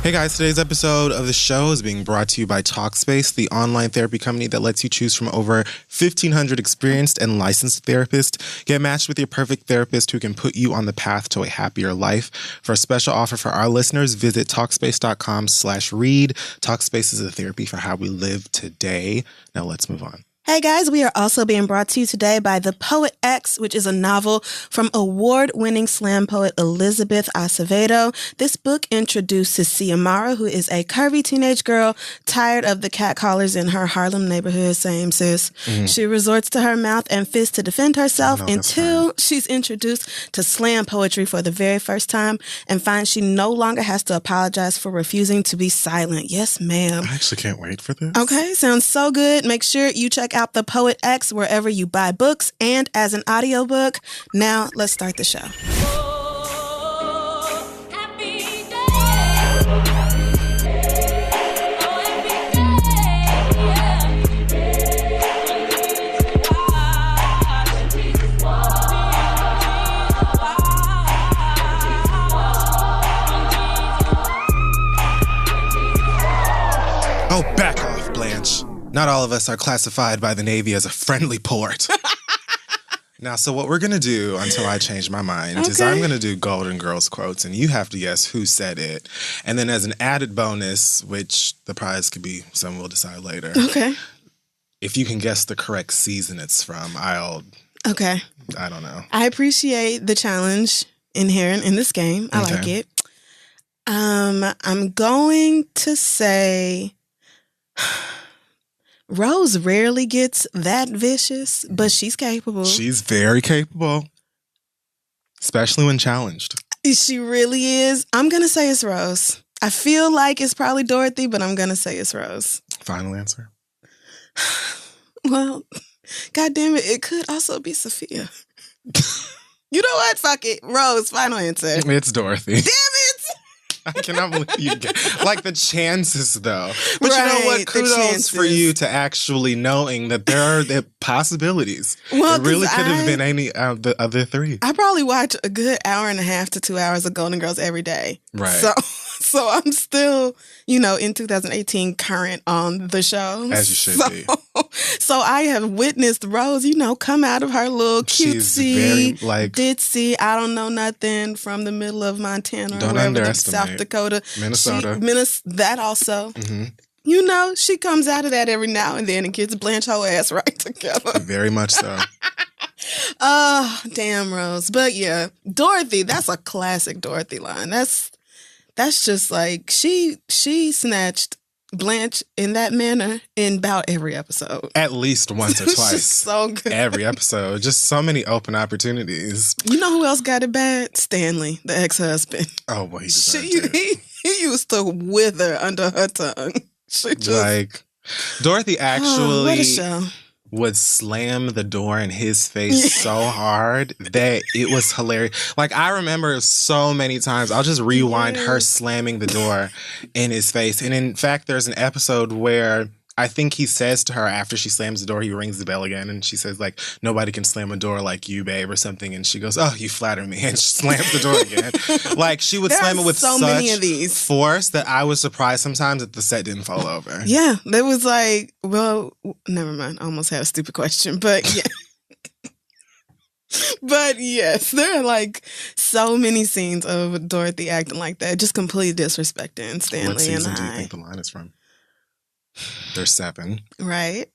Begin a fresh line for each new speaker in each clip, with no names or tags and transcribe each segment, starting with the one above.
Hey guys, today's episode of the show is being brought to you by Talkspace, the online therapy company that lets you choose from over 1,500 experienced and licensed therapists. Get matched with your perfect therapist who can put you on the path to a happier life. For a special offer for our listeners, visit Talkspace.com/read. Talkspace is a therapy for how we live today. Now let's move on.
Hey guys, we are also being brought to you today by The Poet X, which is a novel from award-winning slam poet Elizabeth Acevedo. This book introduces Ciamara, who is a curvy teenage girl tired of the catcallers in her Harlem neighborhood. Same, sis. She resorts to her mouth and fist to defend herself until she's introduced to slam poetry for the very first time and finds she no longer has to apologize for refusing to be silent. Yes, ma'am.
I actually can't wait for this.
Okay, sounds so good. Make sure you check out The Poet X wherever you buy books and as an audiobook. Now, let's start the show.
Oh, back off, Blanche. Not all of us are classified by the Navy as a friendly port. Now, so what we're going to do until I change my mind is I'm going to do Golden Girls quotes, and you have to guess who said it. And then as an added bonus, which the prize could be something we'll decide later.
Okay.
If you can guess the correct season it's from, I don't know.
I appreciate the challenge inherent in this game. I like it. I'm going to say Rose rarely gets that vicious, but she's capable.
She's very capable, especially when challenged.
She really is. I'm going to say it's Rose. I feel like it's probably Dorothy, but I'm going to say it's Rose.
Final answer?
Well, God damn it could also be Sophia. You know what? Fuck it. Rose, final answer.
It's Dorothy.
Damn it!
I cannot believe you get like the chances, though. But
right,
you know what? Kudos for you to actually knowing that there are the possibilities. Well, it really could have been any of the other three.
I probably watch a good hour and a half to 2 hours of Golden Girls every day.
Right.
So I'm still, in 2018 current on the show.
As you should be.
So I have witnessed Rose, come out of her little cutesy, ditzy, I don't know nothing from the middle of Montana
don't
or wherever,
underestimate.
South Dakota.
Minnesota.
That also. Mm-hmm. She comes out of that every now and then and gets Blanche her ass right together.
Very much so.
Oh, damn, Rose. But yeah, Dorothy, that's a classic Dorothy line. That's just like she snatched Blanche in that manner in about every episode.
At least once or twice.
So good.
Every episode. Just so many open opportunities.
You know who else got it bad? Stanley, the ex-husband.
Oh, well, he deserved it.
He used to wither under her tongue.
Dorothy actually
what a show.
would slam the door in his face so hard that it was hilarious. I remember so many times, I'll just rewind her slamming the door in his face. And in fact, there's an episode where I think he says to her after she slams the door, he rings the bell again, and she says, nobody can slam a door like you, babe, or something. And she goes, oh, you flatter me, and she slams the door again. She would slam it with
so
such
many of these.
force that I was surprised sometimes that the set didn't fall over.
Yeah, there was never mind. I almost had a stupid question, but yeah. But yes, there are so many scenes of Dorothy acting like that, just completely disrespecting Stanley.
What season do you think the line is from? There's 7.
Right.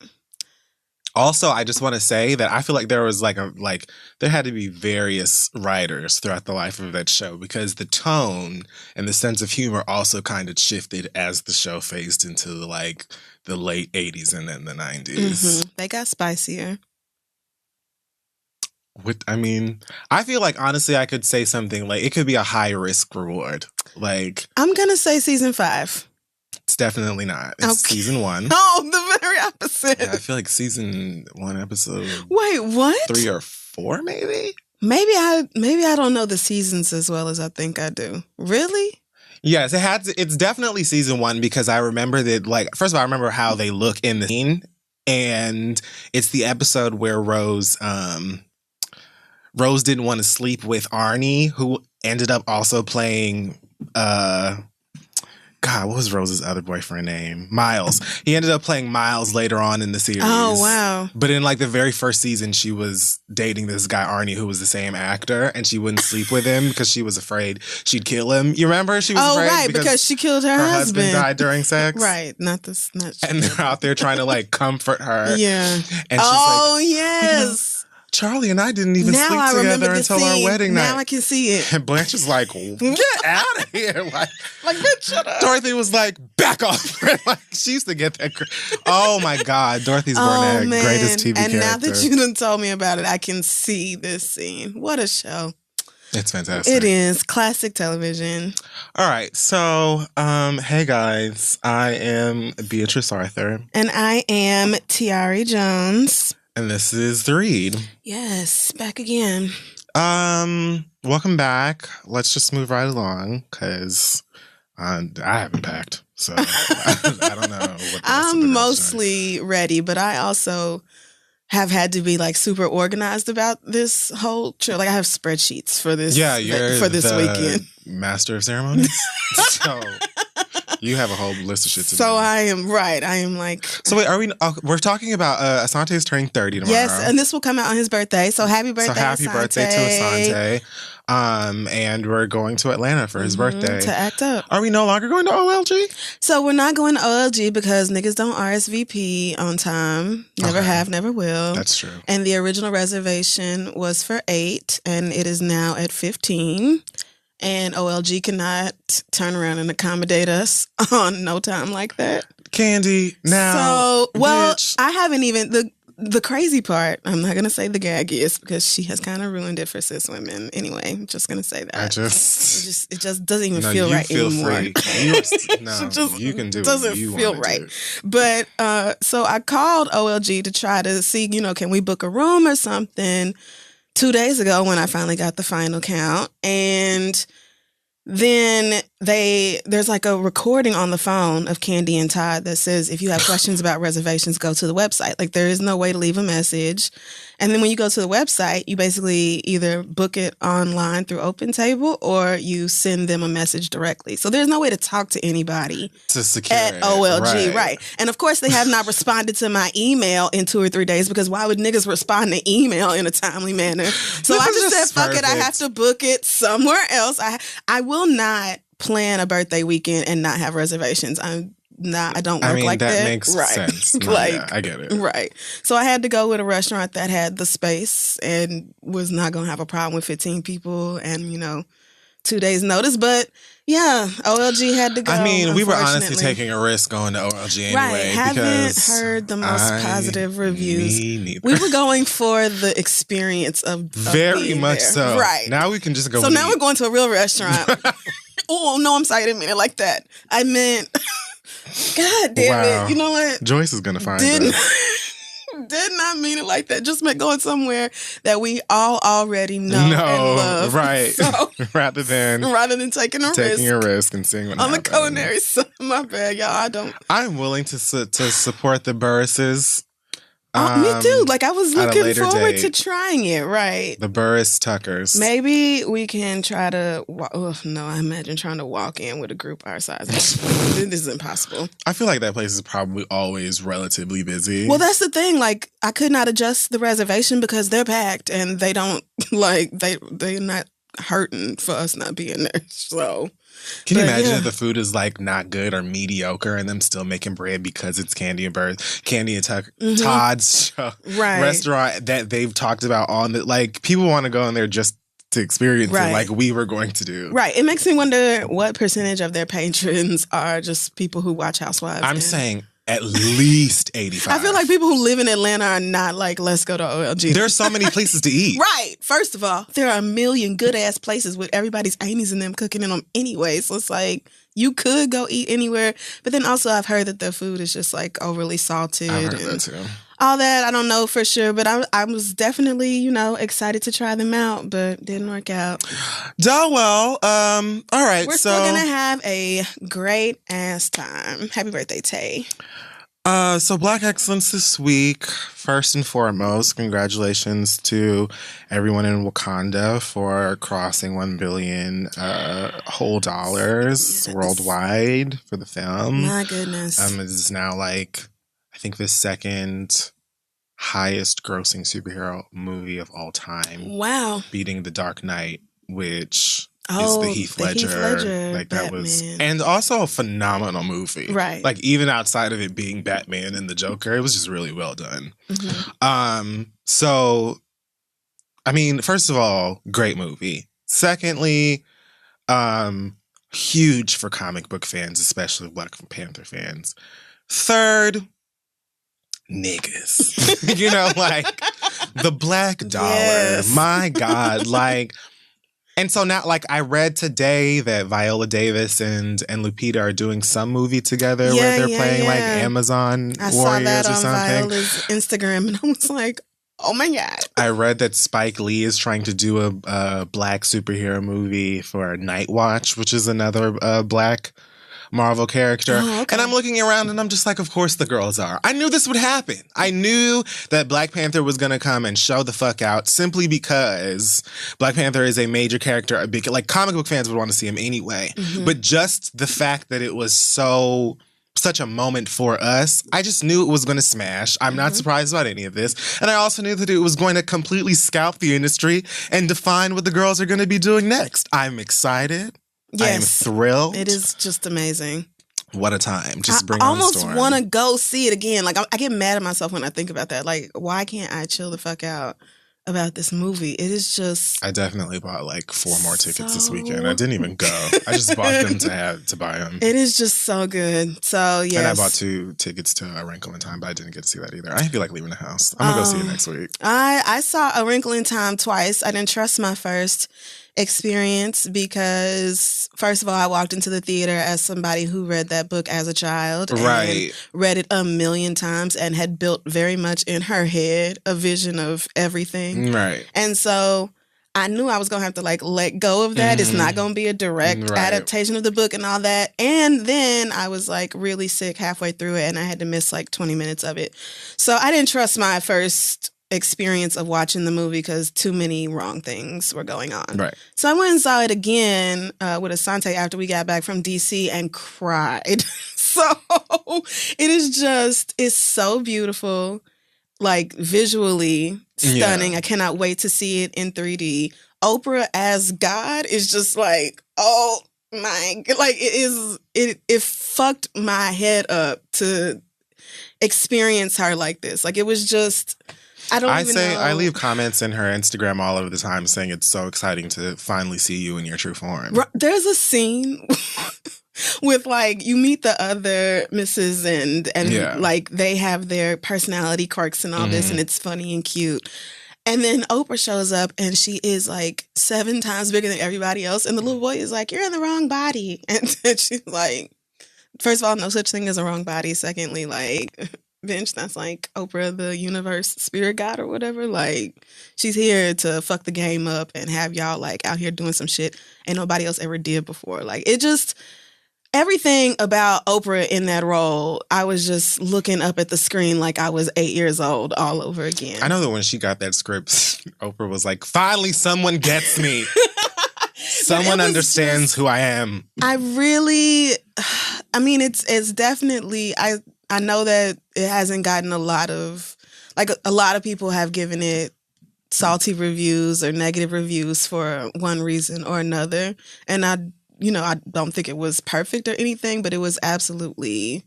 Also, I just want to say that I feel like there was there had to be various writers throughout the life of that show because the tone and the sense of humor also kind of shifted as the show phased into the late 80s and then the 90s.
Mm-hmm. They got spicier.
I feel like honestly I could say something it could be a high risk reward.
I'm going to say season 5.
It's definitely not. It's season 1.
Oh, the very opposite.
Yeah, I feel like season 1 episode.
Wait, what?
3 or 4, maybe?
Maybe I don't know the seasons as well as I think I do. Really?
Yes, it's definitely season 1 because I remember that, first of all, I remember how they look in the scene, and it's the episode where Rose didn't want to sleep with Arnie, who ended up also playing God, what was Rose's other boyfriend name? Miles. He ended up playing Miles later on in the series.
Oh, wow.
But in like the very first season, she was dating this guy, Arnie, who was the same actor, and she wouldn't sleep with him because she was afraid she'd kill him. You remember? She was afraid
right, because she killed her husband.
died during sex.
Right.
And they're out there trying to like comfort her.
Yeah.
And she's like,
yes.
Charlie and I didn't even sleep together until our wedding night.
Now I can see it.
And Blanche is like, get out of here. Like
bitch, shut up.
Dorothy was like, back off. Like, she used to get that. Oh my God. Dorothy's Burnett, greatest TV character.
And now that you done told me about it, I can see this scene. What a show.
It's fantastic.
It is. Classic television.
All right. So, hey guys. I am Beatrice Arthur.
And I am Tiari Jones.
And this is The Read.
Yes, back again.
Welcome back. Let's just move right along because I haven't packed, so I don't know.
I'm mostly ready, but I also have had to be like super organized about this whole trip. Like I have spreadsheets for this.
Yeah, you're
for this weekend.
Master of ceremonies. So you have a whole list of shit to do.
So I am like.
So wait, we're talking about Asante is turning 30 tomorrow.
Yes, and this will come out on his birthday. So happy birthday!
So happy
Asante.
birthday to Asante. And we're going to Atlanta for his birthday
to act up.
Are we no longer going to OLG?
So we're not going to OLG because niggas don't RSVP on time. Never have, never will.
That's true.
And the original reservation was for 8, and it is now at 15. And OLG cannot turn around and accommodate us on no time like that.
Candy, now.
So, well,
bitch.
I haven't even, the crazy part, I'm not going to say the gaggiest because she has kind of ruined it for cis women. Anyway, I'm just going to say that. It just doesn't even feel right anymore.
Free. You can do it.
Doesn't feel right. But so I called OLG to try to see, can we book a room or something 2 days ago when I finally got the final count. And then there's like a recording on the phone of Candy and Todd that says, if you have questions about reservations, go to the website. Like there is no way to leave a message. And then when you go to the website, you basically either book it online through OpenTable or you send them a message directly. So there's no way to talk to anybody
to secure
at OLG. Right. And of course, they have not responded to my email in 2 or 3 days because why would niggas respond to email in a timely manner? So I just said, fuck it. I have to book it somewhere else. I will not plan a birthday weekend and not have reservations. I don't work like that.
That makes sense. No, I get it.
Right. So I had to go with a restaurant that had the space and was not going to have a problem with 15 people and, 2 days notice. But yeah, OLG had to go.
I mean, we were honestly taking a risk going to OLG anyway.
Right. Haven't heard the most positive reviews. Me neither. We were going for the experience of
very much there. So. Right. Now we can just go.
So now we're going to a real restaurant. Oh, no, I'm sorry. I didn't mean it like that. I meant, God damn it. You know what?
Joyce is going to find us.
Did not mean it like that. Just meant going somewhere that we all already know and love.
Right. So, rather than
taking a
risk and seeing what
on
happens.
The culinary side. My bad, y'all.
I'm willing to support the Burris's.
Me too. Like I was looking forward to trying it. Right.
The Burris Tuckers.
Maybe we can try to. I imagine trying to walk in with a group our size. It is impossible.
I feel like that place is probably always relatively busy.
Well, that's the thing. Like I could not adjust the reservation because they're packed and they don't they're not hurting for us not being there. So.
Can you imagine if the food is like not good or mediocre and them still making bread because it's Candy and Todd's show, restaurant that they've talked about on the, like people want to go in there just to experience it like we were going to do. Right.
It makes me wonder what percentage of their patrons are just people who watch Housewives.
I'm saying at least 85.
I feel like people who live in Atlanta are not like, let's go to OLG.
There's so many places to eat.
Right. First of all, there are a million good-ass places with everybody's aunties in them cooking in them anyway. So it's like, you could go eat anywhere. But then also I've heard that their food is just like overly salted.
I've heard that too.
All that, I don't know for sure. But I was definitely, excited to try them out, but didn't work out.
Well, all right.
We're still going to have a great-ass time. Happy birthday, Tay.
So Black Excellence this week. First and foremost, congratulations to everyone in Wakanda for crossing 1 billion whole dollars worldwide for the film.
My goodness.
It is now like, I think the second highest grossing superhero movie of all time.
Wow.
Beating The Dark Knight, which is the Heath Ledger. Like that
Batman.
was, and also a phenomenal movie.
Right.
Like even outside of it being Batman and the Joker, it was just really well done.
Mm-hmm.
So, I mean, first of all, great movie. Secondly, huge for comic book fans, especially Black Panther fans. Third, niggas. You know, like the black dollar.
Yes.
My God, like. And so now, like, I read today that Viola Davis and Lupita are doing some movie together where they're playing like Amazon
I
warriors
saw that
or
on
something.
Viola's Instagram, and I was like, oh my God.
I read that Spike Lee is trying to do a black superhero movie for Night Watch, which is another black Marvel character.
Oh, okay.
And I'm looking around and I'm just like, of course the girls are. I knew this would happen. I knew that Black Panther was going to come and show the fuck out simply because Black Panther is a major character. Like comic book fans would want to see him anyway. Mm-hmm. But just the fact that it was such a moment for us, I just knew it was going to smash. I'm not surprised about any of this. And I also knew that it was going to completely scalp the industry and define what the girls are going to be doing next. I'm excited.
Yes.
I am thrilled.
It is just amazing.
What a time. Just bring
I
on
almost
Storm.
want to go see it again. Like, I get mad at myself when I think about that. Like, why can't I chill the fuck out about this movie? It is just...
I definitely bought like 4 more tickets this weekend. I didn't even go. I just bought them to buy them.
It is just so good. So, yes.
And I bought 2 tickets to A Wrinkle in Time, but I didn't get to see that either. I feel like leaving the house. I'm going to go see it next week.
I saw A Wrinkle in Time twice. I didn't trust my first experience because, first of all, I walked into the theater as somebody who read that book as a child.
Right.
And read it a million times and had built very much in her head a vision of everything.
Right.
And so I knew I was going to have to like let go of that. It's not going to be a direct adaptation of the book and all that. And then I was like really sick halfway through it and I had to miss like 20 minutes of it. So I didn't trust my first experience of watching the movie because too many wrong things were going on.
Right.
So I went and saw it again with Asante after we got back from DC and cried. So it's so beautiful, like visually stunning.
Yeah.
I cannot wait to see it in 3D. Oprah as God is just like, oh my, like it fucked my head up to experience her like this. Like it was just... I
leave comments in her Instagram all over the time saying it's so exciting to finally see you in your true form.
There's a scene with like you meet the other misses and like they have their personality quirks and all this and it's funny and cute. And then Oprah shows up and she is like 7 times bigger than everybody else. And the little boy is like, you're in the wrong body. And she's like, first of all, no such thing as a wrong body. Secondly, like... Bench, that's like Oprah, the universe spirit god or whatever. Like, she's here to fuck the game up and have y'all like out here doing some shit ain't nobody else ever did before. Like, it just, everything about Oprah in that role, I was just looking up at the screen like I was 8 years old all over again.
I know that when she got that script, Oprah was like, finally someone gets me. Someone understands who I am. I
mean, it's definitely, I know that it hasn't gotten a lot of people have given it salty reviews or negative reviews for one reason or another. And I don't think it was perfect or anything, but it was absolutely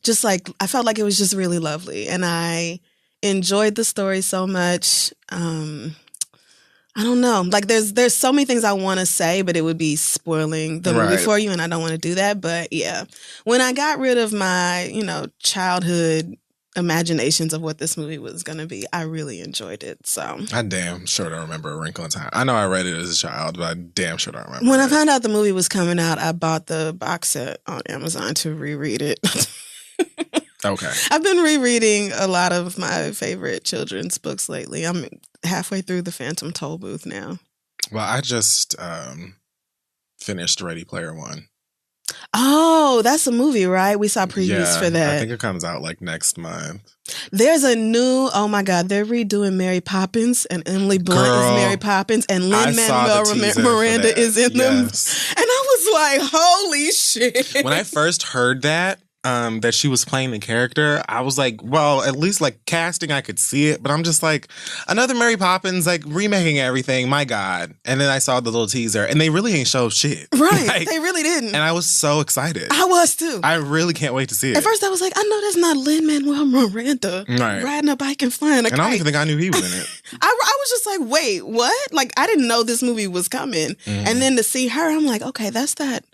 just like, I felt like it was just really lovely. And I enjoyed the story so much. I don't know. Like there's so many things I want to say, but it would be spoiling the movie for you, and I don't want to do that. But yeah, when I got rid of my, childhood imaginations of what this movie was going to be, I really enjoyed it. So
I damn sure don't remember A Wrinkle in Time. I know I read it as a child, but I damn sure don't remember.
When I found out the movie was coming out, I bought the box set on Amazon to reread it.
Okay.
I've been rereading a lot of my favorite children's books lately. I'm halfway through The Phantom Toll Booth now.
Well, I just finished Ready Player One.
Oh, Oh, that's a movie, right? We saw previews for that.
I think it comes out like next month.
There's a new, oh my God, they're redoing Mary Poppins, and Emily Blunt is Mary Poppins, and Lin-Manuel Miranda is in them. And I was like, holy shit.
When I first heard that she was playing the character, I was like, well, at least like casting, I could see it. But I'm just like, another Mary Poppins, like remaking everything, my God. And then I saw the little teaser, and they really ain't show shit.
Right,
like,
they really didn't.
And I was so excited.
I was too.
I really can't wait to see it.
At first I was like, I know that's not Lin-Manuel Miranda riding a bike and flying a kite.
And I don't even think I knew he was in it.
I was just like, wait, what? Like, I didn't know this movie was coming. And then to see her, I'm like, okay, that's that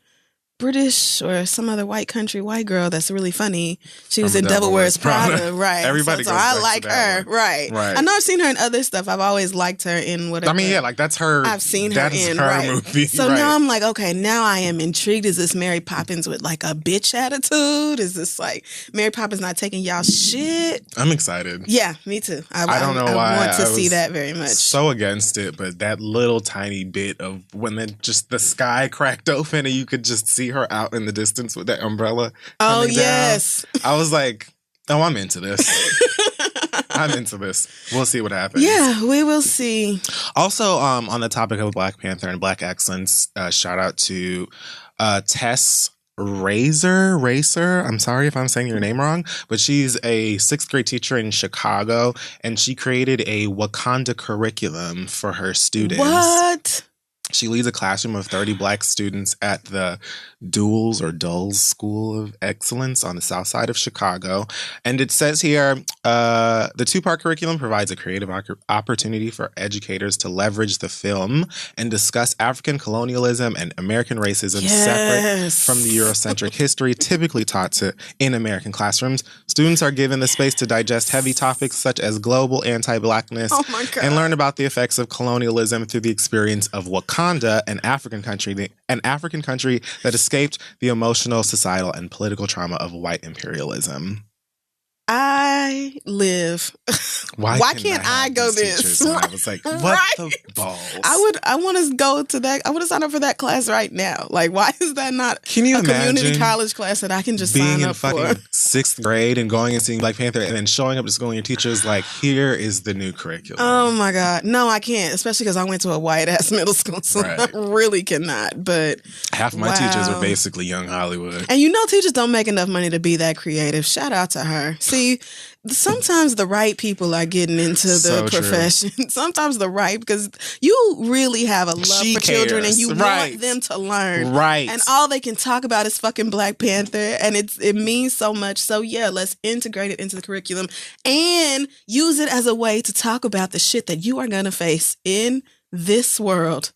British or some other white country white girl that's really funny. She was in Devil Wears Prada, right?
Everybody
so
goes
I
back
like
to that
her,
one.
right? I know I've seen her in other stuff. I've always liked her in whatever.
I mean, yeah, like that's her.
I've seen her in
her movie.
So now I'm like, okay, now I am intrigued. Is this Mary Poppins with like a bitch attitude? Is this like Mary Poppins not taking y'all shit?
I'm excited.
Yeah, me too. I don't know why. I want to see that very much.
So against it, but that little tiny bit of when the sky cracked open and you could just see her out in the distance with that umbrella.
Oh, yes.
Down. I was like, oh, I'm into this. I'm into this. We'll see what happens.
Yeah, we will see.
Also, on the topic of Black Panther and Black excellence, shout out to Tess Racer. I'm sorry if I'm saying your name wrong, but she's a 6th grade teacher in Chicago, and she created a Wakanda curriculum for her students.
What?
She leads a classroom of 30 Black students at the Dulles School of Excellence on the south side of Chicago. And it says here, the 2-part curriculum provides a creative opportunity for educators to leverage the film and discuss African colonialism and American racism separate from the Eurocentric history typically taught in American classrooms. Students are given the space to digest heavy topics such as global anti-Blackness and learn about the effects of colonialism through the experience of Wakanda, an African country that escaped the emotional, societal, and political trauma of white imperialism.
I live. Why can't I go this?
And I was like, what the balls?
I want to go to that. I want to sign up for that class right now. Like, why is that not community college class that I can just sign up for? Being in fucking
6th grade and going and seeing Black Panther and then showing up to school and your teacher's like, here is the new curriculum.
Oh my God. No, I can't. Especially because I went to a white ass middle school. So I really cannot. But
half of my teachers are basically young Hollywood.
And teachers don't make enough money to be that creative. Shout out to her. See, sometimes the right people are getting into the profession. Sometimes because you really have a love for children and you want them to learn.
Right.
And all they can talk about is fucking Black Panther. And it means so much. So yeah, let's integrate it into the curriculum and use it as a way to talk about the shit that you are going to face in this world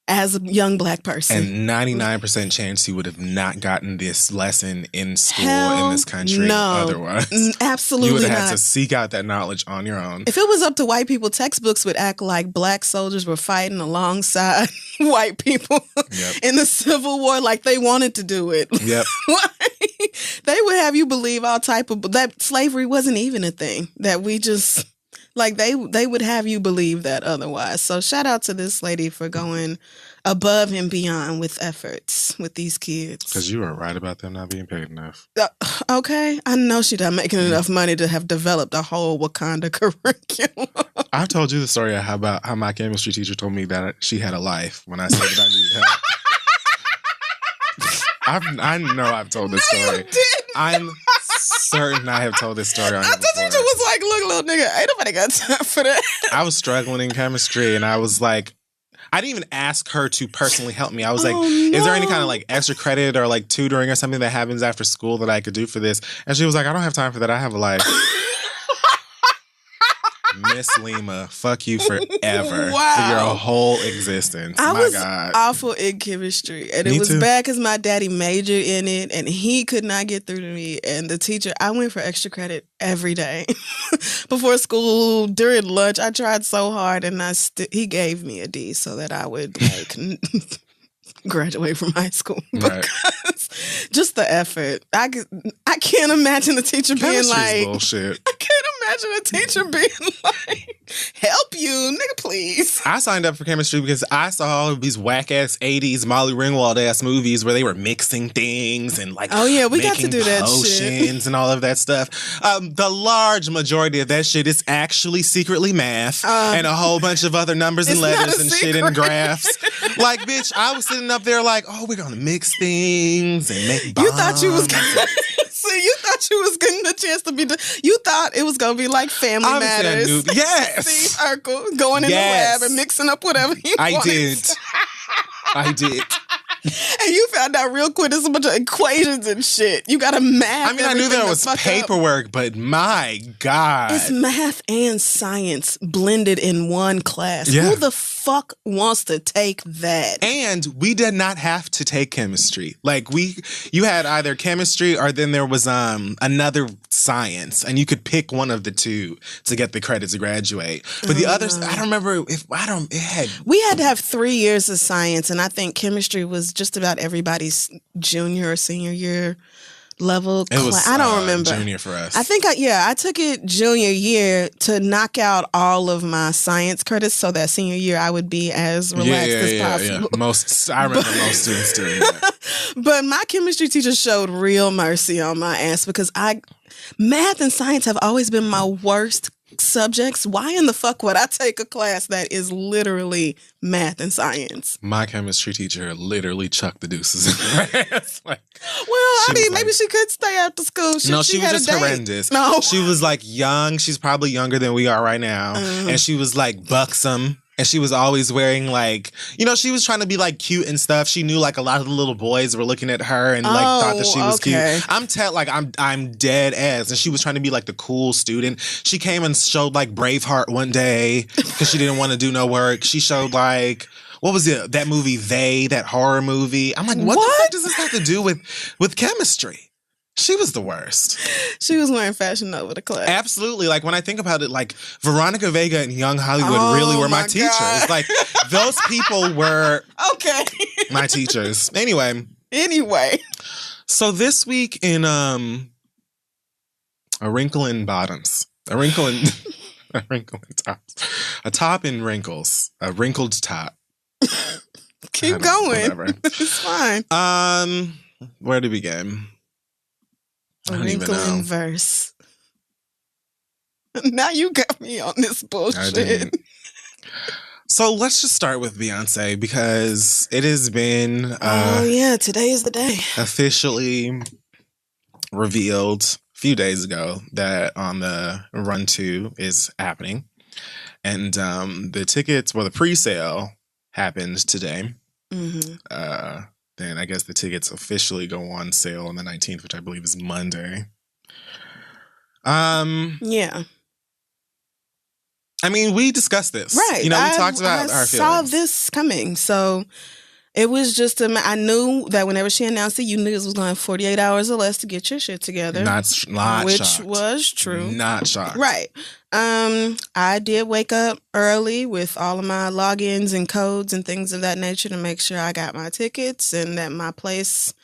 as a young Black person.
And 99% chance you would have not gotten this lesson in school in this country otherwise.
Absolutely not.
You would have had to seek out that knowledge on your own.
If it was up to white people, textbooks would act like Black soldiers were fighting alongside white people in the Civil War like they wanted to do it.
Yep.
They would have you believe all type of... that slavery wasn't even a thing. That we just... Like, they would have you believe that otherwise. So shout out to this lady for going above and beyond with efforts with these kids.
Because you are right about them not being paid enough.
Okay. I know she's not making enough money to have developed a whole Wakanda curriculum.
I've told you the story about how my chemistry teacher told me that she had a life when I said that I needed help. I know I've told this story.
You didn't.
I'm certain I have told this story on
here before. The teacher was like, look, little nigga, ain't nobody got time for that.
I was struggling in chemistry and I was like, I didn't even ask her to personally help me. I was like, is there any kind of like extra credit or like tutoring or something that happens after school that I could do for this? And she was like, I don't have time for that. I have a life. Miss Lima, fuck you forever for your whole existence.
I was awful in chemistry, and it was bad because my daddy majored in it, and he could not get through to me. And the teacher, I went for extra credit every day before school, during lunch. I tried so hard, and he gave me a D so that I would like graduate from high school because just the effort. I can't imagine the teacher being like
bullshit.
I can't imagine a teacher being like, help you, nigga, please.
I signed up for chemistry because I saw all of these whack-ass 80s Molly Ringwald-ass movies where they were mixing things and like
we got to do that
potions and all of that stuff. The large majority of that shit is actually secretly math and a whole bunch of other numbers and letters and shit and graphs. Like, bitch, I was sitting up there like, oh, we're going to mix things and make bombs.
You thought you was you thought you was getting the chance to be. You thought it was gonna be like Family Matters.
Yes,
Steve Urkel going in the lab and mixing up whatever he wanted.
I did.
And you found out real quick there's a bunch of equations and shit. You got to math.
I mean, I knew there was paperwork, but my God.
It's math and science blended in one class.
Yeah.
Who the fuck wants to take that?
And we did not have to take chemistry. Like, you had either chemistry or then there was another science, and you could pick one of the two to get the credit to graduate. But the others, I don't remember
we had to have 3 years of science, and I think chemistry was just about everybody's junior or senior year level class. I don't remember.
Junior for us.
I think I took it junior year to knock out all of my science credits so that senior year I would be as relaxed as possible.
Yeah. I remember most students doing that.
But my chemistry teacher showed real mercy on my ass because math and science have always been my worst subjects. Why in the fuck would I take a class that is literally math and science?
My chemistry teacher literally chucked the deuces in her ass.
Maybe she could stay after school.
She was just horrendous.
No.
She was like young. She's probably younger than we are right now. And she was like buxom. And she was always wearing like, she was trying to be like cute and stuff. She knew like a lot of the little boys were looking at her and like thought that she was cute. I'm dead ass. And she was trying to be like the cool student. She came and showed like Braveheart one day because she didn't want to do no work. She showed like, what was it? That movie, that horror movie. I'm like, what the fuck does this have to do with chemistry? She was the worst.
She was wearing Fashion Nova to class.
Absolutely. Like, when I think about it, like, Veronica Vega and Young Hollywood really were my teachers.
God.
Like, those people were my teachers. Anyway. So this week in A Wrinkle in Bottoms. A wrinkle in tops. A top in wrinkles. A wrinkled top.
Keep going. It's fine.
Where to begin?
A wrinkle in verse. Now you got me on this bullshit.
So let's just start with Beyonce because it has been
today is the day.
Officially revealed a few days ago that On the Run 2 is happening. And the tickets, the pre-sale happened today. Mm-hmm. Then I guess the tickets officially go on sale on the 19th, which I believe is Monday.
Yeah.
I mean, we discussed this.
Right.
We talked about our feelings.
I saw this coming. So it was just, I knew that whenever she announced it, you knew it was going 48 hours or less to get your shit together.
Not
which
shocked.
Was true.
Not shocked.
Right. I did wake up early with all of my logins and codes and things of that nature to make sure I got my tickets and that my place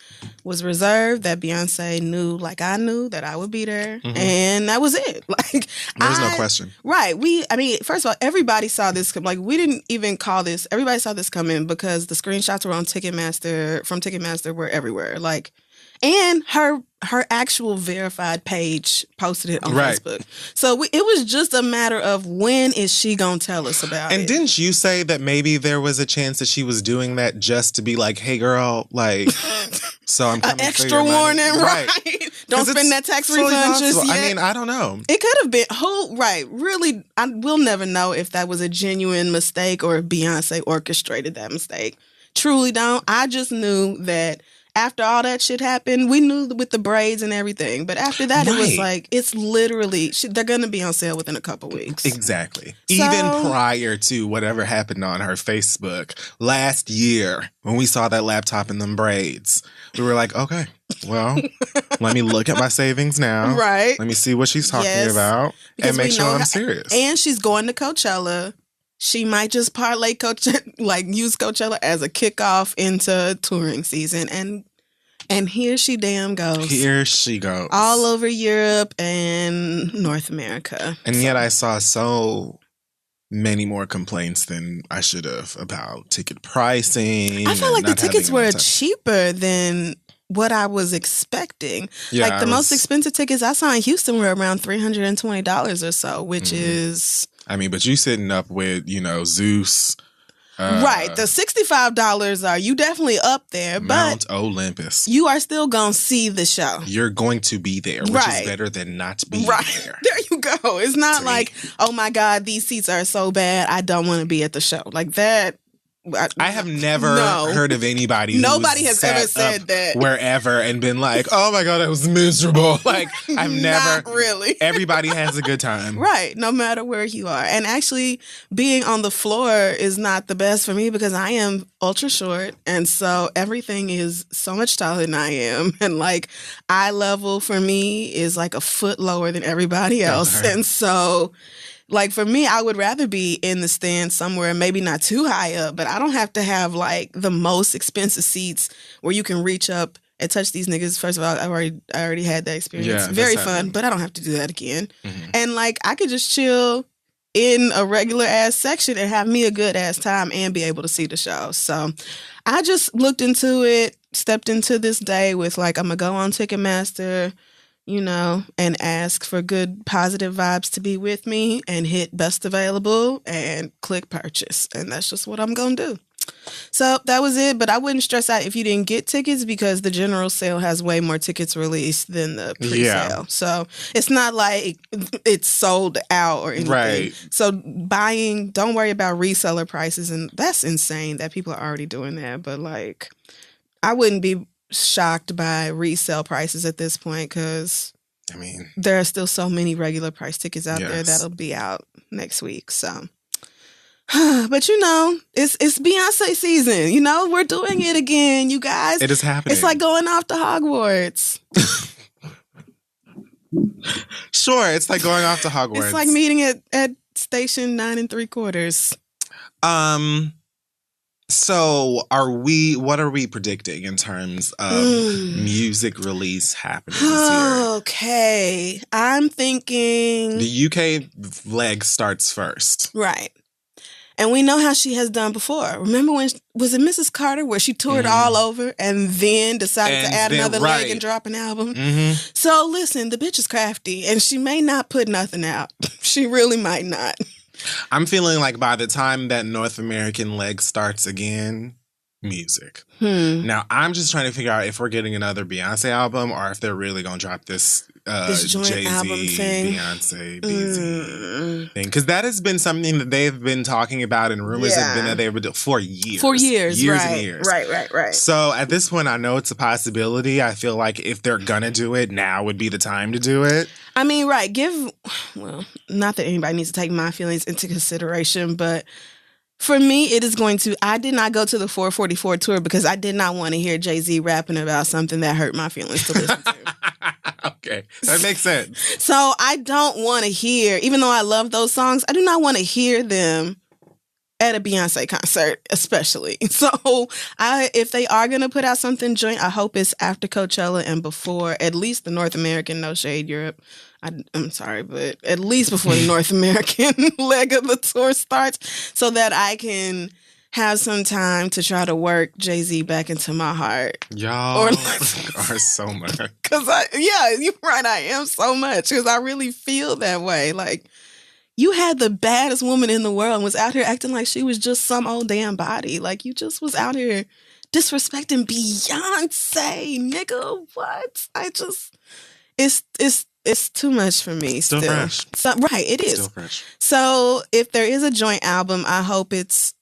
was reserved, that Beyonce knew, like I knew, that I would be there. Mm-hmm. And that was it. Like,
there's no question.
Right. First of all, everybody saw this. Like, we didn't even call this. Everybody saw this coming because the screenshots were on Ticketmaster were everywhere. Like, and her actual verified page posted it on Facebook. So it was just a matter of when is she going to tell us about it.
And didn't you say that maybe there was a chance that she was doing that just to be like, hey, girl, like, so I'm coming
an extra warning, right? Don't spend that tax refund just yet.
I mean, I don't know.
It could have been, really, we'll never know if that was a genuine mistake or if Beyonce orchestrated that mistake. Truly don't. I just knew that after all that shit happened, we knew with the braids and everything. But after that, It was like, it's literally, they're going to be on sale within a couple weeks.
Exactly. Even prior to whatever happened on her Facebook last year, when we saw that laptop and them braids, we were like, okay, well, let me look at my savings now.
Right.
Let me see what she's talking about and make sure I'm serious.
And she's going to Coachella. She might just parlay use Coachella as a kickoff into touring season. And And here she damn goes.
Here she goes.
All over Europe and North America.
And yet I saw so many more complaints than I should have about ticket pricing.
I felt like the tickets were cheaper than what I was expecting.
Yeah,
like the most expensive tickets I saw in Houston were around $320 or so, which is...
I mean, but you sitting up with, Zeus...
right. The $65 are you definitely up there,
Mount
but
Olympus.
You are still going to see the show.
You're going to be there, which is better than not being there.
There you go. It's not like, oh my God, these seats are so bad, I don't want to be at the show. Like that.
I have never heard of anybody.
Nobody has ever said that
wherever and been like, "Oh my God, it was miserable." Like I've never.
Not really.
Everybody has a good time,
right? No matter where you are. And actually, being on the floor is not the best for me because I am ultra short, and so everything is so much taller than I am, and like eye level for me is like a foot lower than everybody else, and so. Like, for me, I would rather be in the stand somewhere, maybe not too high up, but I don't have to have, like, the most expensive seats where you can reach up and touch these niggas. First of all, I already had that experience.
Yeah,
very fun, but I don't have to do that again.
Mm-hmm.
And, like, I could just chill in a regular-ass section and have me a good-ass time and be able to see the show. So I just looked into it, stepped into this day with, like, I'm going to go on Ticketmaster, and ask for good positive vibes to be with me and hit best available and click purchase. And that's just what I'm going to do. So that was it. But I wouldn't stress out if you didn't get tickets because the general sale has way more tickets released than the pre-sale.
Yeah.
So it's not like it's sold out or anything.
Right.
So buying, don't worry about reseller prices. And that's insane that people are already doing that. But like, I wouldn't be shocked by resale prices at this point because there are still so many regular price tickets out there that'll be out next week. So, but it's Beyonce season. We're doing it again, you guys.
It is happening.
It's like going off to Hogwarts.
Sure, it's like going off to Hogwarts.
It's like meeting at station 9 3/4.
So what are we predicting in terms of music release happening this year?
Okay. I'm thinking...
The UK leg starts first.
Right. And we know how she has done before. Remember when, was it Mrs. Carter, where she toured all over and then decided to add another leg and drop an album?
Mm-hmm.
So listen, the bitch is crafty and she may not put nothing out. She really might not.
I'm feeling like by the time that North American leg starts again, music. Now, I'm just trying to figure out if we're getting another Beyonce album or if they're really going to drop this
joint
Jay-Z,
album thing.
Beyonce, BZ thing. Because that has been something that they've been talking about and rumors have been that they would do for years.
For years,
Years
right.
and years.
Right.
So at this point, I know it's a possibility. I feel like if they're going to do it, now would be the time to do it.
I mean, right. Not that anybody needs to take my feelings into consideration, but for me, it is going to... I did not go to the 444 tour because I did not want to hear Jay-Z rapping about something that hurt my feelings to listen to.
Okay, that makes sense.
So I don't want to hear, even though I love those songs, I do not want to hear them at a Beyonce concert, especially. So if they are going to put out something joint, I hope it's after Coachella and before at least the North American, no shade, Europe. I'm sorry, but at least before the North American leg of the tour starts so that I can have some time to try to work Jay-Z back into my heart.
Y'all are so much.
Because, you're right, I am so much. Because I really feel that way. Like, you had the baddest woman in the world and was out here acting like she was just some old damn body. Like, you just was out here disrespecting Beyonce, nigga. What? It's too much for me.
Still fresh.
So, right, it is.
Still fresh.
So if there is a joint album, I hope it's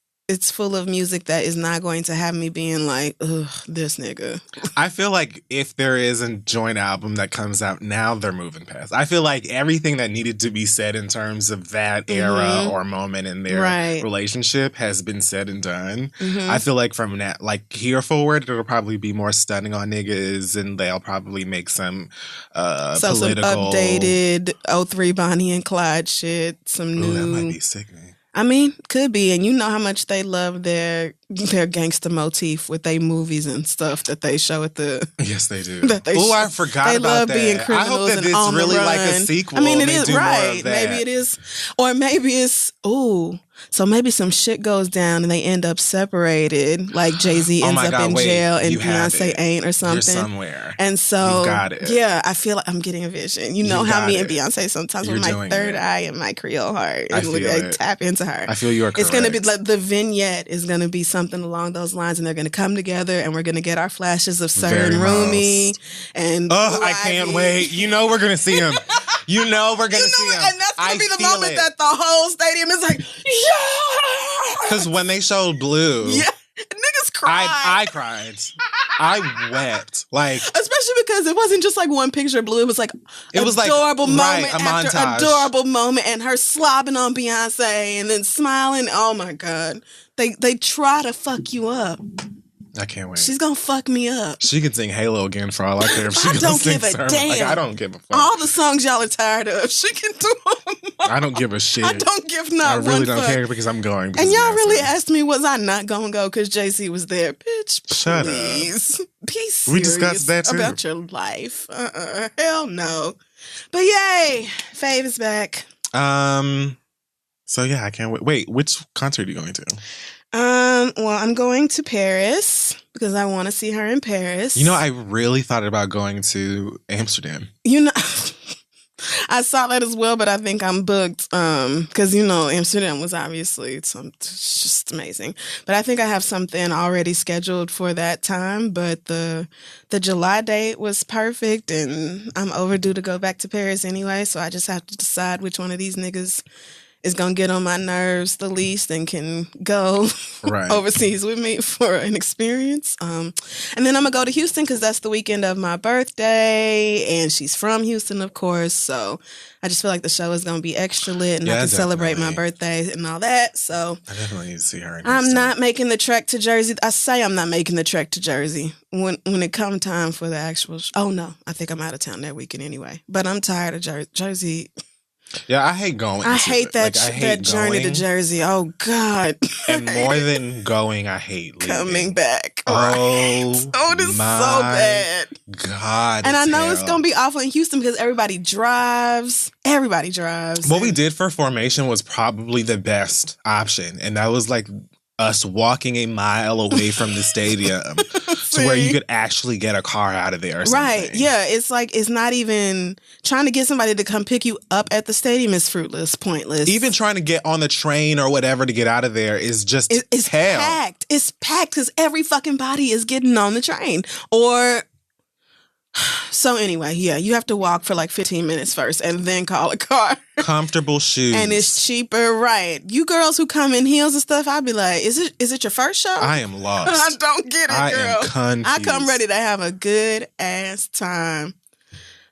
full of music that is not going to have me being like, ugh, this nigga.
I feel like if there is a joint album that comes out now, they're moving past. I feel like everything that needed to be said in terms of that era or moment in their relationship has been said and done. I feel like from that, like here forward, it'll probably be more stunning on niggas, and they'll probably make some political,
some updated 03 Bonnie and Clyde shit. Some new.
That might be sickening.
I mean, could be, and you know how much they love their gangster motif with their movies and stuff that they show at the.
Yes, they do.
Oh,
I forgot
they
about
love
that.
being criminals.
I hope that
and
it's
on
really
the
like a
run.
sequel.
I mean, it
and
is
they do more
right.
of that.
Maybe it is, or maybe it's so maybe some shit goes down and they end up separated. Like Jay-Z ends up in jail and Beyonce ain't or something.
You're somewhere.
And so,
you got it.
Yeah, I feel like I'm getting a vision. You know how me and Beyonce sometimes with my third eye and my Creole heart,
I feel it.
Tap into her.
I feel you are correct.
It's going to be like the vignette is going to be something along those lines, and they're going to come together, and we're going to get our flashes of Sir and Rumi. And
I can't wait. You know we're going to see him. You know we're going to see him.
And that's going to be the moment that the whole stadium is like, yeah.
Because when they showed Blue,
niggas cried.
I cried. I wept. Like,
especially because it wasn't just like one picture of Blue. It was like adorable moment after
montage.
Adorable moment, and her slobbing on Beyonce and then smiling. Oh my God. They try to fuck you up.
I can't wait.
She's gonna fuck me up.
She could sing Halo again for all I care. If she
I don't give a damn.
Like, I don't give a fuck.
All the songs y'all are tired of, she can do them.
I don't give a shit.
I don't give not one
I really don't
fuck.
care because I'm going.
And y'all really asked me, was I not gonna go because JC was there? Bitch,
shut
please.
up.
Be serious
we discussed that too.
About your life. Hell no. But yay, Fave is back.
So yeah, I can't wait. Wait, which concert are you going to?
Well, I'm going to Paris because I want to see her in Paris.
You know, I really thought about going to Amsterdam.
You know, I saw that as well, but I think I'm booked because, you know, Amsterdam was obviously it's just amazing. But I think I have something already scheduled for that time. But the July date was perfect, and I'm overdue to go back to Paris anyway. So I just have to decide which one of these niggas is going to get on my nerves the least and can go overseas with me for an experience. And then I'm going to go to Houston because that's the weekend of my birthday. And she's from Houston, of course. So I just feel like the show is going to be extra lit and I can celebrate my birthday and all that. So
I definitely need to see her in
I'm
Houston.
not making the trek to Jersey. I say I'm not making the trek to Jersey. When it come time for the actual oh, no. I think I'm out of town that weekend anyway. But I'm tired of Jersey.
Yeah, I hate going.
I hate that that journey to Jersey. Oh God!
And more than going, I hate leaving.
Coming back.
Oh,
right. Oh, this is so bad.
God,
and I know it's gonna be awful in Houston because everybody drives. Everybody drives.
What we did for Formation was probably the best option, and that was like us walking a mile away from the stadium to where you could actually get a car out of there or something.
Right. Yeah. It's like, it's not even trying to get somebody to come pick you up at the stadium is fruitless, pointless.
Even trying to get on the train or whatever to get out of there is just
it's
hell.
Packed. It's packed because every fucking body is getting on the train. So anyway, yeah, you have to walk for like 15 minutes first and then call a car.
Comfortable shoes.
And it's cheaper, right? You girls who come in heels and stuff, I'd be like, is it your first show?
I am lost.
I don't get it, girl.
I am confused.
I come ready to have a good ass time.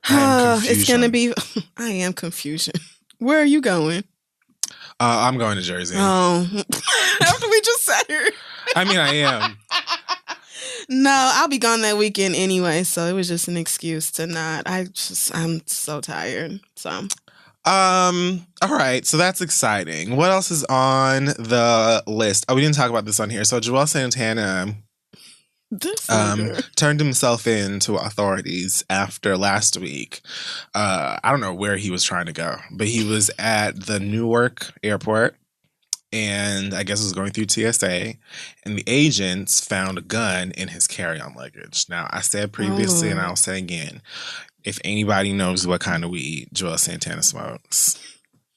It's
gonna be. I am confusion. Where are you going?
I'm going to Jersey.
Oh, after we just sat here.
I mean, I am.
No, I'll be gone that weekend anyway, so it was just an excuse to not. I'm so tired. So,
all right, so that's exciting. What else is on the list? Oh, we didn't talk about this on here. So Juelz Santana turned himself in to authorities after last week. I don't know where he was trying to go, but he was at the Newark airport. And I guess it was going through TSA, and the agents found a gun in his carry-on luggage. Now, I said previously, and I'll say again, if anybody knows what kind of weed Juelz Santana smokes,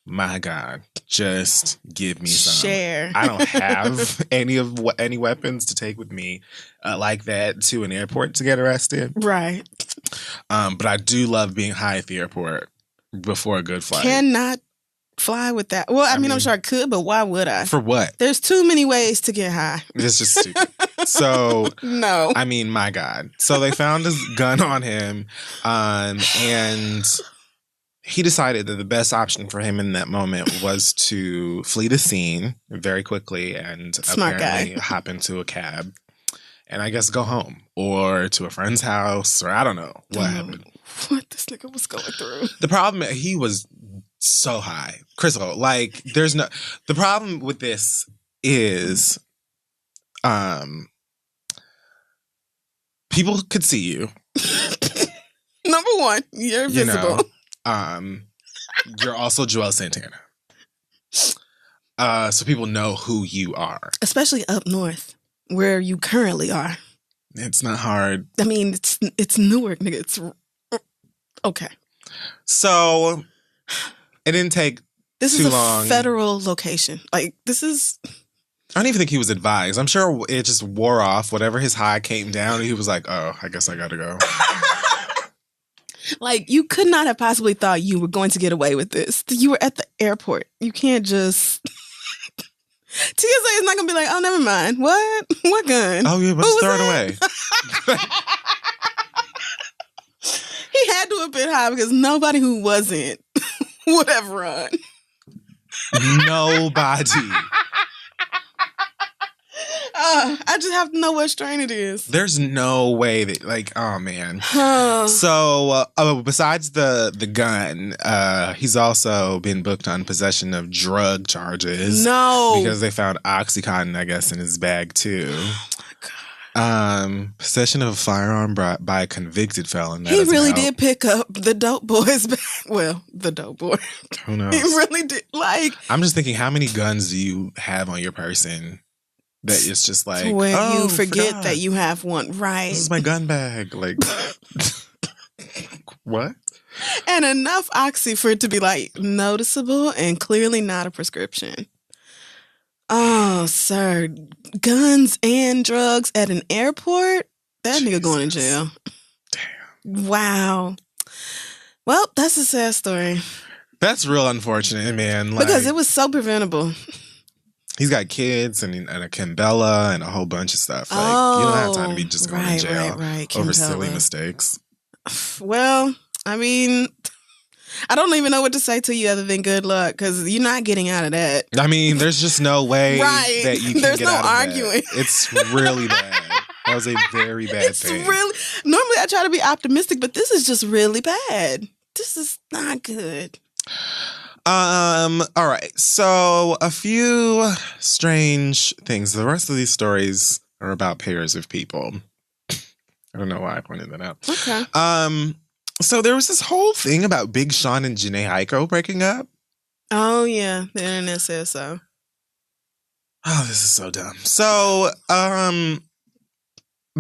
my God, just give me some.
Share.
I don't have any weapons to take with me like that to an airport to get arrested.
Right.
But I do love being high at the airport before a good flight.
Cannot fly with that. Well, I mean, I'm sure I could, but why would I?
For what?
There's too many ways to get high.
It's just stupid. So,
no.
I mean, my God. So they found his gun on him, and he decided that the best option for him in that moment was to flee the scene very quickly and apparently hop into a cab and I guess go home or to a friend's house or I don't know what happened.
What this nigga was going through.
The problem, he was so high. Crystal, like, there's no... The problem with this is people could see you.
Number one, you're invisible.
You're also Juelz Santana. So people know who you are.
Especially up north, where you currently are.
It's not hard.
I mean, it's Newark, nigga. It's... Okay.
So it didn't take too long.
This is a federal location. Like, this is...
I don't even think he was advised. I'm sure it just wore off. Whatever his high came down, and he was like, oh, I guess I gotta go.
Like, you could not have possibly thought you were going to get away with this. You were at the airport. You can't just... TSA is not going to be like, oh, never mind. What? What gun?
Oh, yeah, let's throw it away.
He had to have been high because nobody who wasn't would have run.
Nobody.
I just have to know what strain it is.
There's no way that, like, oh man. So besides the gun, he's also been booked on possession of drug charges.
No,
because they found OxyContin, I guess, in his bag too. Oh my God. Possession of a firearm brought by a convicted felon.
He really did pick up the dope boy's bag. Well, the dope boy.
Who knows?
He really did. Like,
I'm just thinking, how many guns do you have on your person? That it's just like,
to where
oh,
you forget that you have one, right?
This is my gun bag. Like, what?
And enough oxy for it to be like noticeable and clearly not a prescription. Oh, sir. Guns and drugs at an airport? That nigga going to jail. Damn. Wow. Well, that's a sad story.
That's real unfortunate, man. Like,
because it was so preventable.
He's got kids and a Kimbella and a whole bunch of stuff. Like, you don't have time to be just going to jail over silly mistakes.
Well, I mean, I don't even know what to say to you other than good luck, because you're not getting out of that.
I mean, there's just no way that you can get out of
arguing.
That. It's really bad. That was a very bad thing.
Normally I try to be optimistic, but this is just really bad. This is not good.
All right. So a few strange things. The rest of these stories are about pairs of people. I don't know why I pointed that out.
Okay.
So there was this whole thing about Big Sean and Jhené Aiko breaking up.
Oh yeah, the internet says so.
Oh, this is so dumb. So,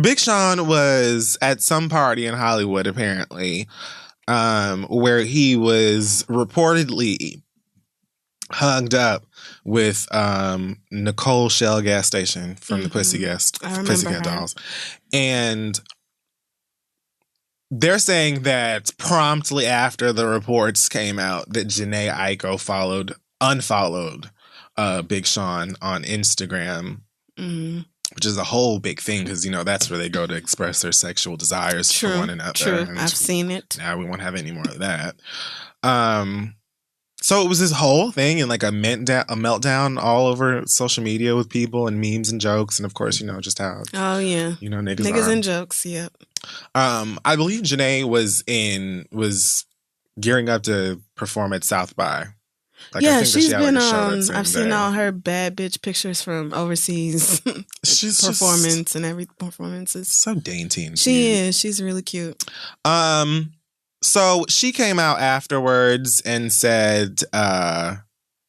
Big Sean was at some party in Hollywood, apparently, where he was reportedly hugged up with Nicole Shell gas station from the Pussycat Dolls. And they're saying that promptly after the reports came out that Jhené Aiko unfollowed Big Sean on Instagram, which is a whole big thing because, you know, that's where they go to express their sexual desires for one another.
True, I've seen it.
Now we won't have any more of that. So it was this whole thing and like a meltdown all over social media with people and memes and jokes. And of course, you know, just how, you know, niggas are.
And jokes, yep.
I believe Jhené was gearing up to perform at South by. Like,
yeah,
I think
she's been
I've
seen all her bad bitch pictures from overseas performance and every performances.
So dainty and
she cute. Is. She's really cute.
So she came out afterwards and said,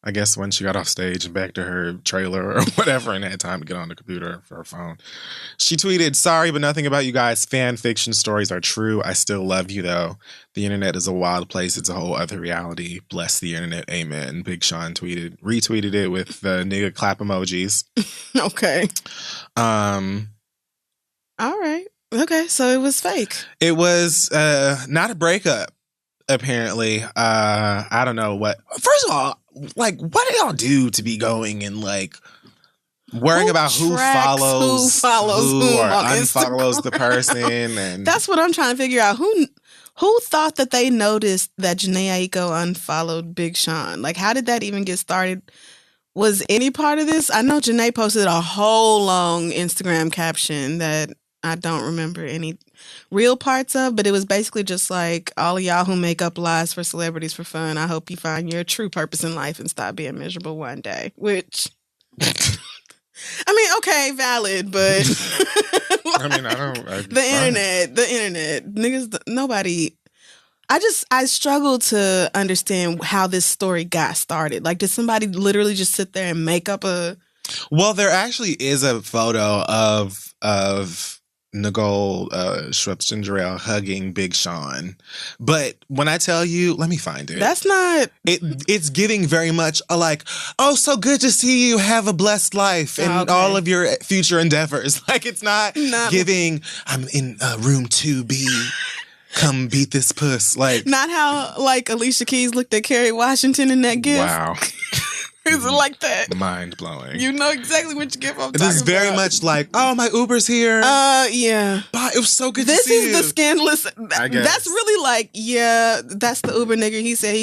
I guess when she got off stage and back to her trailer or whatever and had time to get on the computer for her phone, she tweeted, "Sorry, but nothing about you guys' fan fiction stories are true. I still love you, though. The internet is a wild place. It's a whole other reality. Bless the internet. Amen." Big Sean retweeted it with the nigga clap emojis.
Okay. All right. Okay, so it was fake.
It was not a breakup, apparently. I don't know what. First of all, like, what do y'all do to be going and like worrying about who follows who or unfollows the person? And
that's what I'm trying to figure out. Who thought that they noticed that Jhené Aiko unfollowed Big Sean? Like, how did that even get started? Was any part of this? I know Jhené posted a whole long Instagram caption that I don't remember any real parts of, but it was basically just like, all of y'all who make up lies for celebrities for fun, I hope you find your true purpose in life and stop being miserable one day. Which, I mean, okay, valid, but
I mean,
the internet, niggas, nobody. I struggle to understand how this story got started. Like, did somebody literally just sit there and make up a?
Well, there actually is a photo of Nicole Schwartz-Ginger hugging Big Sean. But when I tell you, let me find it.
That's not...
It's giving very much a like, oh, so good to see you. Have a blessed life and all of your future endeavors. Like, it's not giving, I'm in room 2B. Come beat this puss. Like,
not how, like, Alicia Keys looked at Kerry Washington in that gift.
Wow.
Is it like that?
Mind blowing.
You know exactly what you give up.
This is very much like, oh, my Uber's here.
Yeah.
Bye. It was so good to see you.
This is the scandalous.
I guess.
That's really like, yeah, that's the Uber nigga. He said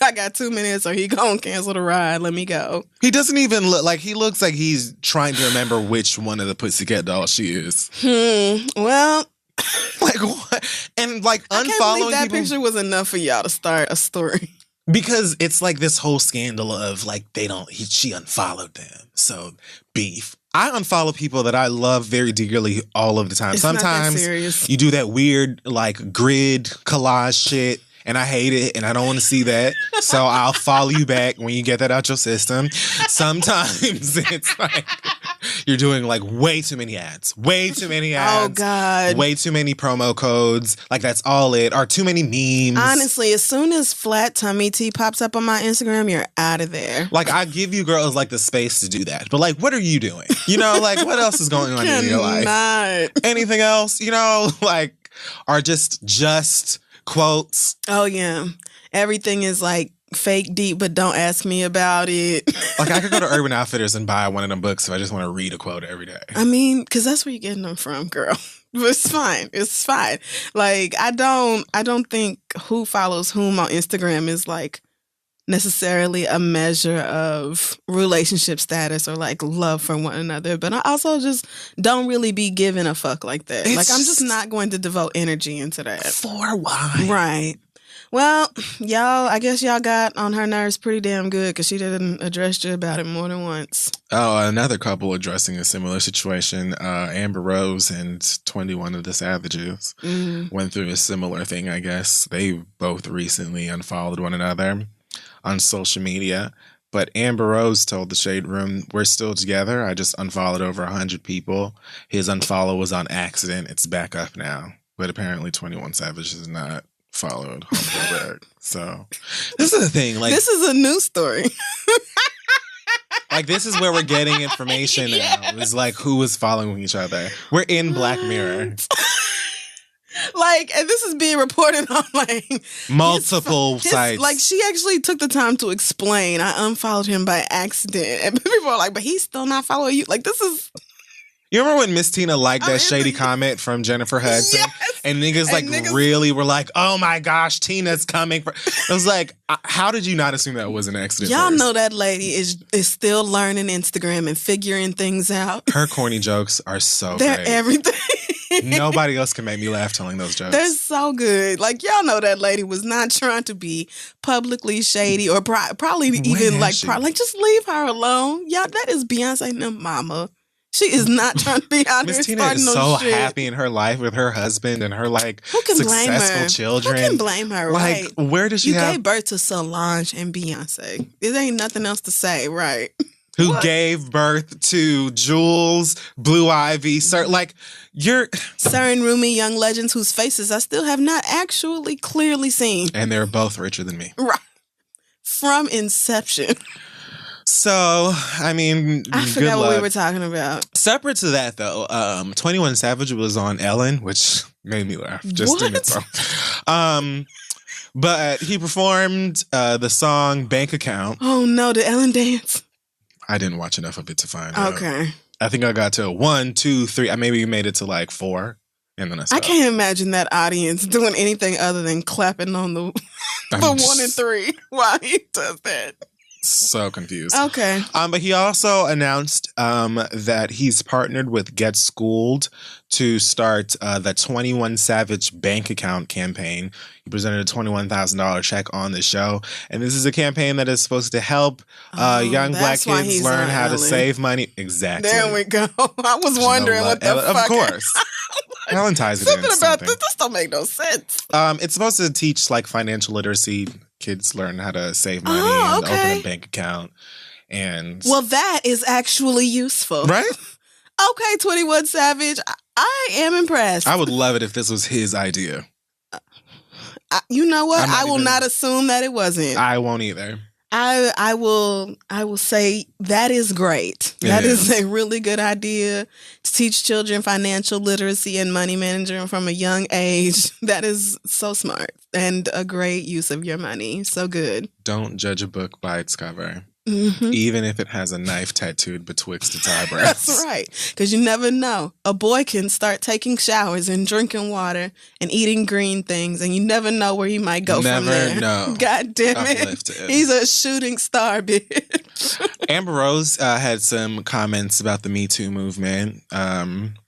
I got 2 minutes or he gonna cancel the ride. Let me go.
He doesn't even look like, he looks like he's trying to remember which one of the Pussycat Dolls she is.
Well.
Like, what? And like, unfollowing
I can't believe that
people,
picture was enough for y'all to start a story.
because it's like this whole scandal of like, she unfollowed them. So beef. I unfollow people that I love very dearly all of the time.
It's not that
Sometimes
serious.
you do that weird like grid collage shit and I hate it and I don't want to see that. So I'll follow you back when you get that out your system. Sometimes it's like you're doing like way too many ads.
Oh, God.
Way too many promo codes. Like, that's all it. Or too many memes.
Honestly, as soon as flat tummy tea pops up on my Instagram, you're out of there.
Like, I give you girls like the space to do that. But like, what are you doing? You know, like, what else is going on in your life? Anything else? You know, like, are just quotes.
Oh, yeah. Everything is like fake deep, but don't ask me about it.
Like, I could go to Urban Outfitters and buy one of them books if I just want to read a quote every day.
I mean, because that's where you're getting them from, girl. But it's fine. It's fine. Like, I don't think who follows whom on Instagram is like necessarily a measure of relationship status or like love for one another. But I also just don't really be giving a fuck like that. Like, I'm just not going to devote energy into that.
For why?
Right. Well, y'all, I guess y'all got on her nerves pretty damn good because she didn't address you about it more than once.
Oh, another couple addressing a similar situation. Amber Rose and 21 of the Savages went through a similar thing, I guess. They both recently unfollowed one another on social media. But Amber Rose told the Shade Room, we're still together. I just unfollowed over 100 people. His unfollow was on accident. It's back up now. But apparently 21 Savage is not followed back. So this is the thing. Like,
this is a news story.
Like, this is where we're getting information now. It's like, who is following each other? We're in Black Mirror.
Like, and this is being reported on like
multiple sites.
Like, she actually took the time to explain, I unfollowed him by accident. And people are like, but he's still not following you. Like, this is...
You remember when Miss Tina liked that shady comment from Jennifer Hudson?
Yes.
And niggas really were like, oh my gosh, Tina's coming. It was like, how did you not assume that was an accident?
Y'all
first?
know that lady is still learning Instagram and figuring things out.
Her corny jokes are so
They're
great.
everything.
Nobody else can make me laugh telling those jokes.
They're so good. Like, y'all know that lady was not trying to be publicly shady or probably even like just leave her alone. Y'all, that is Beyonce and them mama. She is not trying to be out here
Miss Tina
starting
is
no
so
shit.
happy in her life with her husband and her like
Who can blame
successful
her?
children.
Who can blame her?
Like,
right?
where does she
You
have?
gave birth to Solange and Beyonce. There ain't nothing else to say, right?
Who gave birth to Juelz, Blue Ivy, like you're
certain roomy young legends whose faces I still have not actually clearly seen.
And they're both richer than me.
Right. From inception.
So, I mean,
I forgot what we were talking about.
Separate to that, though, 21 Savage was on Ellen, which made me laugh just in itself. But he performed the song Bank Account.
Oh, no, the Ellen dance?
I didn't watch enough of it to find out.
Okay.
I think I got to 1, 2, 3. I maybe made it to like 4. And then I stopped.
I can't imagine that audience doing anything other than clapping on the 1 and 3 while he does that.
So confused.
Okay.
But he also announced that he's partnered with Get Schooled to start the 21 Savage bank account campaign. He presented a $21,000 check on the show. And this is a campaign that is supposed to help young Black kids learn how to save money. Exactly.
There we go. I was wondering what the fuck.
Of course. Ellen ties it
something
in.
About this don't make no sense.
It's supposed to teach like financial literacy. Kids learn how to save money and open a bank account. And
well, that is actually useful.
Right?
Okay, 21 Savage. I am impressed.
I would love it if this was his idea.
You know what? I will not assume that it wasn't.
I won't either.
I will say that is great. That is a really good idea to teach children financial literacy and money management from a young age. That is so smart and a great use of your money. So good.
Don't judge a book by its cover.
Mm-hmm.
Even if it has a knife tattooed betwixt its eyebrows.
That's right. Because you never know. A boy can start taking showers and drinking water and eating green things, and you never know where he might go from there.
Never know.
God damn it.
Uplifted.
He's a shooting star, bitch.
Amber Rose had some comments about the Me Too movement.
Can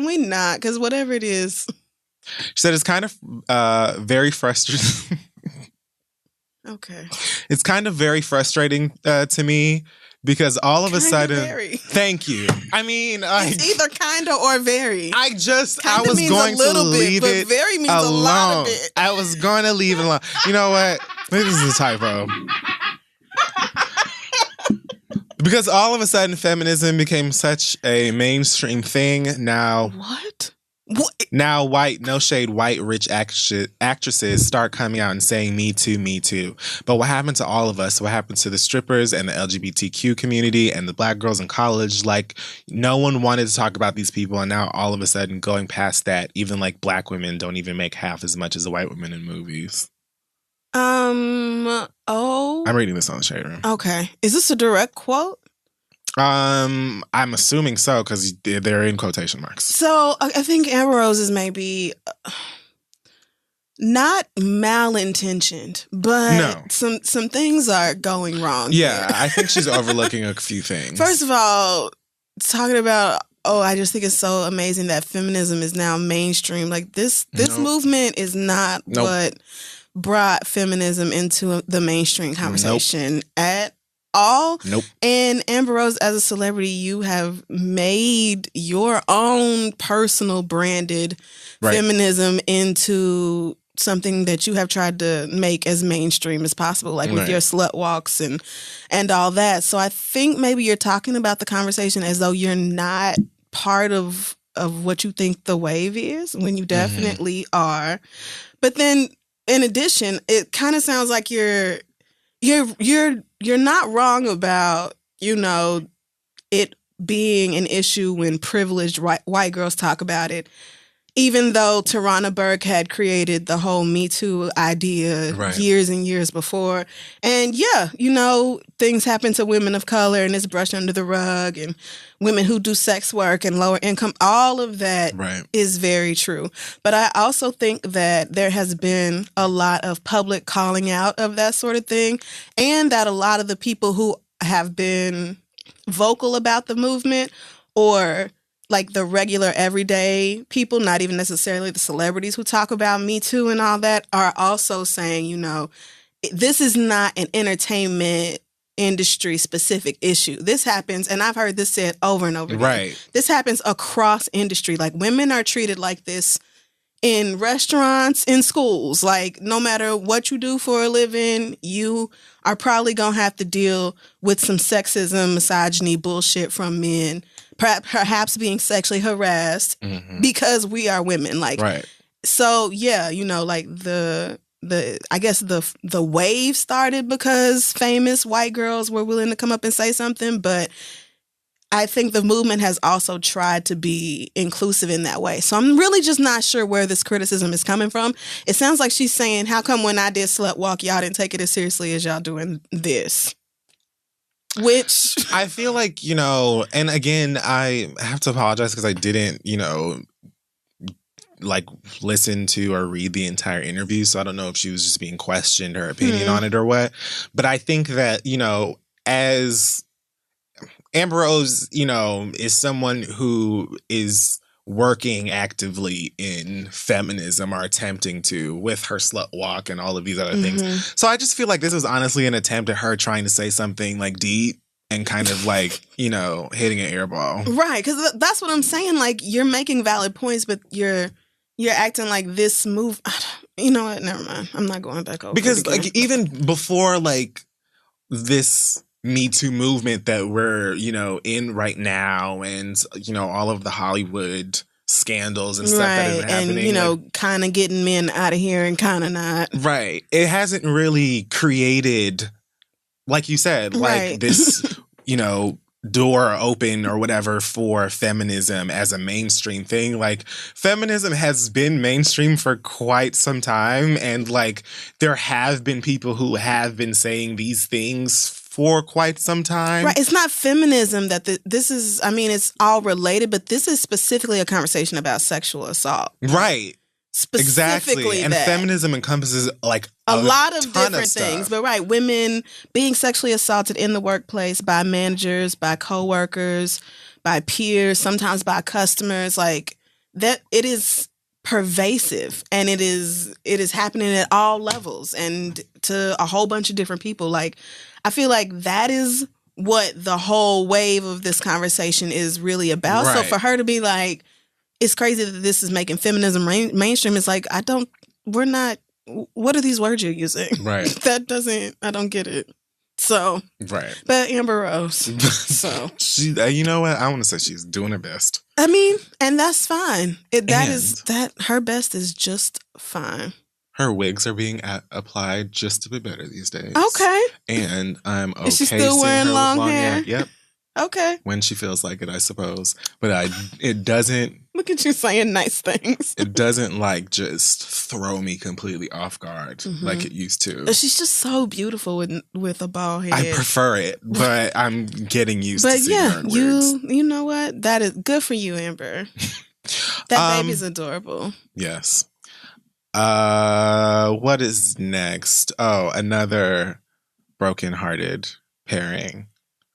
we not? Because whatever it is.
She said it's kind of very frustrating.
Okay.
It's kind of very frustrating to me because all of a sudden, thank you. I mean,
it's either kinda or very.
I was going to leave it
very means
alone.
A lot of it.
I was going to leave it alone. You know what? Maybe this is a typo. Because all of a sudden, feminism became such a mainstream thing. Now,
what?
Now, white rich actresses start coming out and saying, me too, me too. But what happened to all of us? What happened to the strippers and the LGBTQ community and the Black girls in college? Like, no one wanted to talk about these people. And now all of a sudden, going past that, even like Black women don't even make half as much as the white women in movies. I'm reading this on the Shade Room.
Okay. Is this a direct quote?
I'm assuming so because they're in quotation marks.
So I think Amber Rose is maybe not malintentioned, but some things are going wrong.
Yeah, I think she's overlooking a few things.
First of all, talking about I just think it's so amazing that feminism is now mainstream. Like this movement is not what brought feminism into the mainstream conversation at all.
Nope.
And Amber Rose, as a celebrity, you have made your own personal branded feminism into something that you have tried to make as mainstream as possible, like with your slut walks and all that. So I think maybe you're talking about the conversation as though you're not part of what you think the wave is, when you definitely are. But then in addition, it kind of sounds like you're not wrong about, it being an issue when privileged white girls talk about it, even though Tarana Burke had created the whole Me Too idea years and years before. And things happen to women of color and it's brushed under the rug, and women who do sex work and lower income, all of that is very true. But I also think that there has been a lot of public calling out of that sort of thing, and that a lot of the people who have been vocal about the movement, or like the regular everyday people, not even necessarily the celebrities who talk about Me Too and all that, are also saying, this is not an entertainment industry specific issue. This happens, and I've heard this said over and over again.
Right.
This happens across industry. Like, women are treated like this in restaurants, in schools. Like, no matter what you do for a living, you are probably going to have to deal with some sexism, misogyny, bullshit from men, perhaps being sexually harassed because we are women. Like, so like I guess the wave started because famous white girls were willing to come up and say something, but I think the movement has also tried to be inclusive in that way. So I'm really just not sure where this criticism is coming from. It sounds like she's saying, how come when I did Slut Walk, y'all didn't take it as seriously as y'all doing this? Which
I feel like, and again, I have to apologize because I didn't, like listen to or read the entire interview, so I don't know if she was just being questioned her opinion on it or what. But I think that, you know, as Amber Rose, you know, is someone who is working actively in feminism or attempting to with her slut walk and all of these other things. So I just feel like this was honestly an attempt at her trying to say something like deep and kind of like, you know, hitting an airball.
Right, because that's what I'm saying. Like, you're making valid points, but you're acting like this move. You know what? Never mind. I'm not going back over
because
it again.
like even before like this Me Too movement that we're, you know, in right now, and you know all of the Hollywood scandals and stuff that is happening,
and you know,
like,
kind of getting men out of here and kind of not.
Right. It hasn't really created, like you said, like this, you know, door open or whatever for feminism as a mainstream thing. Like, feminism has been mainstream for quite some time, and like there have been people who have been saying these things for quite some time.
Right. It's not feminism that this is, I mean, it's all related, but this is specifically a conversation about sexual assault.
Right.
Specifically,
exactly. And feminism encompasses like
a lot of different things. But right, women being sexually assaulted in the workplace by managers, by coworkers, by peers, sometimes by customers, like that, it is pervasive, and it is happening at all levels and to a whole bunch of different people. Like, I feel like that is what the whole wave of this conversation is really about. Right. So for her to be like, it's crazy that this is making feminism mainstream. It's like, we're not, what are these words you're using?
Right.
I don't get it. So,
right.
But Amber Rose. So,
she, you know what? I want to say she's doing her best.
I mean, and that's fine. Her best is just fine.
Her wigs are being applied just a bit better these days.
Okay.
And I'm okay.
Is she still wearing long hair?
Yep.
Okay.
When she feels like it, I suppose. But it doesn't.
Look at you saying nice things.
It doesn't like just throw me completely off guard like it used to.
She's just so beautiful with a bald head.
I prefer it, but I'm getting used to seeing her in wigs.
You know what? That is good for you, Amber. That baby's adorable.
Yes. What is next? Oh, another broken-hearted pairing.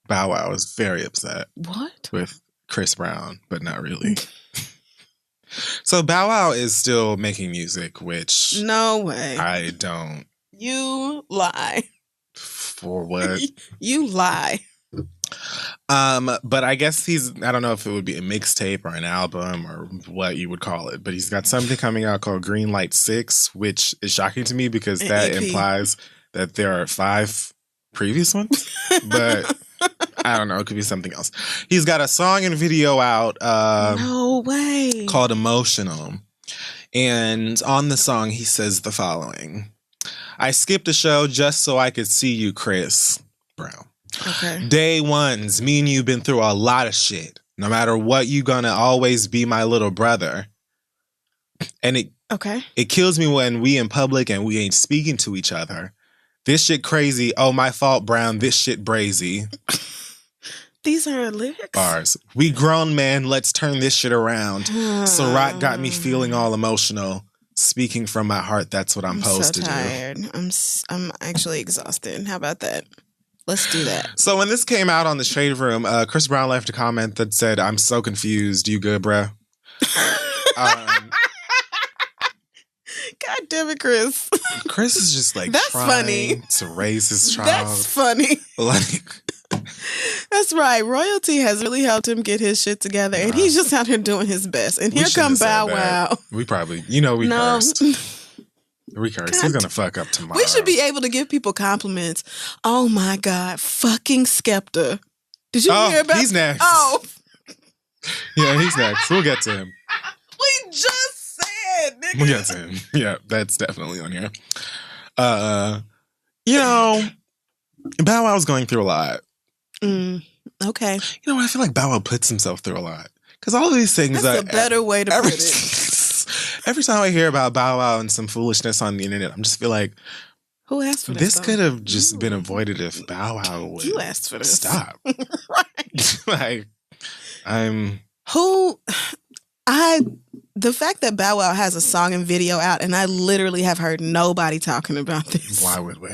Bow Wow is very upset.
What?
With Chris Brown, but not really. So Bow Wow is still making music, which...
No way.
I don't...
You lie.
For what?
You lie.
But I guess I don't know if it would be a mixtape or an album or what you would call it, but he's got something coming out called Green Light 6, which is shocking to me because that implies that there are 5 previous ones. But I don't know, it could be something else. He's got a song and video out
no way.
Called Emotional. And on the song he says the following: I skipped a show just so I could see you, Chris Brown.
Okay.
Day ones, me and you been through a lot of shit. No matter what, you gonna always be my little brother. And it kills me when we in public and we ain't speaking to each other. This shit crazy. Oh, my fault, Brown. This shit brazy.
These are lyrics?
Bars. We grown, man. Let's turn this shit around. Ciroc got me feeling all emotional. Speaking from my heart, that's what I'm supposed to do.
I'm actually exhausted. How about that? Let's do that.
So when this came out on the Shade Room, Chris Brown left a comment that said, I'm so confused. You good, bruh?
God damn it, Chris.
Chris is just like
that's
trying
funny.
To raise his child.
That's funny.
Like,
that's right. Royalty has really helped him get his shit together, and he's just out here doing his best. And here come Bow Wow.
We probably, we cursed. We cursed. He's gonna fuck up tomorrow.
We should be able to give people compliments. Oh my God, fucking Skepta. Did you hear about?
He's next.
Oh,
yeah, he's next. We'll get to him.
We just said, nigga.
We'll get to him. Yeah, that's definitely on here. Bow Wow's going through a lot.
Okay.
I feel like Bow Wow puts himself through a lot. Because all of these things...
That's a better way to put it.
Every time I hear about Bow Wow and some foolishness on the internet, I'm just feel like...
Who asked for this?
This could have just been avoided if Bow Wow would...
You asked for this.
Stop.
Right.
Like, I'm...
Who... The fact that Bow Wow has a song and video out, and I literally have heard nobody talking about this.
Why would we?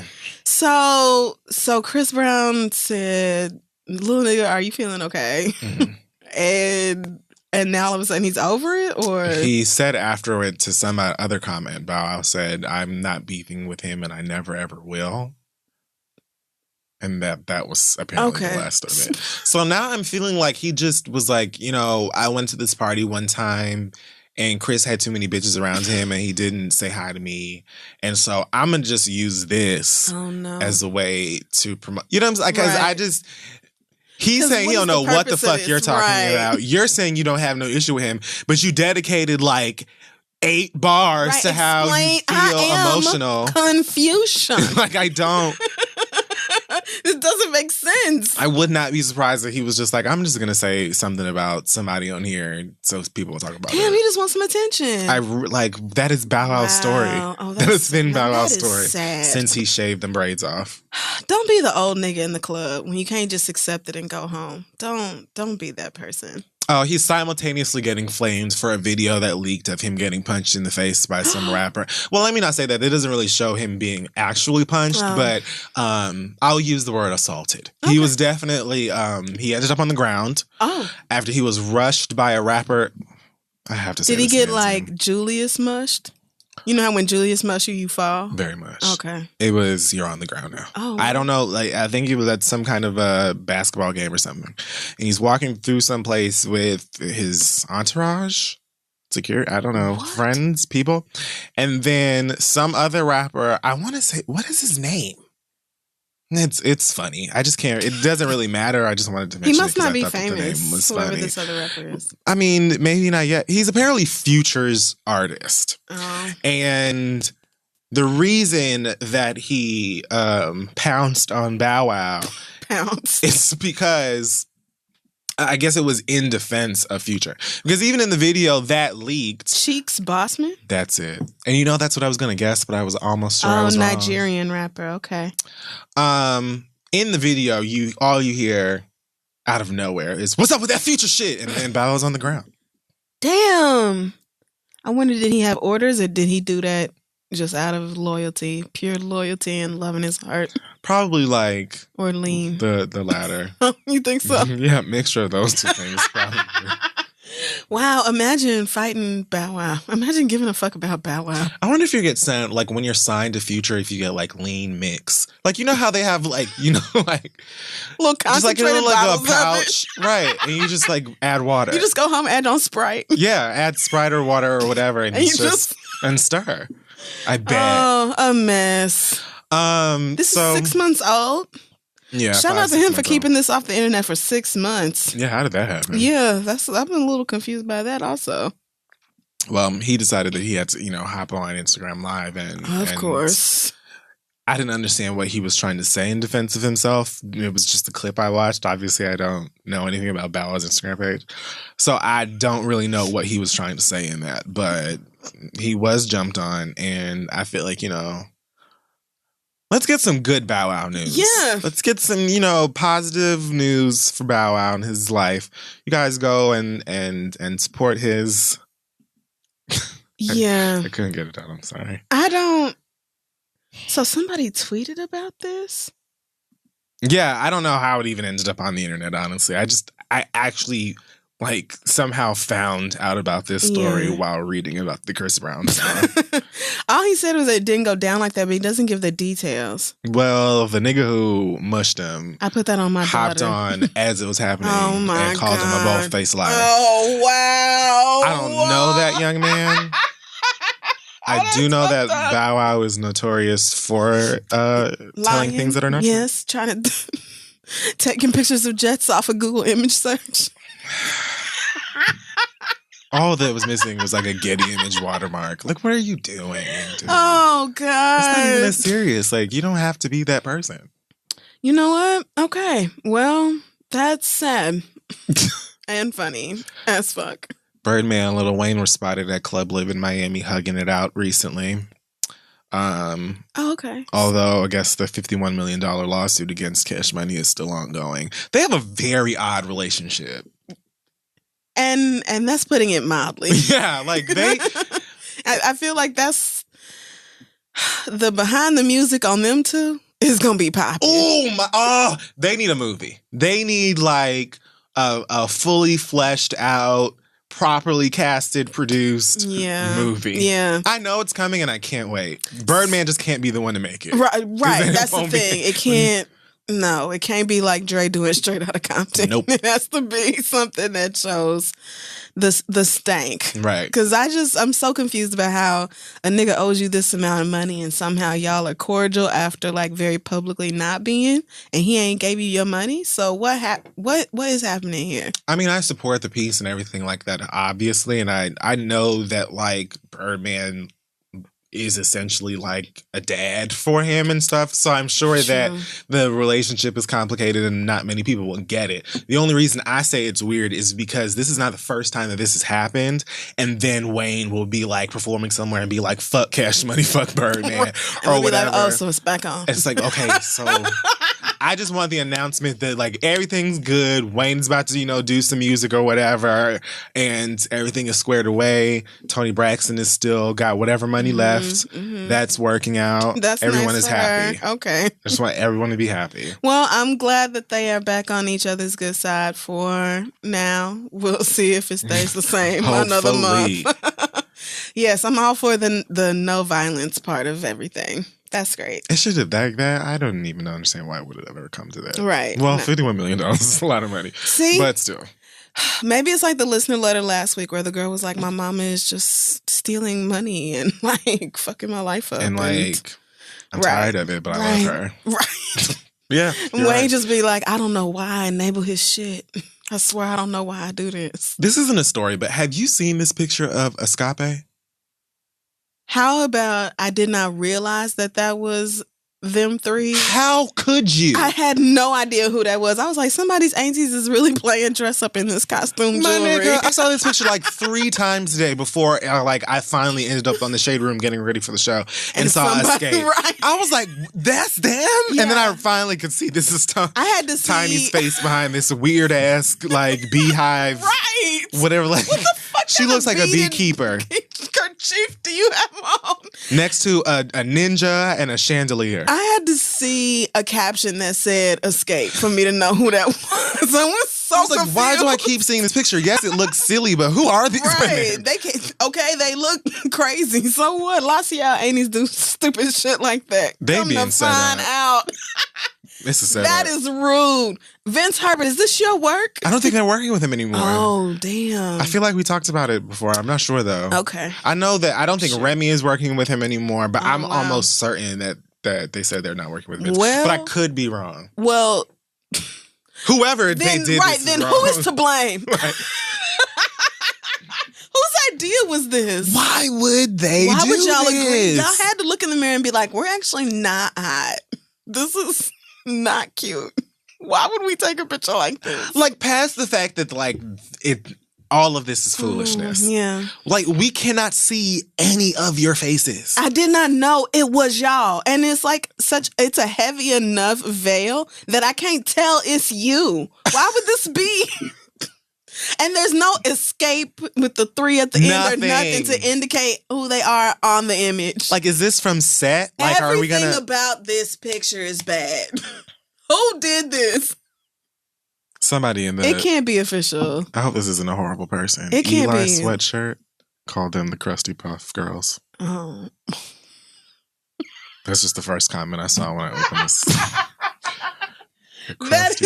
So Chris Brown said, "Little nigga, are you feeling okay?" Mm-hmm. And now all of a sudden he's over it, or
he said afterward to some other comment, Bow Wow said, "I'm not beefing with him, and I never ever will." And that was apparently the last of it. So now I'm feeling like he just was like, I went to this party one time and Chris had too many bitches around him and he didn't say hi to me. And so I'm going to just use this as a way to promote. You know what I'm saying? Because he's saying he don't know what the fuck you're talking about. You're saying you don't have no issue with him, but you dedicated like 8 bars to how you feel emotional.
Confusion.
Like I don't.
It doesn't make sense.
I would not be surprised if he was just like, I'm just going to say something about somebody on here so people will talk about it.
Damn, he just wants some attention.
That is Bow Wow's story.
Oh,
that has been Bow Wow's story
sad.
Since he shaved them braids off.
Don't be the old nigga in the club when you can't just accept it and go home. Don't be that person.
Oh, he's simultaneously getting flamed for a video that leaked of him getting punched in the face by some rapper. Well, let me not say that. It doesn't really show him being actually punched, but I'll use the word assaulted. Okay. He was definitely, he ended up on the ground after he was rushed by a rapper. I have to say
Did he get like Julius mushed? You know how when Julius mush you fall?
Very much.
Okay.
It was, you're on the ground now.
Oh.
I don't know. I think he was at some kind of a basketball game or something. And he's walking through some place with his entourage, security, I don't know, friends, people. And then some other rapper, I want to say, what is his name? It's funny. I just can't. It doesn't really matter. I just wanted to mention
he must
it
not be famous. Whoever this other rapper is.
I mean, maybe not yet. He's apparently Future's artist, and the reason that he pounced on Bow Wow is because I guess it was in defense of Future. Because even in the video that leaked...
Cheeks Bossman?
That's it. And that's what I was going to guess, but I was almost sure I was wrong.
Nigerian rapper. Okay.
In the video, all you hear out of nowhere is, "What's up with that Future shit?" And then Bow Wow's on the ground.
Damn. I wonder, did he have orders or did he do that just out of loyalty, pure loyalty and loving his heart?
Probably
or lean.
The latter.
You think so?
Yeah, mixture of those two things, probably.
Wow, imagine fighting Bow Wow. Imagine giving a fuck about Bow Wow.
I wonder if you get sent, when you're signed to Future, if you get lean mix. You know how they have
little
just
concentrated bottles
a pouch, right? And you just add water.
You just go home, add on Sprite.
Yeah, add Sprite or water or whatever, and and stir. I bet.
Oh, a mess. This is 6 months old.
Yeah.
Shout out to him for keeping this off the internet for 6 months.
Yeah, how did that happen?
Yeah, I've been a little confused by that also.
Well, he decided that he had to, hop on Instagram Live and
of course.
I didn't understand what he was trying to say in defense of himself. It was just a clip I watched. Obviously, I don't know anything about Bow Wow's Instagram page. So I don't really know what he was trying to say in that. But he was jumped on, and I feel like, let's get some good Bow Wow news.
Yeah.
Let's get some, positive news for Bow Wow and his life. You guys go and support his...
Yeah.
I couldn't get it out. I'm sorry.
I don't... So somebody tweeted about this?
Yeah, I don't know how it even ended up on the internet, honestly. I actually... somehow found out about this story while reading about the Chris Brown stuff.
All he said was that it didn't go down like that, but he doesn't give the details.
Well, the nigga who mushed him,
I put that on my
hopped on as it was happening and called him a bold-faced liar.
Oh, wow.
I don't know that young man. I do know that Bow Wow is notorious for telling things that are not true.
Yes, trying to... taking pictures of jets off of Google image search.
All that was missing was a Getty image watermark. What are you doing, dude?
Oh, God.
It's not even that serious. You don't have to be that person.
You know what? Okay. Well, that's sad. And funny as fuck.
Birdman and Lil Wayne were spotted at Club Live in Miami hugging it out recently.
Okay.
Although I guess the $51 million lawsuit against Cash Money is still ongoing. They have a very odd relationship.
And that's putting it mildly.
Yeah, like they...
I feel like that's the behind the music on them two is going to be popping.
They need a movie. They need like a fully fleshed out, properly casted, produced movie.
Yeah.
I know it's coming and I can't wait. Birdman just can't be the one to make it.
Right. That's the thing. It can't. No, it can't be like Dre doing Straight Outta Compton.
Nope.
It has to be something that shows the stank.
Right.
Because I'm so confused about how a nigga owes you this amount of money and somehow y'all are cordial after like very publicly not being, and he ain't gave you your money. So what is happening here?
I mean, I support the piece and everything like that, obviously, and I know that like Birdman is essentially like a dad for him and stuff. So I'm sure that the relationship is complicated and not many people will get it. The only reason I say it's weird is because this is not the first time that this has happened. And then Wayne will be like performing somewhere and be like, fuck Cash Money, fuck Birdman, or whatever.
Like, so it's back on.
It's like, okay, so I just want the announcement that like everything's good. Wayne's about to, do some music or whatever, and everything is squared away. Tony Braxton is still got whatever money left. That's working out. Everyone is happy.
Okay.
I just want everyone to be happy.
Well, I'm glad that they are back on each other's good side for now. We'll see if it stays the same another month. Yes, I'm all for the no violence part of everything. That's great.
It should have that. I don't even understand why it would have ever come to that.
Right.
Well, $51 million is a lot of money.
See?
But still.
Maybe it's like the listener letter last week where the girl was like, my mama is just stealing money and like fucking my life up.
And like, I'm tired of it, but I love her.
Right.
Yeah.
Wayne just be like, I don't know why I enable his shit. I swear I don't know why I do this.
This isn't a story, but have you seen this picture of Escape?
How about I did not realize that was them three?
How could you?
I had no idea who that was. I was like, somebody's aunties is really playing dress up in this costume jewelry.
Nigga, I saw this picture like 3 times today before I finally ended up on the Shade Room getting ready for the show and saw Escape.
Right.
I was like, that's them? Yeah. And then I finally could see this is
I had to see
Tiny's face behind this weird ass like beehive.
Right.
Whatever. Like,
what the fuck
she looks like a beekeeper.
Kerchief do you have on?
Next to a ninja and a chandelier.
I had to see a caption that said "escape" for me to know who that was. I was so confused.
Like, why do I keep seeing this picture? Yes, it looks silly, but who are these women?
They look crazy. So what? Lots of y'all aunties do stupid shit like that.
They being set
out.
This is
that is rude. Vince Herbert, is this your work?
I don't think they're working with him anymore.
Oh, damn.
I feel like we talked about it before. I'm not sure, though.
Okay.
I know that I don't think Remy is working with him anymore, but I'm almost certain that they said they're not working with Vince.
Well,
but I could be wrong.
Well,
whoever they did this
then
wrong.
Who is to blame?
Right.
Whose idea was this?
Why would they
Why
do
would y'all
this?
agree? Y'all had to look in the mirror and be like, we're actually not hot. This is not cute. Why would we take a picture like this?
Like, past the fact that, like, all of this is foolishness.
Yeah.
Like, we cannot see any of your faces.
I did not know it was y'all. And it's like it's a heavy enough veil that I can't tell it's you. Why would this be? And there's no escape with the 3 at the end or nothing to indicate who they are on the image.
Like, is this from set? Like,
everything about this picture is bad. Who did this?
Somebody in the...
It can't be official.
I hope this isn't a horrible person.
It can't
Eli
be.
Sweatshirt called them the Krusty Puff Girls.
Oh.
That's just the first comment I saw when I opened this.
That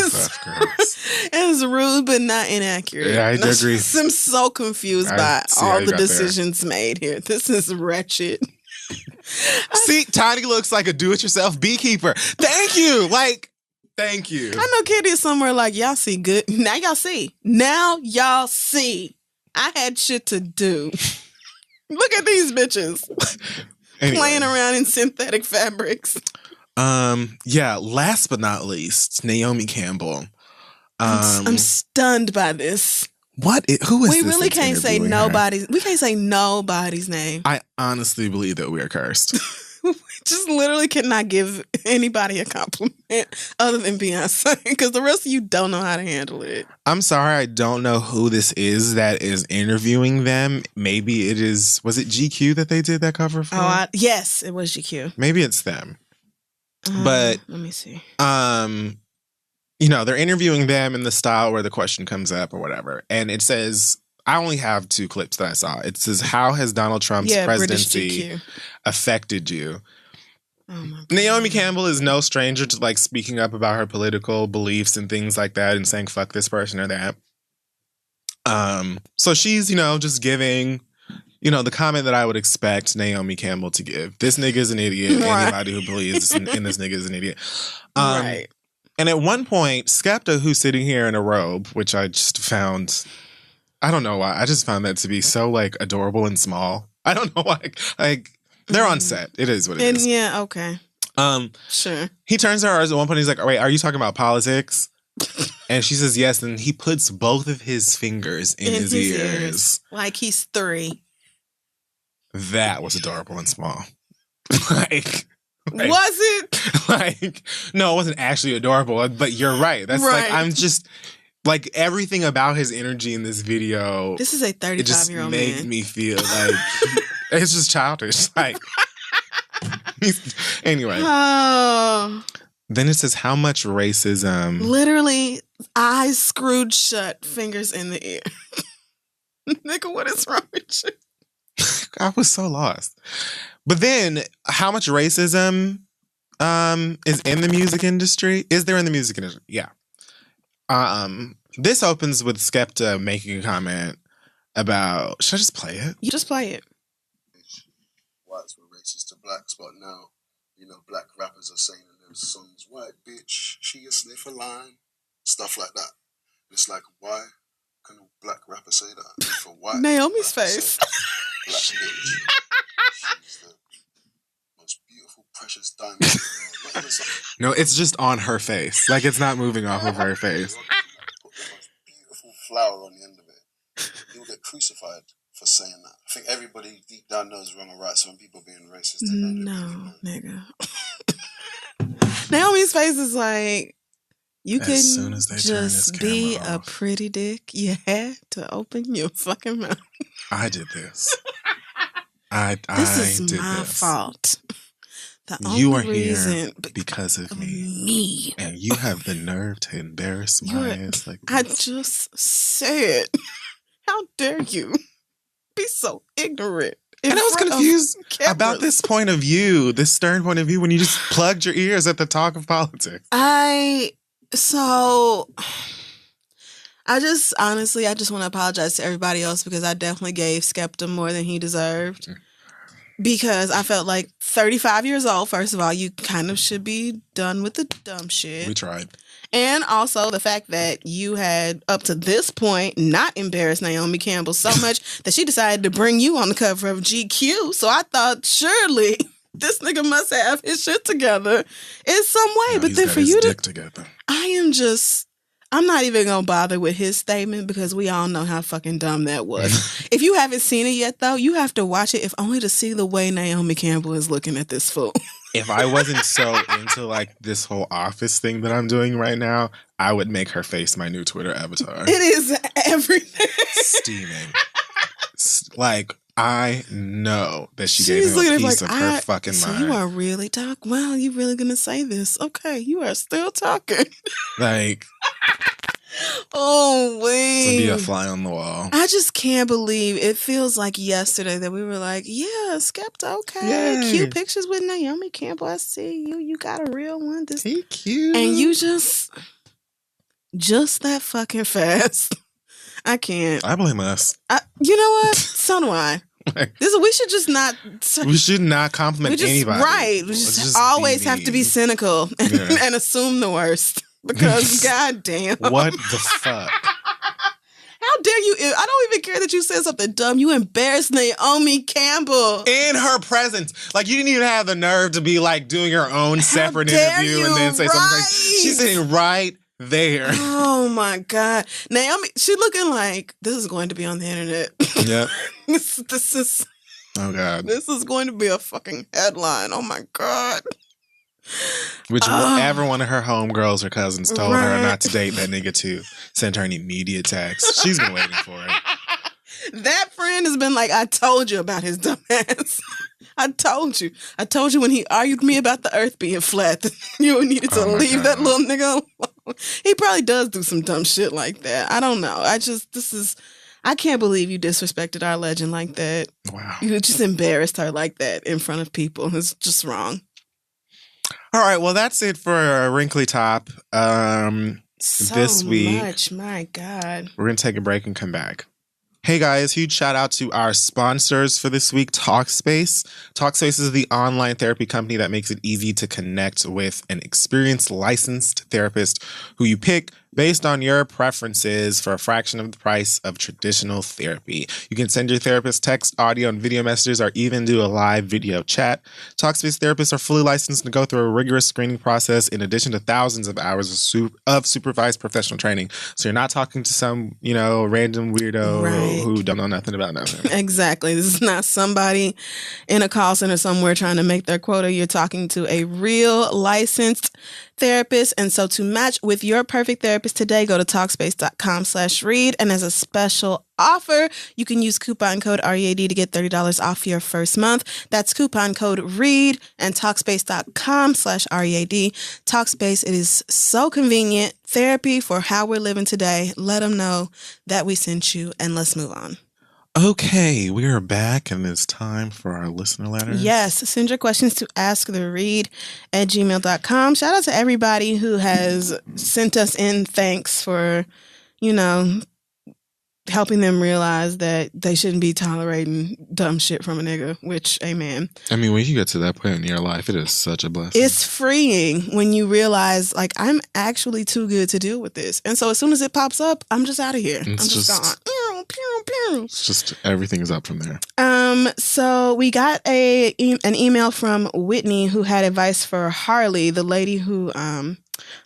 is rude, but not inaccurate.
Yeah, I agree.
I'm so confused by all the decisions made here. This is wretched.
See, Tiny looks like a do-it-yourself beekeeper. Thank you. Like, thank you.
I know Kitty is somewhere like, y'all see good. Now y'all see. I had shit to do. Look at these bitches. Anyway. Playing around in synthetic fabrics.
Yeah, last but not least, Naomi Campbell.
I'm stunned by this.
Who is
we
this?
Really can't say nobody's. We can't say nobody's name.
I honestly believe that we are cursed.
just literally cannot give anybody a compliment other than Beyonce because the rest of you don't know how to handle it.
I'm sorry, I don't know who this is that is interviewing them. Maybe it is. Was it GQ that they did that cover for?
Yes, it was GQ.
Maybe it's them. But
let me see.
You know, they're interviewing them in the style where the question comes up or whatever, and it says, I only have 2 clips that I saw. It says, "How has Donald Trump's presidency affected you?" Oh my God. Naomi Campbell is no stranger to like speaking up about her political beliefs and things like that and saying fuck this person or that. So she's, you know, just giving, you know, the comment that I would expect Naomi Campbell to give. This nigga is an idiot. Right. Anybody who believes in this nigga is an idiot. Right. And at one point, Skepta, who's sitting here in a robe, which I just found, I don't know why, I just found that to be so like adorable and small. I don't know why. Like, they're on set. It is what it is.
Yeah, okay. Sure.
He turns to her at one point. He's like, "Wait, are you talking about politics?" And she says yes. And he puts both of his fingers in his ears.
Like he's 3.
That was adorable and small.
Was it?
Like, no, it wasn't actually adorable. But you're right. That's right. Like, I'm just... Like, everything about his energy in this video...
This is a 35-year-old man.
It just made me feel like... It's just childish. Like... Anyway. Oh. Then it says, how much racism...
Literally, eyes screwed shut, fingers in the ear. Nigga, what is wrong with you?
I was so lost. But then, how much racism is in the music industry? Is there in the music industry? Yeah. This opens with Skepta making a comment about... Should I just play it?
You just play it.
Whites were racist to blacks, but now, you know, black rappers are saying in their songs, "White bitch, she a sniffer line," stuff like that. It's like, why can a black rapper say that? For white
Naomi's face.
Black bitch. She's the most beautiful, precious diamond in the world.
No, it's just on her face. Like, it's not moving off of her face.
Put the most beautiful flower on the end of it. He'll get crucified for saying that. I think everybody deep down knows wrong or right, so when people being racist, they know
nigga. Naomi's face is like, you couldn't just be a pretty dick. You had to open your fucking mouth.
I did this.
This is my fault.
You are here because of me. And you have the nerve to embarrass my ass like this.
I just said, how dare you be so ignorant?
And I was confused about this point of view, this stern point of view, when you just plugged your ears at the talk of politics.
I just honestly want to apologize to everybody else because I definitely gave Skepta more than he deserved. Because I felt like 35 years old, first of all, you kind of should be done with the dumb shit.
We tried.
And also the fact that you had, up to this point, not embarrassed Naomi Campbell so much that she decided to bring you on the cover of GQ. So I thought, surely this nigga must have his shit together in some way.
No,
but then for you to...
together.
I'm not even going to bother with his statement because we all know how fucking dumb that was. If you haven't seen it yet, though, you have to watch it if only to see the way Naomi Campbell is looking at this fool.
If I wasn't so into like this whole office thing that I'm doing right now, I would make her face my new Twitter avatar.
It is everything.
Steaming. Like, I know that she gave him a piece of her fucking mind.
You are really talking. Well, you really gonna say this? Okay, you are still talking.
Like,
oh wait,
to be a fly on the wall.
I just can't believe it. Feels like yesterday that we were like, yeah, Skepta, okay, yay. Cute pictures with Naomi Campbell. I see you. You got a real one.
He cute,
and you just that fucking fast. I can't.
I blame us.
You know what? So do I. We should just not.
We should not compliment anybody.
Right. We just always have to be cynical and assume the worst. Because goddamn.
What the fuck?
How dare you? I don't even care that you said something dumb. You embarrassed Naomi Campbell.
In her presence. Like, you didn't even have the nerve to be like doing your own separate interview and then say something. She's sitting right there.
Oh my God. Naomi, she looking like this is going to be on the internet.
Yeah.
This is
Oh, God.
This is going to be a fucking headline. Oh, my God.
Whichever one of her homegirls or cousins told her not to date that nigga to send her an immediate text. She's been waiting for it.
That friend has been like, I told you about his dumb ass. I told you. I told you when he argued with me about the earth being flat that you needed to leave that little nigga alone. He probably does do some dumb shit like that. I don't know. I can't believe you disrespected our legend like that.
Wow.
You just embarrassed her like that in front of people. It's just wrong.
All right. Well, that's it for Wrinkly Top. This week,
much. My God.
We're going to take a break and come back. Hey guys, huge shout out to our sponsors for this week, Talkspace. Talkspace is the online therapy company that makes it easy to connect with an experienced licensed therapist who you pick based on your preferences for a fraction of the price of traditional therapy. You can send your therapist text, audio, and video messages, or even do a live video chat. Talkspace therapists are fully licensed to go through a rigorous screening process in addition to thousands of hours of supervised professional training. So you're not talking to some, random weirdo who don't know nothing about nothing.
Exactly. This is not somebody in a call center somewhere trying to make their quota. You're talking to a real licensed therapist. And so to match with your perfect therapist today, go to Talkspace.com/read. And as a special offer, you can use coupon code READ to get $30 off your first month. That's coupon code READ and Talkspace.com/READ. Talkspace, it is so convenient. Therapy for how we're living today. Let them know that we sent you, and let's move on.
Okay, we are back, and it's time for our listener letters.
Yes, send your questions to asktheread@gmail.com. Shout out to everybody who has sent us in thanks for, helping them realize that they shouldn't be tolerating dumb shit from a nigga, which, amen.
I mean, when you get to that point in your life, it is such a blessing.
It's freeing when you realize, like, I'm actually too good to deal with this. And so as soon as it pops up, I'm just out of here. I'm just gone.
It's just, everything is up from there.
So we got an email from Whitney who had advice for Harley, the lady who,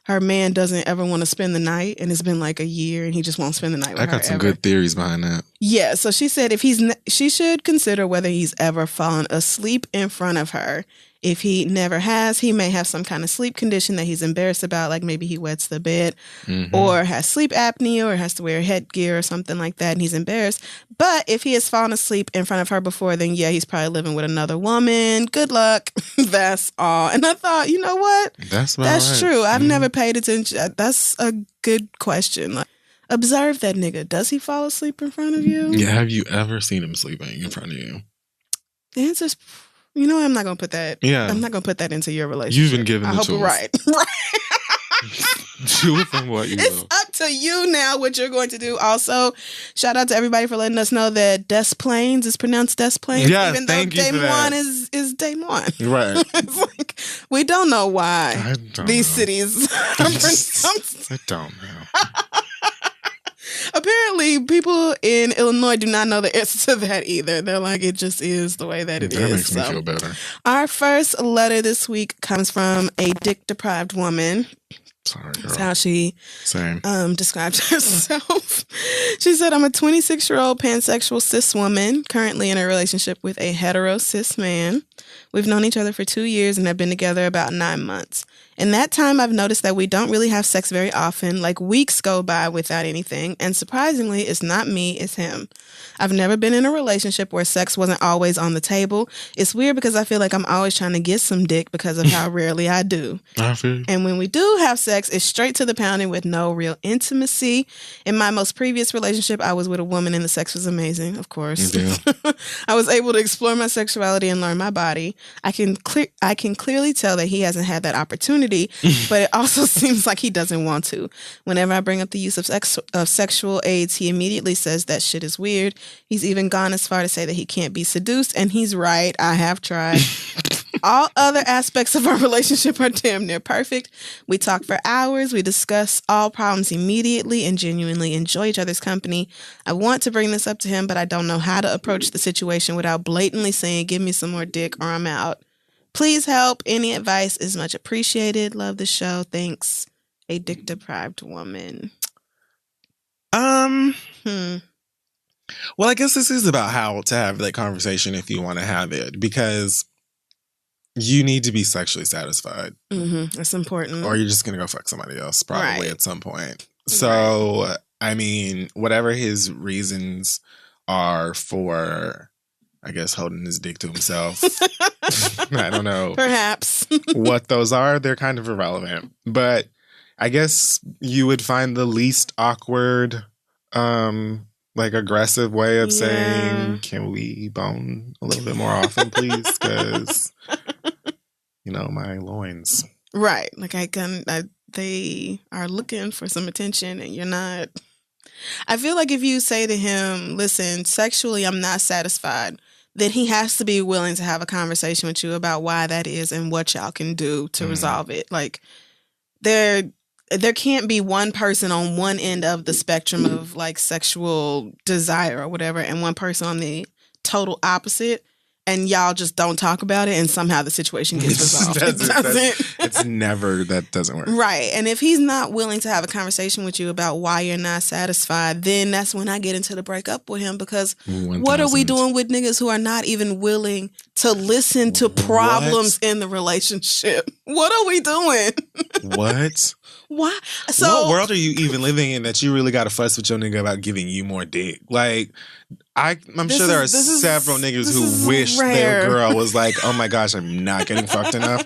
her man doesn't ever want to spend the night, and it's been like a year and he just won't spend the night with her.
I got some good theories behind that.
Yeah, so she said she should consider whether he's ever fallen asleep in front of her. If he never has, he may have some kind of sleep condition that he's embarrassed about, like maybe he wets the bed or has sleep apnea or has to wear headgear or something like that, and he's embarrassed. But if he has fallen asleep in front of her before, then yeah, he's probably living with another woman. Good luck. That's all. And I thought, you know what?
That's
true. I've never paid attention. That's a good question. Like, observe that nigga. Does he fall asleep in front of you?
Yeah, have you ever seen him sleeping in front of you?
The answer's, I'm not gonna put that.
Yeah,
I'm not gonna put that into your relationship.
You've been given the tools.
Right.
Do with them what you will.
It's up to you now what you're going to do. Also, shout out to everybody for letting us know that Des Plaines is pronounced Des Plaines.
Yeah,
even though Dame Juan is Dame Juan.
Right.
It's like, we don't know why these cities are pronounced.
I don't know.
Apparently, people in Illinois do not know the answer to that either. They're like, it just is the way that it is.
That makes me feel better.
Our first letter this week comes from a dick-deprived woman.
Sorry, girl.
That's how she described herself. She said, I'm a 26-year-old pansexual cis woman, currently in a relationship with a hetero cis man. We've known each other for 2 years and have been together about 9 months. In that time, I've noticed that we don't really have sex very often, like weeks go by without anything, and surprisingly, it's not me, it's him. I've never been in a relationship where sex wasn't always on the table. It's weird because I feel like I'm always trying to get some dick because of how rarely I do.
I feel. And
when we do have sex, it's straight to the pounding with no real intimacy. In my most previous relationship, I was with a woman and the sex was amazing, of course.
Yeah.
I was able to explore my sexuality and learn my body. I can clearly tell that he hasn't had that opportunity, but it also seems like he doesn't want to. Whenever I bring up the use of sexual aids, he immediately says that shit is weird. He's even gone as far to say that he can't be seduced, and he's right. I have tried. All other aspects of our relationship are damn near perfect. We talk for hours. We discuss all problems immediately and genuinely enjoy each other's company. I want to bring this up to him, but I don't know how to approach the situation without blatantly saying, give me some more dick or I'm out. Please help. Any advice is much appreciated. Love the show. Thanks. A dick-deprived woman.
Well, I guess this is about how to have that conversation if you want to have it, because you need to be sexually satisfied.
That's important.
Or you're just going to go fuck somebody else probably
Right.
at some point. So, I mean, whatever his reasons are for, I guess, holding his dick to himself, I don't know.
Perhaps.
What those are, they're kind of irrelevant. But I guess you would find the least awkward, like aggressive way of saying, can we bone a little bit more often, please? Because, you know, my loins.
Right. Like they are looking for some attention and you're not. I feel like if you say to him, listen, sexually, I'm not satisfied, then he has to be willing to have a conversation with you about why that is and what y'all can do to resolve it. Like there can't be one person on one end of the spectrum of like sexual desire or whatever and one person on the total opposite. And y'all just don't talk about it, and somehow the situation gets resolved.
That doesn't work.
Right. And if he's not willing to have a conversation with you about why you're not satisfied, then that's when I get into the breakup with him, because
1,000.
What are we doing with niggas who are not even willing to listen to problems in the relationship? What are we doing?
What?
Why? So,
what world are you even living in that you really got to fuss with your nigga about giving you more dick? Like, I'm sure there are several niggas who wish their girl was like, oh my gosh, I'm not getting fucked enough.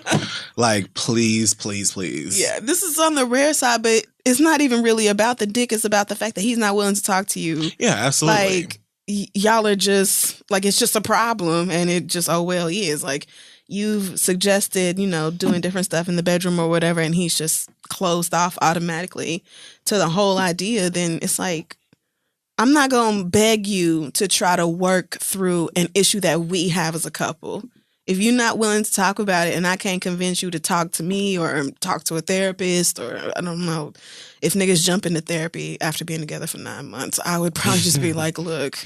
Like, please, please, please.
Yeah, this is on the rare side, but it's not even really about the dick. It's about the fact that he's not willing to talk to you.
Yeah, absolutely.
Like, y'all are just, like, it's just a problem, and it just, oh, well, is. Like, you've suggested, you know, doing different stuff in the bedroom or whatever, and he's just closed off automatically to the whole idea, then it's like, I'm not going to beg you to try to work through an issue that we have as a couple. If you're not willing to talk about it and I can't convince you to talk to me or talk to a therapist, or I don't know, if niggas jump into therapy after being together for 9 months, I would probably just be like, look,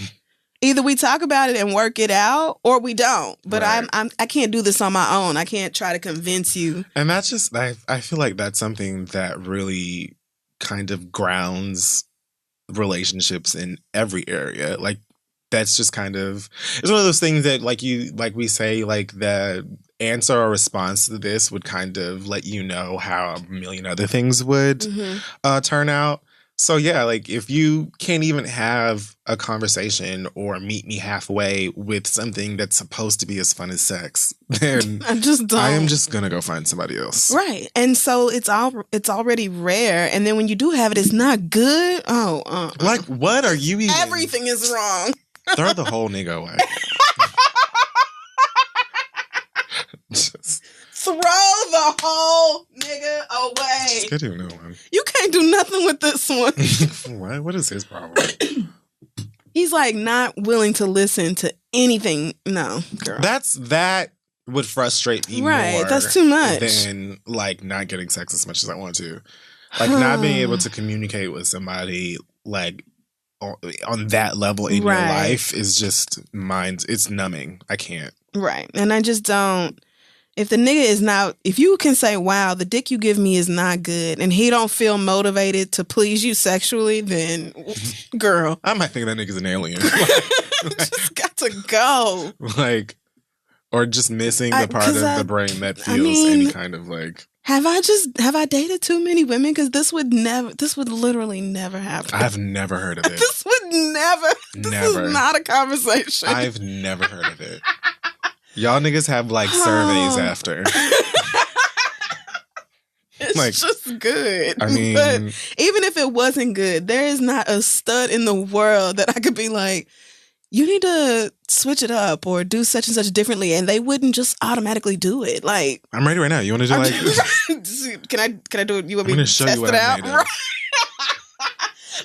either we talk about it and work it out or we don't. But right. I can't do this on my own. I can't try to convince you.
And that's just, I feel like that's something that really kind of grounds relationships in every area. Like, that's just kind of, it's one of those things that like we say, like the answer or response to this would kind of let you know how a million other things would turn out. So yeah, like if you can't even have a conversation or meet me halfway with something that's supposed to be as fun as sex, then I am just gonna go find somebody else.
Right. And so it's already rare, and then when you do have it, it's not good.
Like, what are you even?
Everything is wrong.
Throw the whole nigga away.
Just throw the whole nigga away.
Just get a new one.
You can't do nothing with this one.
What is his problem?
He's like not willing to listen to anything. No, girl.
That would frustrate me more.
That's too much.
Than like not getting sex as much as I want to. Like not being able to communicate with somebody like on that level in your life is just it's numbing. I can't.
Right. And I just don't. If the nigga is not, if you can say, wow, the dick you give me is not good, and he don't feel motivated to please you sexually, then, girl.
I might think that nigga's an alien.
Just got to go.
Like, or just missing the part of the brain that feels any kind of like.
Have I dated too many women? Because this would literally never happen.
I've never heard of it.
This is not a conversation.
I've never heard of it. Y'all niggas have like surveys after.
It's like, just good.
I mean,
but even if it wasn't good, there is not a stud in the world that I could be like, you need to switch it up or do such and such differently, and they wouldn't just automatically do it. Like,
I'm ready right now. You want to do like?
Can I do it? You want me
to
test
show you what
it out?
I'm made of.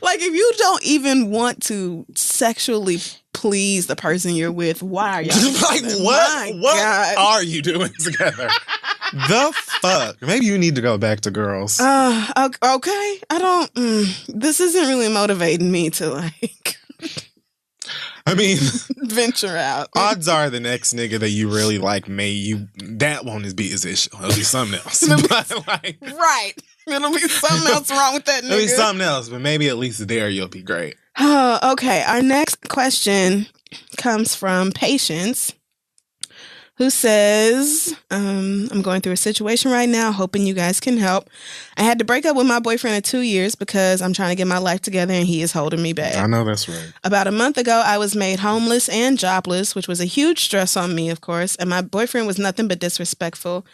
Like, if you don't even want to sexually please the person you're with, why are you
like what are you doing together? The fuck? Maybe you need to go back to girls.
Okay. I don't. This isn't really motivating me to like.
I mean,
venture out.
Odds are the next nigga that you really like that won't be his issue. It'll be something else. Right.
It'll be something else wrong with that nigga.
It'll be something else, but maybe at least there you'll be great.
Oh, okay. Our next question comes from Patience, who says, I'm going through a situation right now, hoping you guys can help. I had to break up with my boyfriend of 2 years because I'm trying to get my life together and he is holding me back.
I know that's right.
About a month ago, I was made homeless and jobless, which was a huge stress on me, of course. And my boyfriend was nothing but disrespectful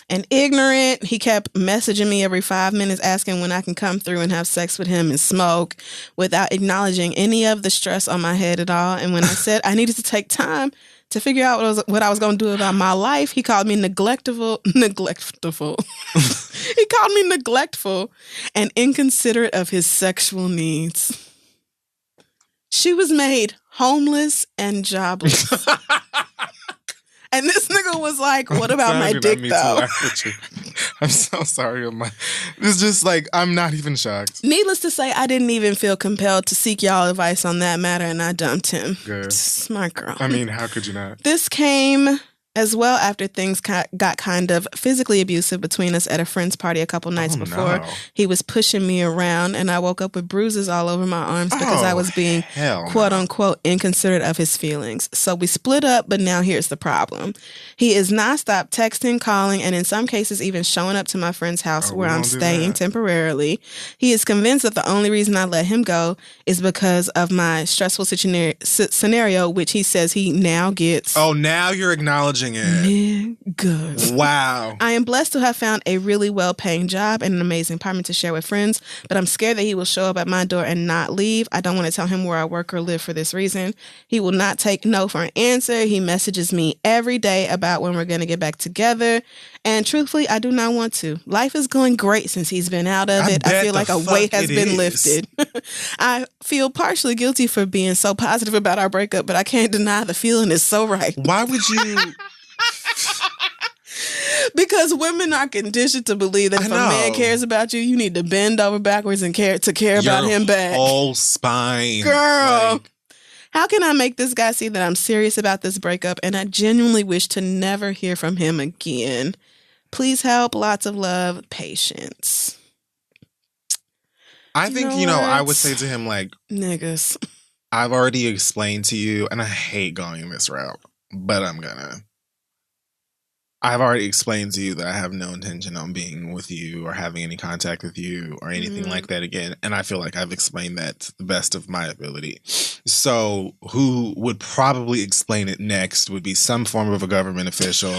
and ignorant. He kept messaging me every 5 minutes, asking when I can come through and have sex with him and smoke without acknowledging any of the stress on my head at all. And when I said I needed to take time to figure out what I was going to do about my life, he called me neglectful. He called me neglectful and inconsiderate of his sexual needs. She was made homeless and jobless. And this nigga was like, what about my dick, though?
I'm so sorry. It's just like, I'm not even shocked.
Needless to say, I didn't even feel compelled to seek y'all advice on that matter, and I dumped him.
Good.
Smart girl.
I mean, how could you not?
This came as well after things got kind of physically abusive between us at a friend's party a couple nights before.
No.
He was pushing me around, and I woke up with bruises all over my arms because I was being quote unquote inconsiderate of his feelings. So we split up, but now here's the problem. He is nonstop texting, calling, and in some cases even showing up to my friend's house where I'm staying temporarily. He is convinced that the only reason I let him go is because of my stressful scenario, which he says he now gets.
Oh, now you're acknowledging it.
Niggas.
Wow.
I am blessed to have found a really well-paying job and an amazing apartment to share with friends, but I'm scared that he will show up at my door and not leave. I don't want to tell him where I work or live for this reason. He will not take no for an answer. He messages me every day about when we're going to get back together. And truthfully, I do not want to. Life is going great since he's been out of it. I feel like a weight has been lifted. I feel partially guilty for being so positive about our breakup, but I can't deny the feeling is so right.
Why would you...
Because women are conditioned to believe that if a man cares about you, you need to bend over backwards and care about him back.
Whole spine.
Girl. How can I make this guy see that I'm serious about this breakup and I genuinely wish to never hear from him again? Please help. Lots of love. Patience.
I think, I would say to him, like...
Niggas.
I've already explained to you, and I hate going this route, but I'm gonna... I've already explained to you that I have no intention on being with you or having any contact with you or anything like that again. And I feel like I've explained that to the best of my ability. So who would probably explain it next would be some form of a government official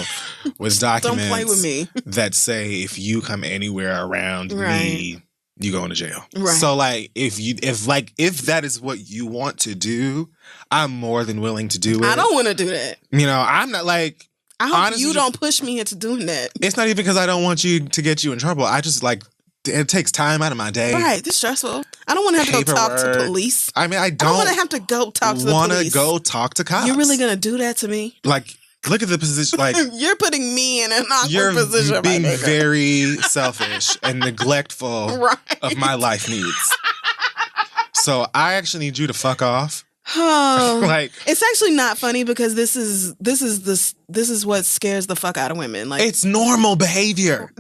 with documents
Don't play with me.
that say if you come anywhere around me, you go into jail.
Right.
So like if that is what you want to do, I'm more than willing to do it.
I don't want to do that.
I'm not like...
I hope you don't push me into doing that.
It's not even because I don't want you to get you in trouble. I just it takes time out of my day.
Right, it's stressful. I don't want to have to go talk to police.
I mean, I
don't want to have to go talk to the police.
Want to go talk to cops.
You're really going to do that to me?
Like, look at the position. Like
you're putting me in an awkward position.
You're being very selfish and neglectful of my life needs. So I actually need you to fuck off.
It's actually not funny because this is what scares the fuck out of women. Like
it's normal behavior,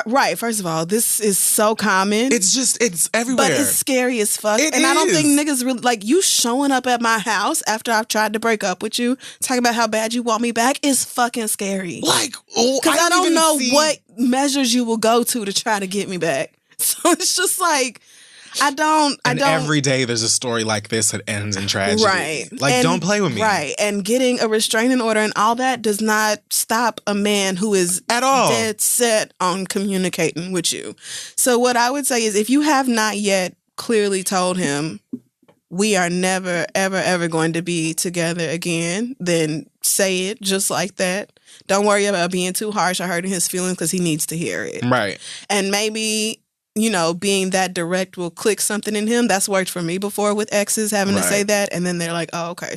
right? First of all, this is so common.
It's everywhere,
but it's scary as fuck. I don't think niggas really like you showing up at my house after I've tried to break up with you, talking about how bad you want me back is fucking scary.
Like,
because I don't know what measures you will go to try to get me back. So it's just like. I don't.
Every day there's a story like this that ends in tragedy.
Right.
Like, don't play with me.
Right. And getting a restraining order and all that does not stop a man who is
at all
dead set on communicating with you. So what I would say is if you have not yet clearly told him we are never, ever, ever going to be together again, then say it just like that. Don't worry about being too harsh or hurting his feelings because he needs to hear it.
Right.
And maybe... being that direct will click something in him. That's worked for me before with exes having to say that. And then they're like, oh, okay,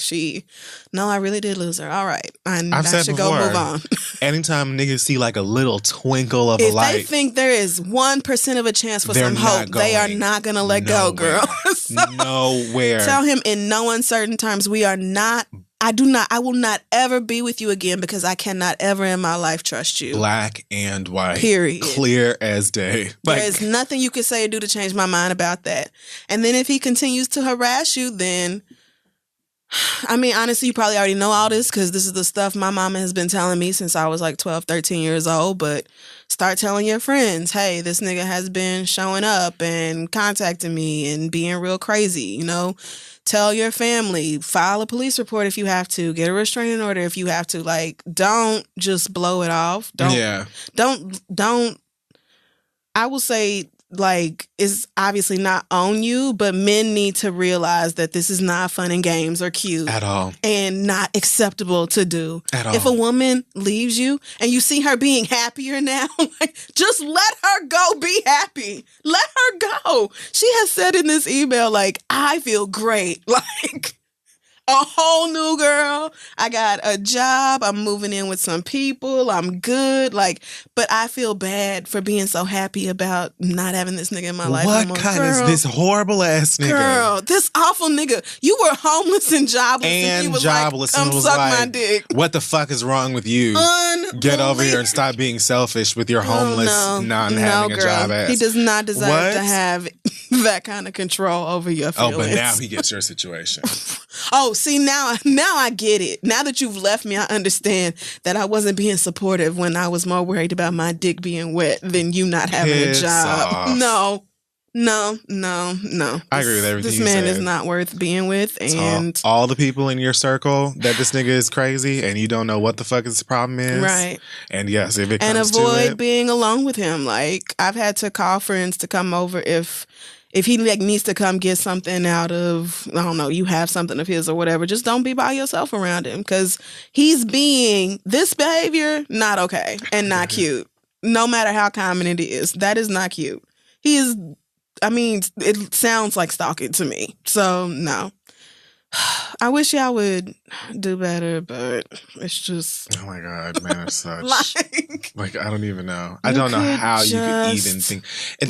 I really did lose her. All right. I should go move on.
Anytime niggas see like a little twinkle of a light.
If they think there is 1% of a chance for some hope, they are not going to let go, girl.
Nowhere.
Tell him in no uncertain terms, we are not I will not ever be with you again because I cannot ever in my life trust you.
Black and white.
Period.
Clear as day.
There's nothing you can say or do to change my mind about that. And then if he continues to harass you, then, I mean, honestly, you probably already know all this because this is the stuff my mama has been telling me since I was like 12, 13 years old. But start telling your friends, hey, this nigga has been showing up and contacting me and being real crazy, you know? Tell your family, file a police report if you have to, get a restraining order if you have to. Like, don't just blow it off. Don't, I will say, like, it's obviously not on you, but men need to realize that this is not fun and games or cute. At all. And not acceptable to do. At all. If a woman leaves you and you see her being happier now, like, just let her go be happy. Let her go. She has said in this email, like, I feel great. Like, a whole new girl. I got a job. I'm moving in with some people. I'm good. Like, but I feel bad for being so happy about not having this nigga in my life.
What kind is this horrible ass nigga?
Girl, this awful nigga. You were homeless and jobless. And he was jobless like, come suck my dick.
What the fuck is wrong with you? Get over here and stop being selfish with your homeless, not having a job ass.
He does not deserve to have that kind of control over your feelings.
Oh, but now he gets your situation.
Oh, see, now I get it. Now that you've left me, I understand that I wasn't being supportive when I was more worried about my dick being wet than you not having a job. Off. No. I
agree with everything
This
you
man
said.
is not worth being with. And
all the people in your circle that this nigga is crazy and you don't know what the fuck his problem is.
Right.
And yes, if it comes
and
to it.
avoid being alone with him. Like, I've had to call friends to come over if he like needs to come get something out of, I don't know, you have something of his or whatever, just don't be by yourself around him because he's being this behavior, not okay and not cute. No matter how common it is. That is not cute. He is, I mean, it sounds like stalking to me. So, no. I wish y'all would do better, but it's just...
Oh my God, man, it's such... like, I don't even know. I don't know how you could even think...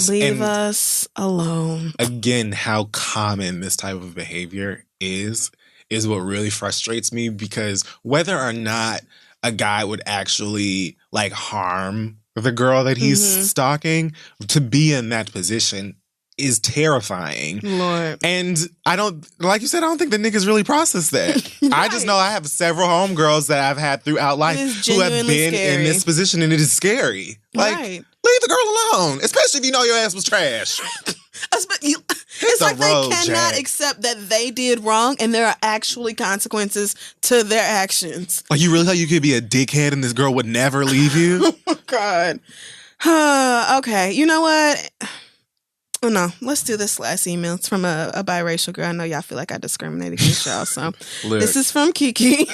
Leave us alone.
Again, how common this type of behavior is what really frustrates me because whether or not a guy would actually, like, harm the girl that he's stalking, to be in that position is terrifying.
Lord.
And I don't, like you said, I don't think the niggas really process that. Right. I just know I have several homegirls that I've had throughout life who have been in this position and it is scary. Like, leave the girl alone, especially if you know your ass was trash.
It's like they cannot accept that they did wrong and there are actually consequences to their actions.
Like, you really thought you could be a dickhead and this girl would never leave you?
Oh, my God. Okay, you know what? Oh, no, let's do this last email. It's from a biracial girl. I know y'all feel like I discriminated against y'all, so this is from Kiki.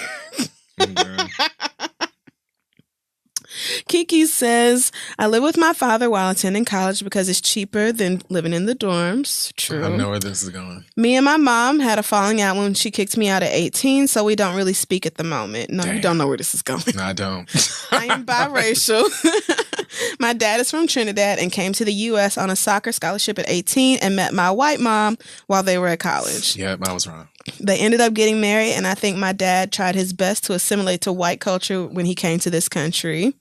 Kiki says, I live with my father while attending college because it's cheaper than living in the dorms. True.
I know where this is going.
Me and my mom had a falling out when she kicked me out at 18, so we don't really speak at the moment. No, you don't know where this is going.
No, I don't.
I am biracial. My dad is from Trinidad and came to the U.S. on a soccer scholarship at 18 and met my white mom while they were at college.
Yeah, I was wrong.
They ended up getting married, and I think my dad tried his best to assimilate to white culture when he came to this country,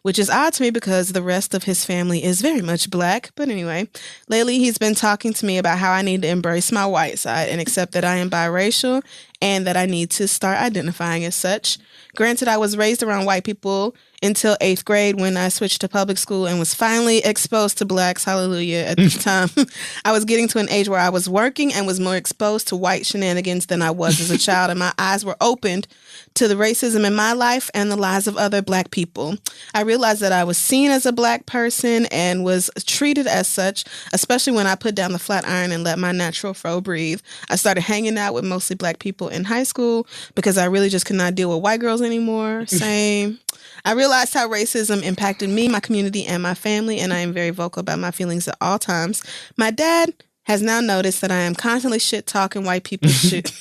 which is odd to me because the rest of his family is very much black. But anyway, lately he's been talking to me about how I need to embrace my white side and accept that I am biracial and that I need to start identifying as such. Granted, I was raised around white people until 8th grade when I switched to public school and was finally exposed to blacks. Hallelujah. At this time, I was getting to an age where I was working and was more exposed to white shenanigans than I was as a child, and my eyes were opened to the racism in my life and the lives of other black people. I realized that I was seen as a black person and was treated as such, especially when I put down the flat iron and let my natural fro breathe. I started hanging out with mostly black people in high school because I really just could not deal with white girls anymore. Same. I realized how racism impacted me, my community, and my family, and I am very vocal about my feelings at all times. My dad has now noticed that I am constantly shit-talking white people's shit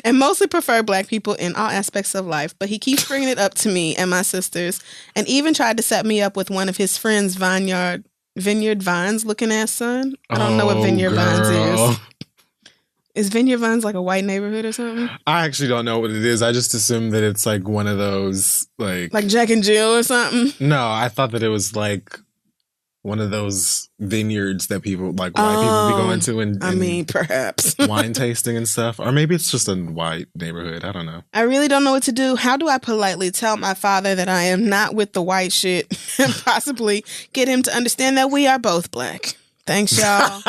and mostly prefer black people in all aspects of life, but he keeps bringing it up to me and my sisters and even tried to set me up with one of his friends' Vineyard Vines looking ass son. I don't know what Vineyard Vines is. Is Vineyard Vines like a white neighborhood or something?
I actually don't know what it is. I just assume that it's like one of those like
Jack and Jill or something.
No, I thought that it was like one of those vineyards that people like white people be going to and
I mean, perhaps
wine tasting and stuff. Or maybe it's just a white neighborhood. I don't know.
I really don't know what to do. How do I politely tell my father that I am not with the white shit and possibly get him to understand that we are both black? Thanks, y'all.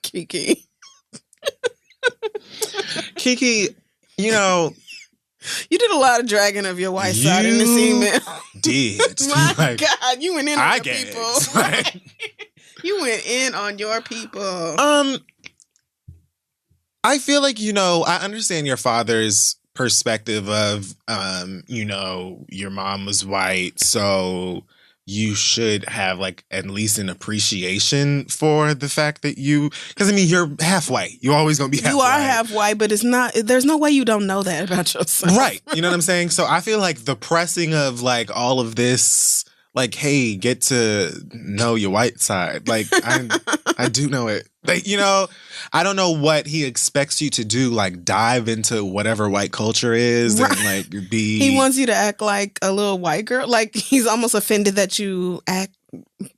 Kiki.
Kiki, you know,
you did a lot of dragging of your white side in this email.
Did.
My God, you went in on your people.
Like,
you went in on your people.
I feel like, you know, I understand your father's perspective of, you know, your mom was white, so you should have like at least an appreciation for the fact that because I mean, you're half white. You're always going to be half white.
You are half white, but there's no way you don't know that about yourself.
Right. You know what I'm saying? So I feel like the pressing of like all of this, like, hey, get to know your white side. Like, I do know it. Like, you know, I don't know what he expects you to do, like dive into whatever white culture is and like be.
He wants you to act like a little white girl. Like he's almost offended that you act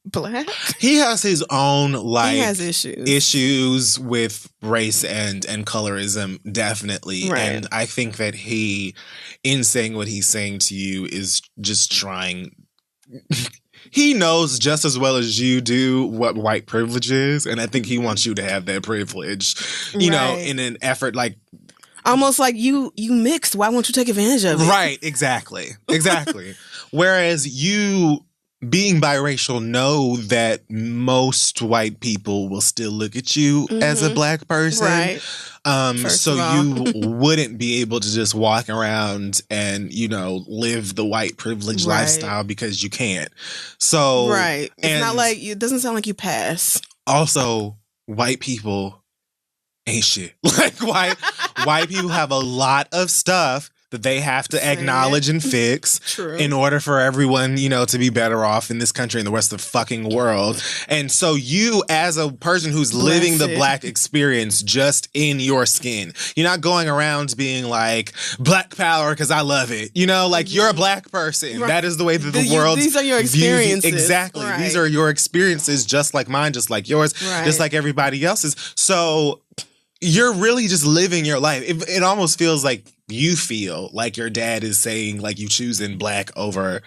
black.
He has his own like
he has
issues with race and colorism, definitely.
Right.
And I think that he, in saying what he's saying to you, is just trying. He knows just as well as you do what white privilege is, and I think he wants you to have that privilege, you know, in an effort like
almost like you mixed. Why won't you take advantage of it?
Right, exactly. Whereas you being biracial know that most white people will still look at you as a black person.
Right.
So you wouldn't be able to just walk around and, you know, live the white privilege lifestyle because you can't. So
it's not like it doesn't sound like you pass.
Also, white people ain't shit. Like white people have a lot of stuff that they have to acknowledge and fix in order for everyone, you know, to be better off in this country and the rest of the fucking world. And so you, as a person who's living the black experience just in your skin, you're not going around being like, black power because I love it. You know, like you're a black person. That is the way that the world
These are your experiences.
Exactly. These are your experiences, just like mine, just like yours, just like everybody else's. So you're really just living your life. It almost feels like you feel like your dad is saying like you choosing black over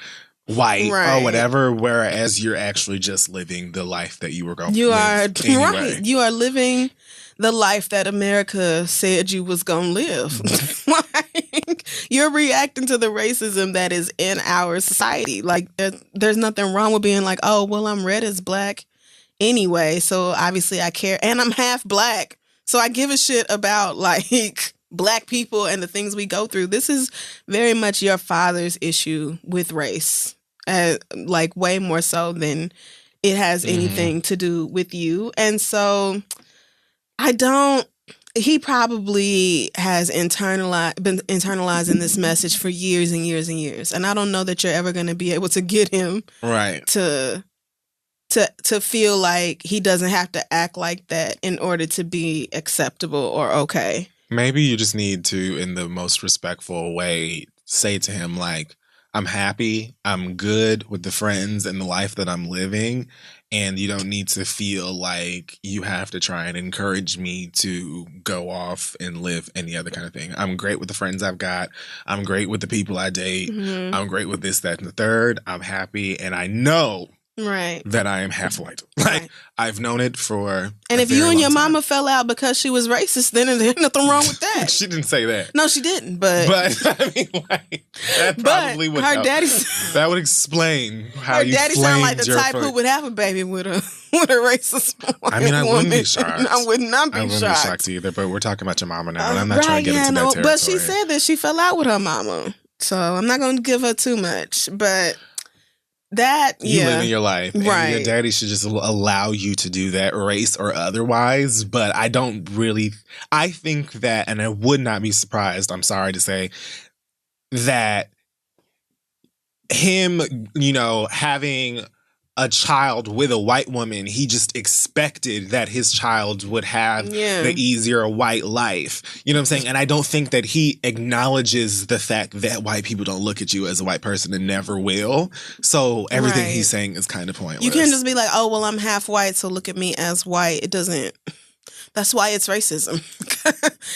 white or whatever, whereas you're actually just living the life that you were going to live anyway.
You are living the life that America said you was going to live. Like, you're reacting to the racism that is in our society. Like there's nothing wrong with being like, oh, well, I'm red as black anyway, so obviously I care. And I'm half black. So I give a shit about like black people and the things we go through. This is very much your father's issue with race, like way more so than it has anything to do with you. And so he probably has been internalizing this message for years and years and years. And I don't know that you're ever going to be able to get him to feel like he doesn't have to act like that in order to be acceptable or okay.
Maybe you just need to, in the most respectful way, say to him, like, I'm happy, I'm good with the friends and the life that I'm living, and you don't need to feel like you have to try and encourage me to go off and live any other kind of thing. I'm great with the friends I've got. I'm great with the people I date. I'm great with this, that, and the third. I'm happy, and I know that I am half white. Like, I've known it for
and if you and your mama fell out because she was racist, then there's nothing wrong with that.
She didn't say that.
No, she didn't. But
I mean, like, that probably would help. That would explain how you
daddy sound like the type who would have a baby with a racist woman.
I mean, I wouldn't be shocked.
I would not be shocked.
I wouldn't be shocked either. But we're talking about your mama now, and I'm not trying to get into that territory.
But she said that she fell out with her mama, so I'm not going to give her too much. But you
live in your life, and your daddy should just allow you to do that, race or otherwise. But I think that, and I would not be surprised, I'm sorry to say, that him, you know, having a child with a white woman, he just expected that his child would have the easier white life. You know what I'm saying? And I don't think that he acknowledges the fact that white people don't look at you as a white person and never will. So everything he's saying is kind of pointless.
You can't just be like, oh, well, I'm half white, so look at me as white. It doesn't. That's why it's racism.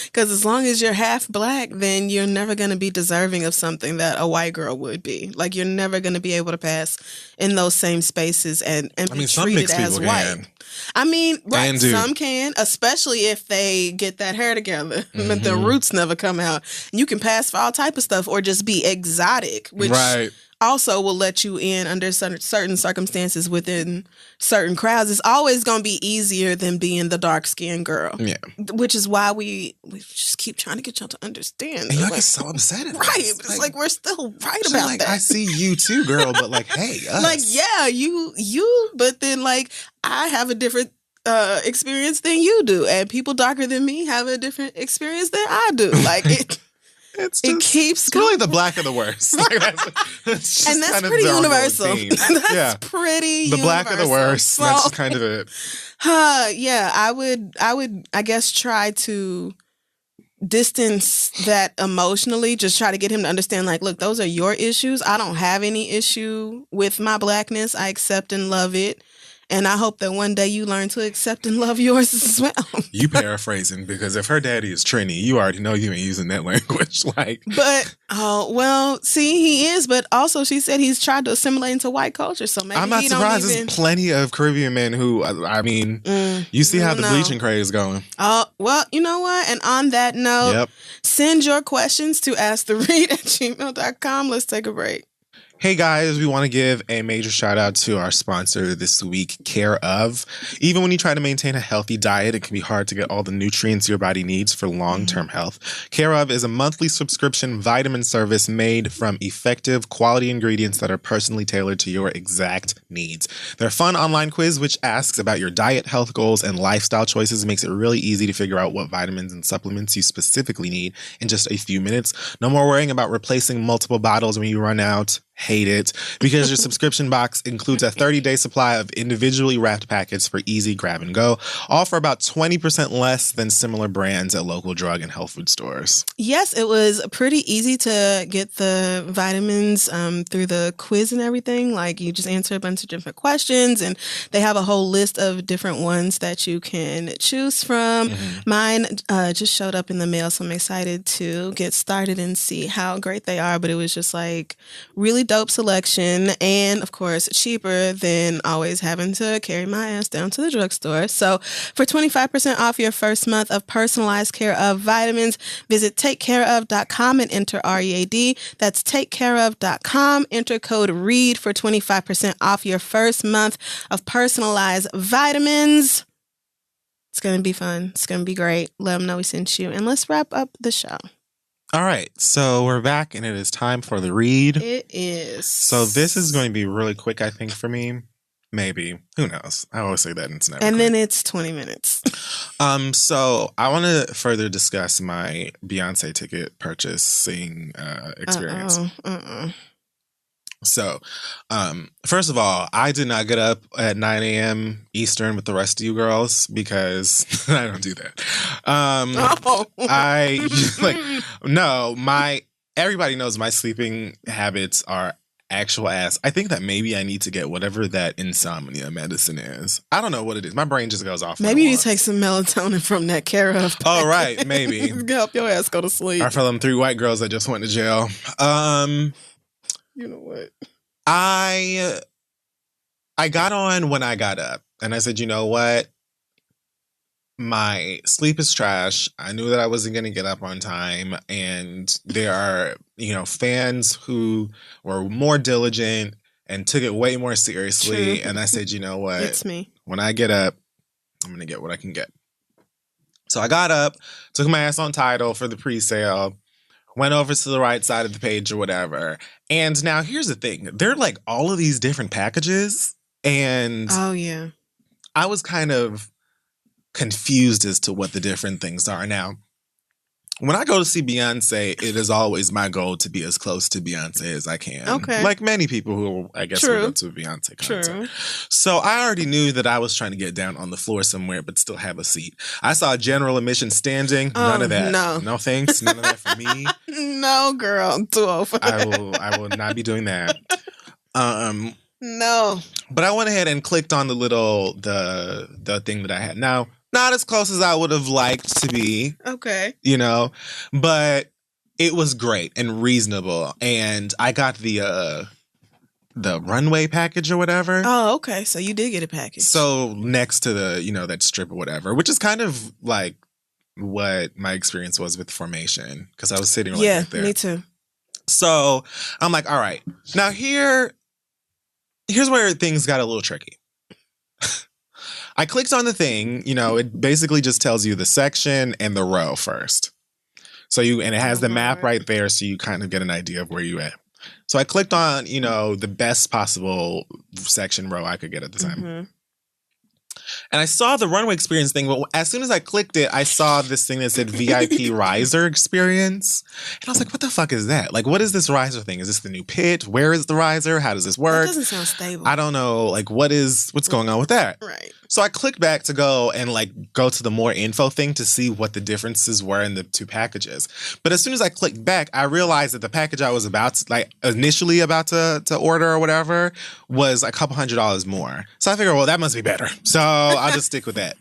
Because as long as you're half black, then you're never going to be deserving of something that a white girl would be. Like, you're never going to be able to pass in those same spaces and be treated as white. I mean, right, some can, especially if they get that hair together. But the roots never come out. You can pass for all type of stuff or just be exotic, which also will let you in under certain circumstances within certain crowds. It's always going to be easier than being the dark-skinned girl. Yeah. Which is why we just keep trying to get y'all to understand.
And y'all get so upset at us.
Right. But it's like we're still right about that.
I see you too, girl, but like, hey, us.
Like, yeah, you, but then like, I have a different experience than you do. And people darker than me have a different experience than I do. Like, it keeps
going. Really the black are the worst. Like, that's
and that's pretty universal. That's pretty universal.
The black are the worst. So, that's kind of it.
Yeah, I would, I guess, try to distance that emotionally. Just try to get him to understand, like, look, those are your issues. I don't have any issue with my blackness. I accept and love it. And I hope that one day you learn to accept and love yours as well.
You paraphrasing, because if her daddy is Trini, you already know you ain't using that language. Like,
but well, see, he is. But also, she said he's tried to assimilate into white culture. So maybe
I'm not surprised. There's plenty of Caribbean men who, I mean, you see how the bleaching craze is going.
Oh, well, you know what? And on that note, send your questions to asktheread@gmail.com. Let's take a break.
Hey guys, we want to give a major shout out to our sponsor this week, Care Of. Even when you try to maintain a healthy diet, it can be hard to get all the nutrients your body needs for long-term health. Care Of is a monthly subscription vitamin service made from effective, quality ingredients that are personally tailored to your exact needs. Their fun online quiz, which asks about your diet, health goals, and lifestyle choices, makes it really easy to figure out what vitamins and supplements you specifically need in just a few minutes. No more worrying about replacing multiple bottles when you run out. Hate it, because your subscription box includes a 30-day supply of individually wrapped packets for easy grab and go, all for about 20% less than similar brands at local drug and health food stores.
Yes, it was pretty easy to get the vitamins through the quiz and everything. Like, you just answer a bunch of different questions, and they have a whole list of different ones that you can choose from. Mine just showed up in the mail, so I'm excited to get started and see how great they are. But it was just like really dope selection, and of course cheaper than always having to carry my ass down to the drugstore. So for 25% off your first month of personalized Care Of vitamins, visit takecareof.com and enter READ. That's takecareof.com. Enter code READ for 25% off your first month of personalized vitamins. It's going to be fun. It's going to be great. Let them know we sent you. And let's wrap up the show.
All right, so we're back, and it is time for the read.
It is.
So this is going to be really quick, I think, for me. Maybe. Who knows? I always say that, and it's never
And
quick.
then it's 20 minutes.
So I want to further discuss my Beyonce ticket purchasing experience. So, first of all, I did not get up at 9 a.m. Eastern with the rest of you girls because I don't do that. Everybody knows my sleeping habits are actual ass. I think that maybe I need to get whatever that insomnia medicine is. I don't know what it is. My brain just goes off.
Maybe you need to take some melatonin from that Care Of.
Oh, right. Maybe.
Help your ass go to sleep.
Or for them 3 white girls that just went to jail.
You know what?
I got on when I got up, and I said, you know what? My sleep is trash. I knew that I wasn't going to get up on time, and there are, fans who were more diligent and took it way more seriously.
True.
And I said, you know what?
It's me.
When I get up, I'm going to get what I can get. So I got up, took my ass on Tidal for the pre-sale, went over to the right side of the page or whatever. And now here's the thing. There are like all of these different packages. And
oh, yeah.
I was kind of confused as to what the different things are. Now, when I go to see Beyonce, it is always my goal to be as close to Beyonce as I can.
Okay.
Like many people who, I guess, will go to a Beyonce concert.
True.
So I already knew that I was trying to get down on the floor somewhere, but still have a seat. I saw general admission standing. None of that. No thanks. None of that for me.
No, girl. I'm too old for that.
I will not be doing that.
No.
But I went ahead and clicked on the thing that I had. Now, not as close as I would have liked to be.
Okay.
You know, but it was great and reasonable. And I got the runway package or whatever.
Oh, okay. So you did get a package.
So next to the, that strip or whatever, which is kind of like what my experience was with Formation. Because I was sitting right there.
Yeah, me too.
So I'm like, all right. Now here's where things got a little tricky. I clicked on the thing, it basically just tells you the section and the row first. So and it has the map right there, so you kind of get an idea of where you at. So I clicked on, the best possible section row I could get at the time.
Mm-hmm.
And I saw the runway experience thing, but as soon as I clicked it, I saw this thing that said VIP riser experience. And I was like, what the fuck is that? Like, what is this riser thing? Is this the new pit? Where is the riser? How does this work?
That doesn't sound stable.
I don't know. Like, what's going on with that?
Right.
So I clicked back to go and go to the more info thing to see what the differences were in the two packages. But as soon as I clicked back, I realized that the package I was initially about to order or whatever was a couple $100 more. So I figured, well, that must be better. So I'll just stick with that.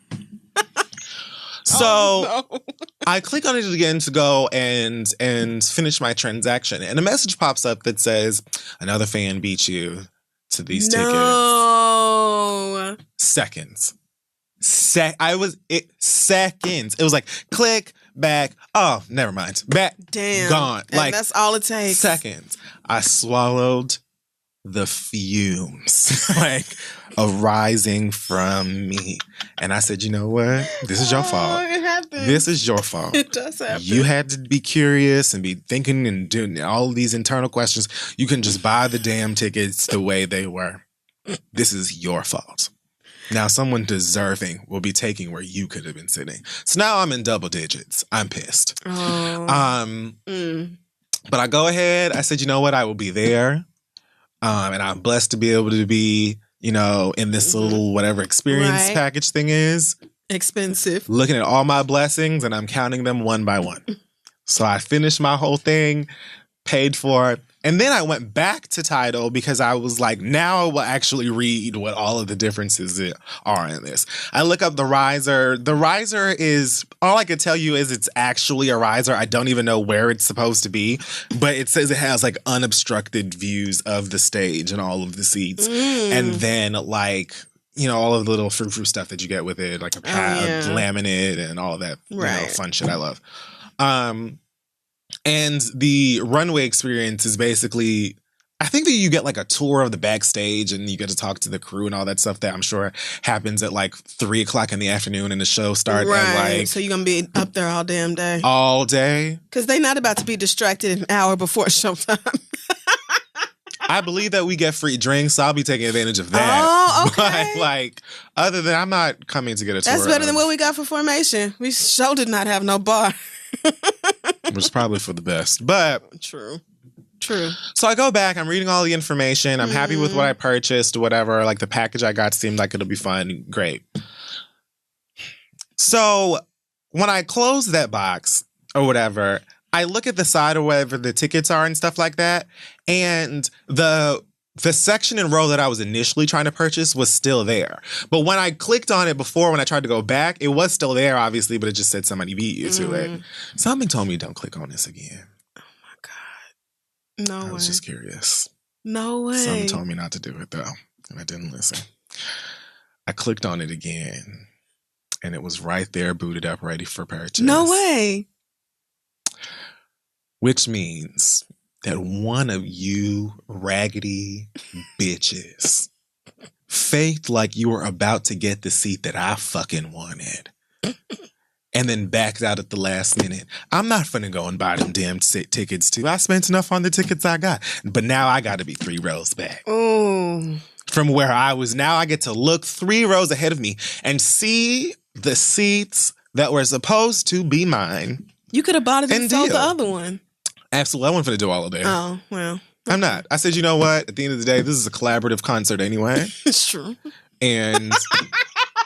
So I click on it again to go and finish my transaction. And a message pops up that says, another fan beat you to these tickets. Seconds. Seconds. It was like, click, back. Oh, never mind. Back.
Damn.
Gone.
And that's all it takes.
Seconds. I swallowed the fumes arising from me. And I said, you know what? This is your fault.
It happens.
This is your fault.
It does happen.
You had to be curious and be thinking and doing all these internal questions. You can just buy the damn tickets the way they were. This is your fault. Now someone deserving will be taking where you could have been sitting. So now I'm in double digits. I'm pissed.
Oh.
But I go ahead. I said, you know what? I will be there. And I'm blessed to be able to be, in this little whatever experience package thing is.
Expensive.
Looking at all my blessings and I'm counting them one by one. So I finished my whole thing, paid for it. And then I went back to Tidal because I was like, now I will actually read what all of the differences are in this. I look up the riser. The riser is, all I could tell you is it's actually a riser. I don't even know where it's supposed to be, but it says it has unobstructed views of the stage and all of the seats. And then all of the little frou-frou stuff that you get with it, like a laminate and all of that fun shit I love. And the runway experience is basically, I think that you get a tour of the backstage and you get to talk to the crew and all that stuff that I'm sure happens at 3:00 in the afternoon and the show starts at
so you're going to be up there all damn day.
All day. Because
they're not about to be distracted an hour before showtime.
I believe that we get free drinks, so I'll be taking advantage of that.
Oh, okay.
But other than, I'm not coming to get a tour.
That's better than what we got for Formation. We sure did not have no bar.
Which is probably for the best. But
True.
So I go back, I'm reading all the information, I'm happy with what I purchased, whatever. The package I got seemed like it'll be fun. Great. So when I close that box or whatever, I look at the side or wherever the tickets are and stuff like that, and the section and row that I was initially trying to purchase was still there. But when I clicked on it before, when I tried to go back, it was still there, obviously, but it just said somebody beat you to it. Something told me don't click on this again.
Oh, my God. No way.
I was just curious.
No way.
Something told me not to do it, though, and I didn't listen. I clicked on it again, and it was right there, booted up, ready for purchase.
No way.
Which means that one of you raggedy bitches faked like you were about to get the seat that I fucking wanted and then backed out at the last minute. I'm not finna go and buy them damn tickets too. I spent enough on the tickets I got, but now I gotta be 3 rows back.
Oh.
From where I was. Now I get to look 3 rows ahead of me and see the seats that were supposed to be mine
You could have bought it and sold
deal.
the other one.
Absolutely. I wasn't going to do all of that.
Oh, well.
I'm not. I said, you know what? At the end of the day, this is a collaborative concert anyway.
It's true.
And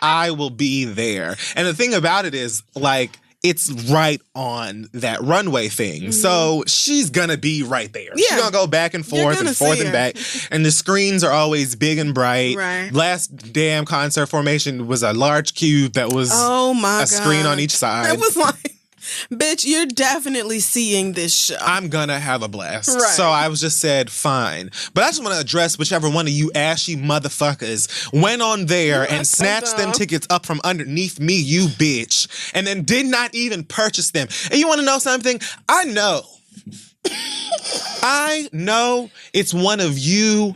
I will be there. And the thing about it is, like, it's right on that runway thing. Mm-hmm. So she's going to be right there. Yeah. She's going to go back and forth and back. And the screens are always big and bright.
Right.
Last damn concert formation was a large cube that was screen on each side.
It was like, bitch, you're definitely seeing this show.
I'm gonna have a blast.
Right.
So I was just said, fine. But I just want to address whichever one of you ashy motherfuckers went on there and snatched them tickets up from underneath me, you bitch, and then did not even purchase them. And you want to know something? I know it's one of you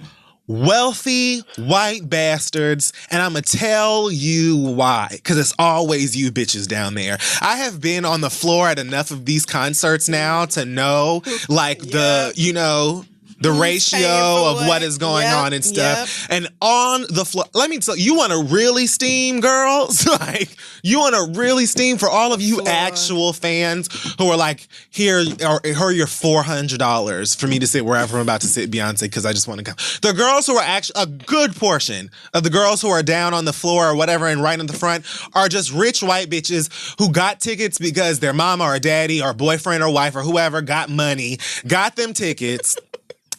wealthy white bastards, and I'm gonna tell you why, because it's always you bitches down there. I have been on the floor at enough of these concerts now to know, like, the ratio of what is going on and stuff. And on the floor, let me tell you, you want to really steam, girls? Like, you want to really steam for all of you actual fans who are like, here are your $400 for me to sit wherever I'm about to sit, Beyonce, because I just want to come. The girls who are actually, a good portion of the girls who are down on the floor or whatever and right in the front are just rich white bitches who got tickets because their mama or daddy or boyfriend or wife or whoever got money, got them tickets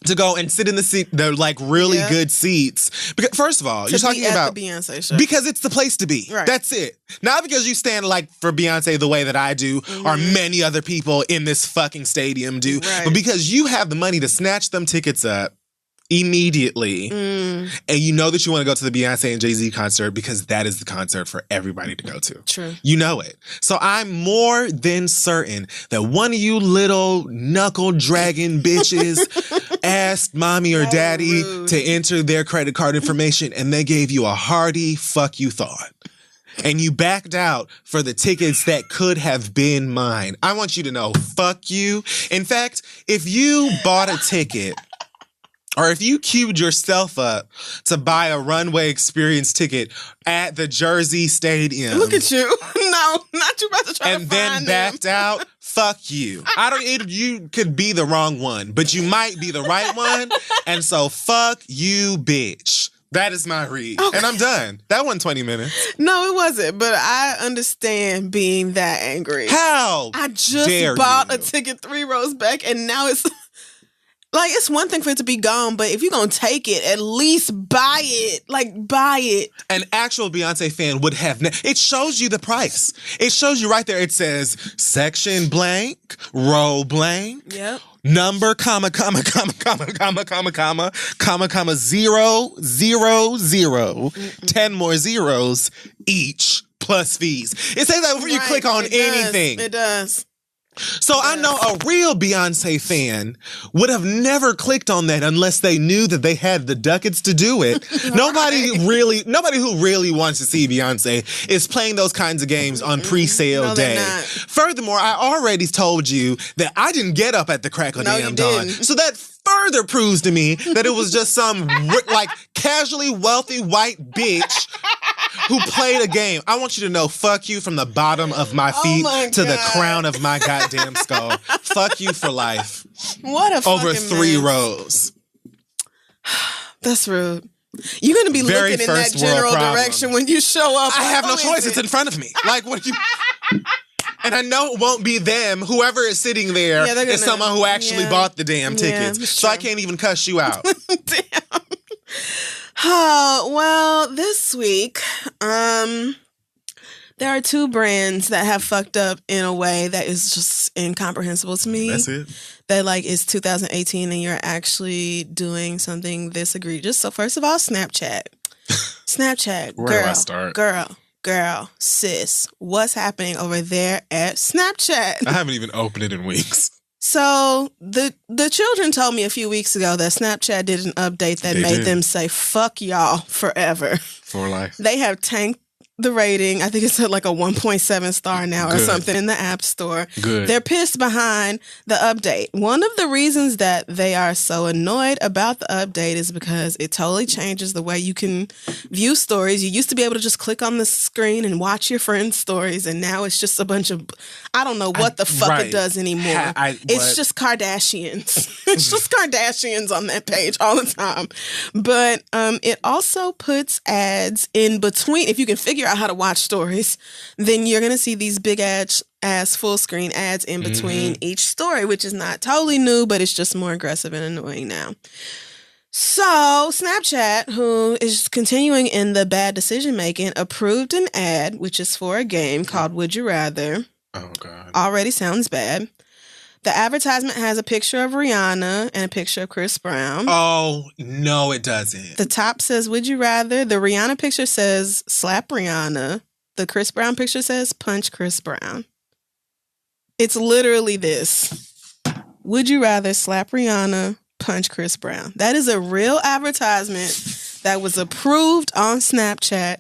to go and sit in the like really good seats. Because first of all, you're talking about
the Beyonce show
because it's the place to be.
Right.
That's it. Not because you stand like for Beyonce the way that I do or many other people in this fucking stadium do, but because you have the money to snatch them tickets up immediately, and you know that you want to go to the Beyonce and Jay-Z concert because that is the concert for everybody to go to.
True.
You know it. So I'm more than certain that one of you little knuckle dragging bitches asked mommy or daddy to enter their credit card information, and they gave you a hearty fuck you thought. And you backed out for the tickets that could have been mine. I want you to know, fuck you. In fact, if you bought a ticket or if you queued yourself up to buy a runway experience ticket at the Jersey Stadium.
Look at you. No, not you about to try
and then backed out, fuck you. You could be the wrong one, but you might be the right one. And so fuck you, bitch. That is my read. Okay. And I'm done. That wasn't 20 minutes.
No, it wasn't. But I understand being that angry.
How?
I just bought a ticket 3 rows back, and now it's like, it's one thing for it to be gone, but if you're going to take it, at least buy it. Like, buy it.
An actual Beyonce fan would have... It shows you the price. It shows you right there. It says section blank, row blank.
Yep.
Number, comma, 0, 0, 0. 10 more zeros each plus fees. It says that before you click on anything.
It does.
So I know a real Beyonce fan would have never clicked on that unless they knew that they had the ducats to do it. Nobody who really wants to see Beyonce is playing those kinds of games on pre-sale day. Furthermore, I already told you that I didn't get up at the crack of damn dawn. So that further proves to me that it was just some like casually wealthy white bitch who played a game. I want you to know, fuck you from the bottom of my feet to the crown of my goddamn skull. Fuck you for life.
What a fucking
over 3 rows.
That's rude. You're going to be looking in that general direction when you show up.
I have no choice. It's in front of me. Like, what you... And I know it won't be them. Whoever is sitting there is someone who actually bought the damn tickets. So I can't even cuss you out.
Damn. Well, this week, there are 2 brands that have fucked up in a way that is just incomprehensible to me.
That's it.
That, like, it's 2018 and you're actually doing something this egregious. So first of all, Snapchat. Snapchat.
Where do I start?
Girl, sis, what's happening over there at Snapchat?
I haven't even opened it in weeks.
So the children told me a few weeks ago that Snapchat did an update that made them say, fuck y'all forever.
For life.
They have tanked the rating. I think it's at like a 1.7 star now or something in the App Store.
Good.
They're pissed behind the update. One of the reasons that they are so annoyed about the update is because it totally changes the way you can view stories. You used to be able to just click on the screen and watch your friends' stories, and now it's just a bunch of, I don't know what the fuck it does anymore. It's just Kardashians. It's just Kardashians on that page all the time. But it also puts ads in between. If you can figure out how to watch stories, then you're going to see these big ass full screen ads in between each story, which is not totally new, but it's just more aggressive and annoying now. So Snapchat, who is continuing in the bad decision making, approved an ad, which is for a game called Would You Rather.
Oh, God.
Already sounds bad. The advertisement has a picture of Rihanna and a picture of Chris Brown.
Oh, no, it doesn't.
The top says, Would you rather? The Rihanna picture says, slap Rihanna. The Chris Brown picture says, punch Chris Brown. It's literally this. Would you rather slap Rihanna, punch Chris Brown? That is a real advertisement that was approved on Snapchat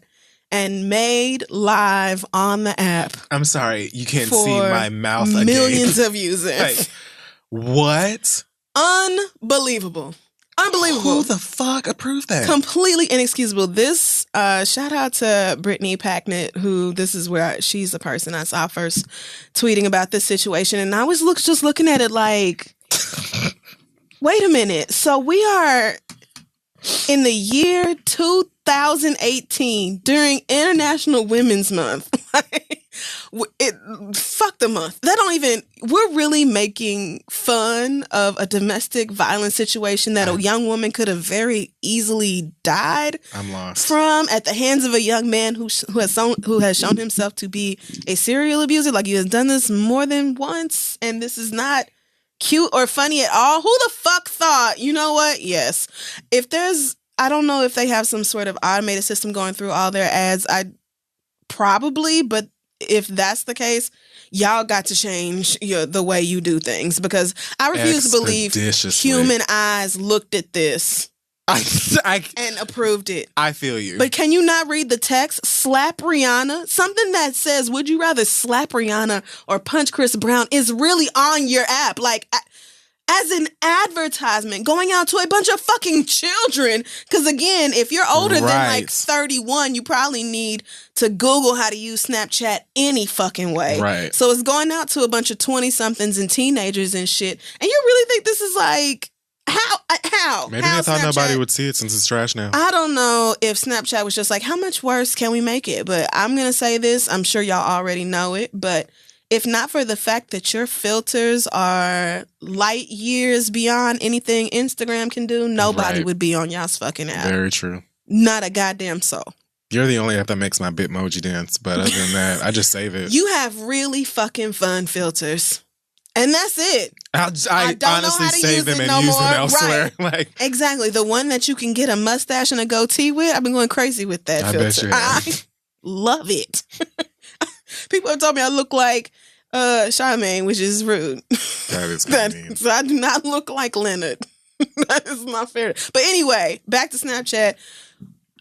and made live on the app.
I'm sorry, you can't see my mouth again.
Millions of users.
Like, what?
Unbelievable. Unbelievable.
Who the fuck approved that?
Completely inexcusable. This, shout out to Brittany Packnett, who this is where she's the person I saw first tweeting about this situation. And I was just looking at it like, wait a minute. So we are in the year 2018 during International Women's Month. Fuck the month. We're really making fun of a domestic violence situation that a young woman could have very easily died from at the hands of a young man who has shown himself to be a serial abuser. Like, he has done this more than once, and this is not cute or funny at all. Who the fuck thought, you know what? Yes. I don't know if they have some sort of automated system going through all their ads. But if that's the case, y'all got to change the way you do things, because I refuse to believe human eyes looked at this and approved it.
I feel you.
But can you not read the text? Slap Rihanna? Something that says, would you rather slap Rihanna or punch Chris Brown is really on your app. Like, as an advertisement going out to a bunch of fucking children. Because again, if you're older than like 31, you probably need to Google how to use Snapchat any fucking way.
Right.
So it's going out to a bunch of 20-somethings and teenagers and shit. And you really think this is like, how?
Maybe they thought nobody would see it since it's trash now.
I don't know if Snapchat was just like, how much worse can we make it? But I'm going to say this. I'm sure y'all already know it, but if not for the fact that your filters are light years beyond anything Instagram can do, nobody would be on y'all's fucking app.
Very true.
Not a goddamn soul.
You're the only app that makes my Bitmoji dance, but other than that, I just save it.
You have really fucking fun filters. And that's it.
I honestly save them and use them elsewhere.
Right.
Like,
exactly. The one that you can get a mustache and a goatee with, I've been going crazy with that filter.
Bet you have.
I love it. People have told me I look like Charmaine, which is rude.
That is mean.
So I do not look like Leonard. That is not fair. But anyway, back to Snapchat.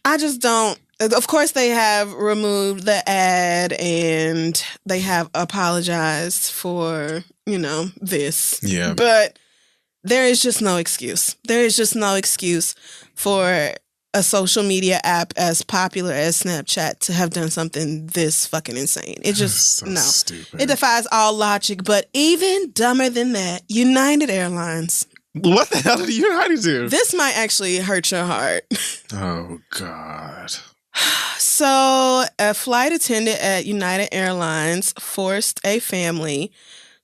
I just don't. Of course, they have removed the ad and they have apologized for, this.
Yeah.
But there is just no excuse. There is just no excuse for a social media app as popular as Snapchat to have done something this fucking insane. It just,
so stupid.
It defies all logic. But even dumber than that, United Airlines.
What the hell did United do?
This might actually hurt your heart.
Oh, God.
So, a flight attendant at United Airlines forced a family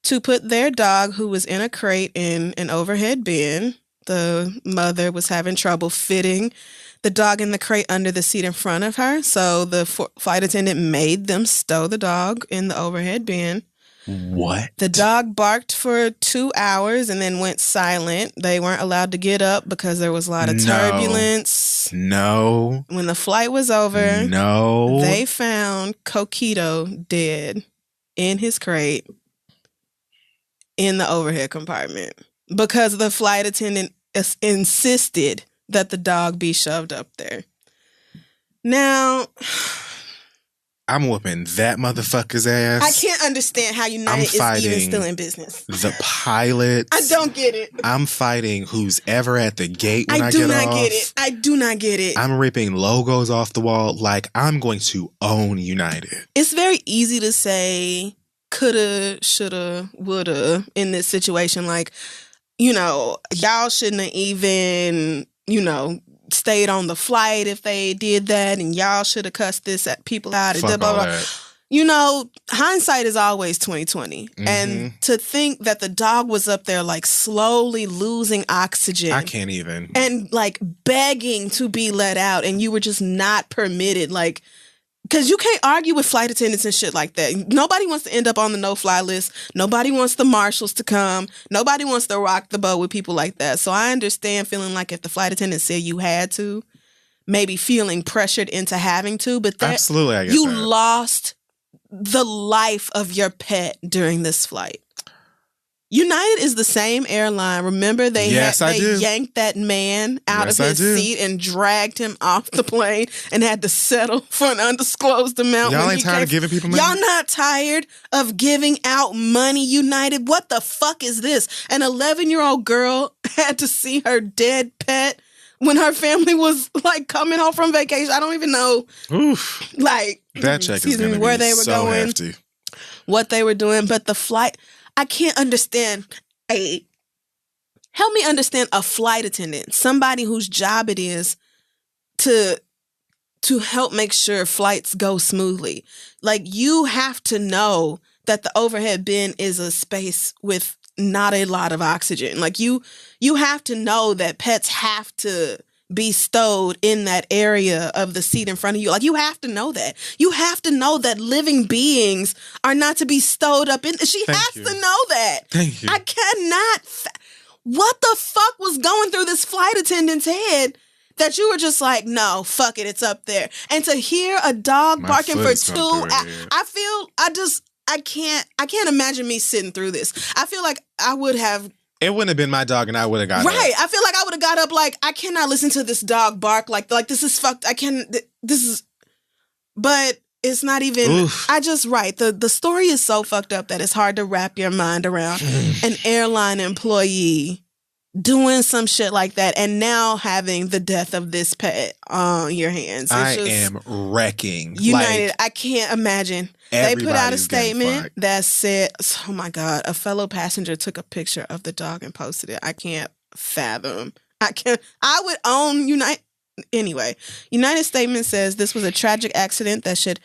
to put their dog, who was in a crate, in an overhead bin. The mother was having trouble fitting the dog in the crate under the seat in front of her. So, the flight attendant made them stow the dog in the overhead bin.
What?
The dog barked for 2 hours and then went silent. They weren't allowed to get up because there was a lot of turbulence.
No.
When the flight was over,
no,
they found Coquito dead in his crate in the overhead compartment because the flight attendant insisted that the dog be shoved up there. Now,
I'm whooping that motherfucker's ass.
I can't understand how United is even still in business.
The pilots.
I don't get it.
I'm fighting who's ever at the gate when I get off.
I do not get it. I do not get it.
I'm ripping logos off the wall. Like, I'm going to own United.
It's very easy to say coulda, shoulda, woulda in this situation. Like, you know, y'all shouldn't have even, you know, stayed on the flight if they did that, and y'all should have cussed this at people out. And
Fuck
blah,
all
blah, blah.
that.
You know, hindsight is always 2020.
Mhm.
And to think that the dog was up there like slowly losing oxygen.
I can't even.
And like begging to be let out, and you were just not permitted. Like, because you can't argue with flight attendants and shit like that. Nobody wants to end up on the no-fly list. Nobody wants the marshals to come. Nobody wants to rock the boat with people like that. So I understand feeling like if the flight attendant said you had to, maybe feeling pressured into having to. But that,
Absolutely, I get
you
that.
lost the life of your pet during this flight. United is the same airline. Remember, they yanked that man out of his seat and dragged him off the plane and had to settle for an undisclosed amount.
Y'all ain't tired of giving people money?
Y'all not tired of giving out money, United? What the fuck is this? An 11-year-old girl had to see her dead pet when her family was like coming home from vacation. I don't even know.
Oof.
Like,
that check is going to be
they were
so
going,
hefty.
what they were doing, but the flight, I can't understand. Help me understand a flight attendant, somebody whose job it is to help make sure flights go smoothly. Like, you have to know that the overhead bin is a space with not a lot of oxygen. Like, you have to know that pets have to be stowed in that area of the seat in front of you. Like, you have to know that. You have to know that living beings are not to be stowed up in. She has to know that.
Thank you.
I cannot. What the fuck was going through this flight attendant's head that you were just like, no, fuck it, it's up there. And to hear a dog barking for 2 hours, I can't imagine me sitting through this. I feel like I would have.
It wouldn't have been my dog, and I would have got up.
Right. I feel like I would have got up like, I cannot listen to this dog bark. Like this is fucked. But it's not even,
Oof.
The story is so fucked up that it's hard to wrap your mind around an airline employee doing some shit like that and now having the death of this pet on your hands.
I am wrecking.
United, I can't imagine. They put out a statement
fucked.
that said, oh my God, a fellow passenger took a picture of the dog and posted it. I can't fathom. I would own United. Anyway, United statement says this was a tragic accident that should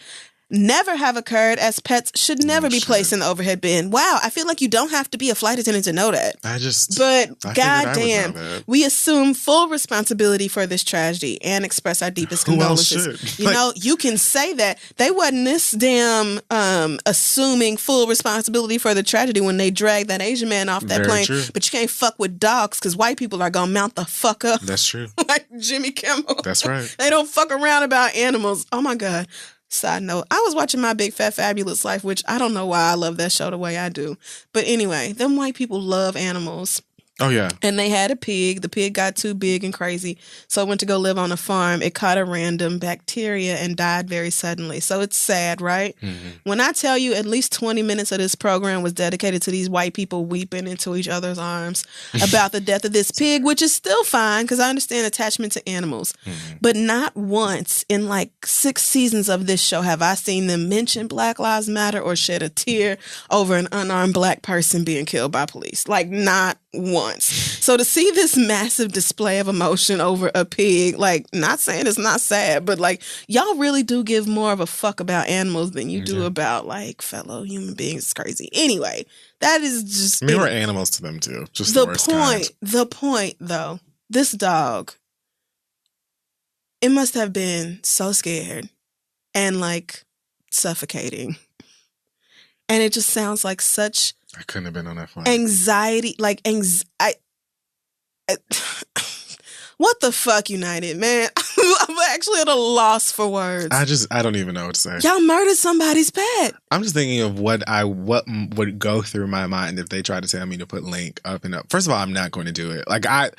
never have occurred, as pets should never be placed in the overhead bin. Wow, I feel like you don't have to be a flight attendant to know that. But goddamn, we assume full responsibility for this tragedy and express our deepest condolences. You know, you can say that. They wasn't this damn assuming full responsibility for the tragedy when they dragged that Asian man off that plane. True. But you can't fuck with dogs because white people are gonna mount the fuck up.
That's true.
Like Jimmy Kimmel.
That's right.
They don't fuck around about animals. Oh my God. Side note, I was watching My Big Fat Fabulous Life, which I don't know why I love that show the way I do. But anyway, them white people love animals.
Oh, yeah.
And they had a pig. The pig got too big and crazy. So it went to go live on a farm. It caught a random bacteria and died very suddenly. So it's sad, right? Mm-hmm. When I tell you at least 20 minutes of this program was dedicated to these white people weeping into each other's arms about the death of this pig, which is still fine because I understand attachment to animals. Mm-hmm. But not once in like 6 seasons of this show have I seen them mention Black Lives Matter or shed a tear over an unarmed black person being killed by police. Like, not once. So to see this massive display of emotion over a pig, like, not saying it's not sad, but like, y'all really do give more of a fuck about animals than you do about like fellow human beings. It's crazy. Anyway, that is just
we're animals to them too. Just
the point. The point, though, this dog, it must have been so scared and like suffocating, and it just sounds like such.
I couldn't have been on that flight.
Anxiety, what the fuck, United, man? I'm actually at a loss for words.
I don't even know what to say.
Y'all murdered somebody's pet.
I'm just thinking of what would go through my mind if they tried to tell me to put Link up and up. First of all, I'm not going to do it. I'm not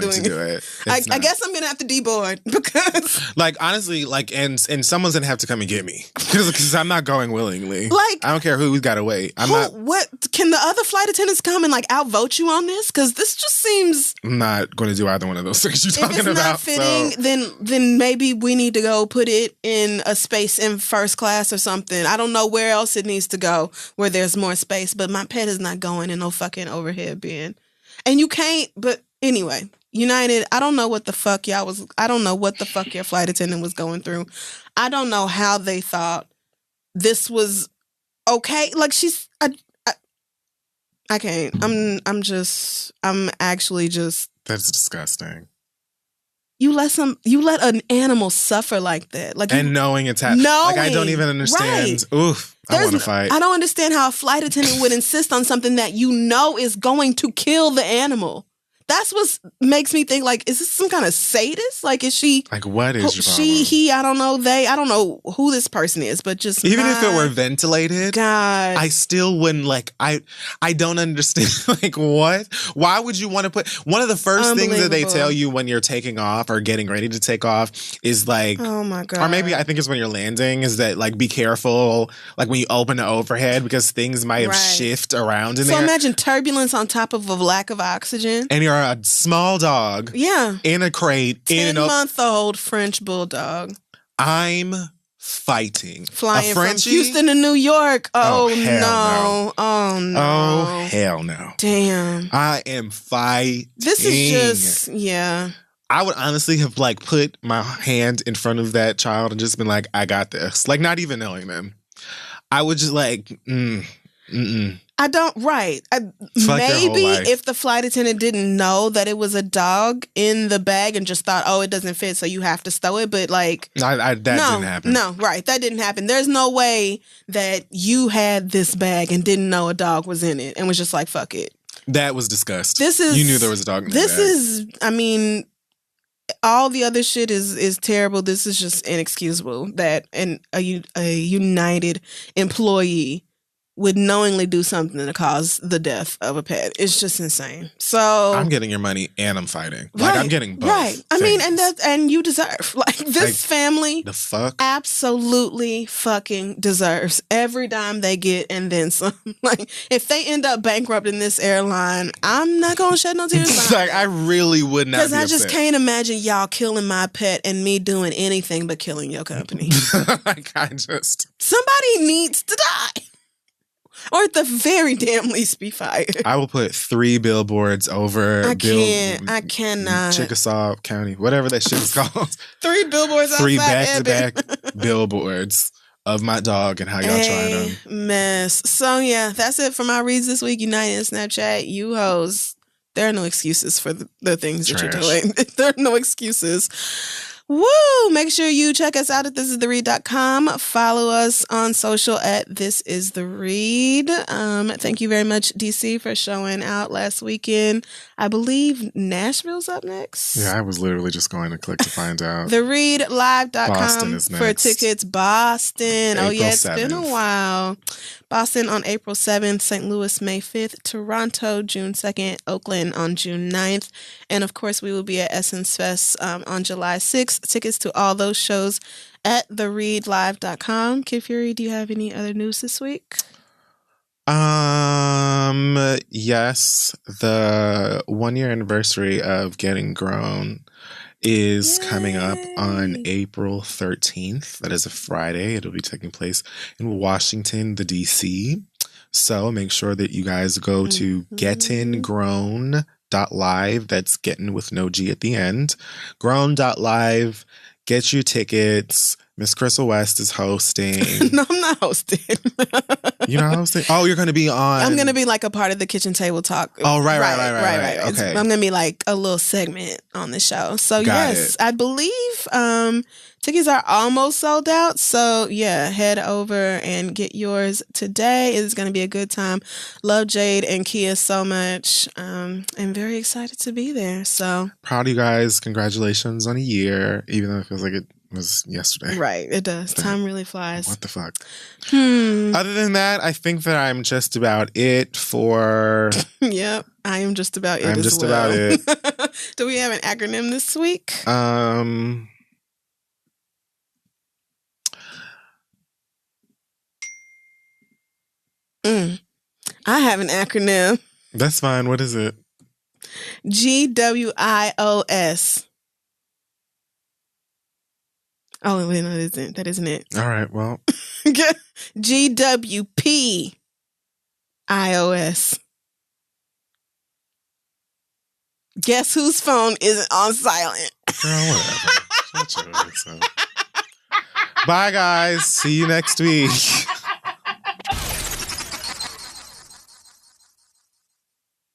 going to do it.
I guess I'm gonna have to deboard because,
honestly, and someone's gonna have to come and get me because I'm not going willingly.
I
don't care who's got to wait.
What can the other flight attendants come and outvote you on this? Because this just seems.
I'm not going to do either one of those things you're talking about.
If it's not fitting, then maybe we need to go put it in a space in first class or something. I don't know where else it needs to go where there's more space, but my pet is not going in no fucking overhead bin. And you can't, but anyway, United, I don't know what the fuck I don't know what the fuck your flight attendant was going through. I don't know how they thought this was okay. I can't. I'm actually just.
That's disgusting.
You let an animal suffer like that,
and knowing it's happening. I don't even understand. Right. Oof, I want to fight.
I don't understand how a flight attendant would insist on something that you know is going to kill the animal. That's what makes me think, is this some kind of sadist? Is she...
what is your problem?
She, he, I don't know, they, I don't know who this person is, but just...
Even if it were ventilated,
God,
I still wouldn't, I don't understand, what? Why would you want to put... One of the first things that they tell you when you're taking off or getting ready to take off is,
oh my God.
Or maybe I think it's when you're landing, is that, be careful, when you open the overhead, because things might have shift around in there.
So imagine turbulence on top of a lack of oxygen.
And you're a small dog.
Yeah.
In a crate.
10-month-old French bulldog.
I'm fighting.
Flying from Houston to New York. Oh, no. Oh, no.
Oh, hell no.
Damn.
I am fighting.
This is just, yeah.
I would honestly have, put my hand in front of that child and just been I got this. Not even knowing them. I would just,
I don't, maybe if the flight attendant didn't know that it was a dog in the bag and just thought, oh, it doesn't fit, so you have to stow it, but
that didn't happen.
No, right, that didn't happen. There's no way that you had this bag and didn't know a dog was in it and was just fuck it.
That was disgust.
You
knew there was a dog in the
bag. All the other shit is terrible. This is just inexcusable that a United employee would knowingly do something to cause the death of a pet. It's just insane. So
I'm getting your money and I'm fighting. I'm getting both.
Right. And you deserve. This family
the fuck
absolutely fucking deserves every dime they get and then some. If they end up bankrupting this airline, I'm not gonna shed no tears.
I really would not.
Because I just can't imagine y'all killing my pet and me doing anything but killing your company. Somebody needs to die. Or at the very damn least be fired.
I will put 3 billboards over.
I cannot.
Chickasaw County, whatever that shit is called.
3 billboards outside
3 back-to-back billboards of my dog and how y'all trying to...
mess. So yeah, that's it for my reads this week. United and Snapchat, you hoes. There are no excuses for the things that you're doing. There are no excuses. Woo! Make sure you check us out at thisistheread.com. Follow us on social at thisistheread. Thank you very much, DC, for showing out last weekend. I believe Nashville's up next.
Yeah, I was literally just going to click to find out.
TheReadLive.com for tickets. Boston.
April
It's
7th.
been a while. Boston on April 7th, St. Louis May 5th, Toronto June 2nd, Oakland on June 9th, and of course we will be at Essence Fest on July 6th. Tickets to all those shows at thereadlive.com. Kid Fury, do you have any other news this week?
Yes, the 1-year anniversary of Getting Grown is coming up on April 13th. That is a Friday. It'll be taking place in Washington, the DC. So make sure that you guys go to gettinggrown.live. That's getting with no G at the end. Grown.live. Get your tickets. Miss Crystal West is hosting.
No, I'm not hosting.
You're not hosting? Oh, you're going to be on.
I'm going to be like a part of the kitchen table talk.
Oh, right. Okay.
I'm going to be like a little segment on the show. So yes, I believe tickets are almost sold out. So yeah, head over and get yours today. It's going to be a good time. Love Jade and Kia so much. I'm very excited to be there. So
proud of you guys. Congratulations on a year, even though it feels like it was yesterday.
Right, it does. Time really flies.
What the fuck? Other than that, I think that I'm just about it for...
Yep, I am just about it.
I'm just about it.
Do we have an acronym this week?
I
have an acronym.
That's fine. What is it?
GWIOS. Oh, wait, no, that isn't it.
All right, well.
GWPIOS. Guess whose phone isn't on silent?
Girl, whatever. Shut your ass up. Bye, guys. See you next week.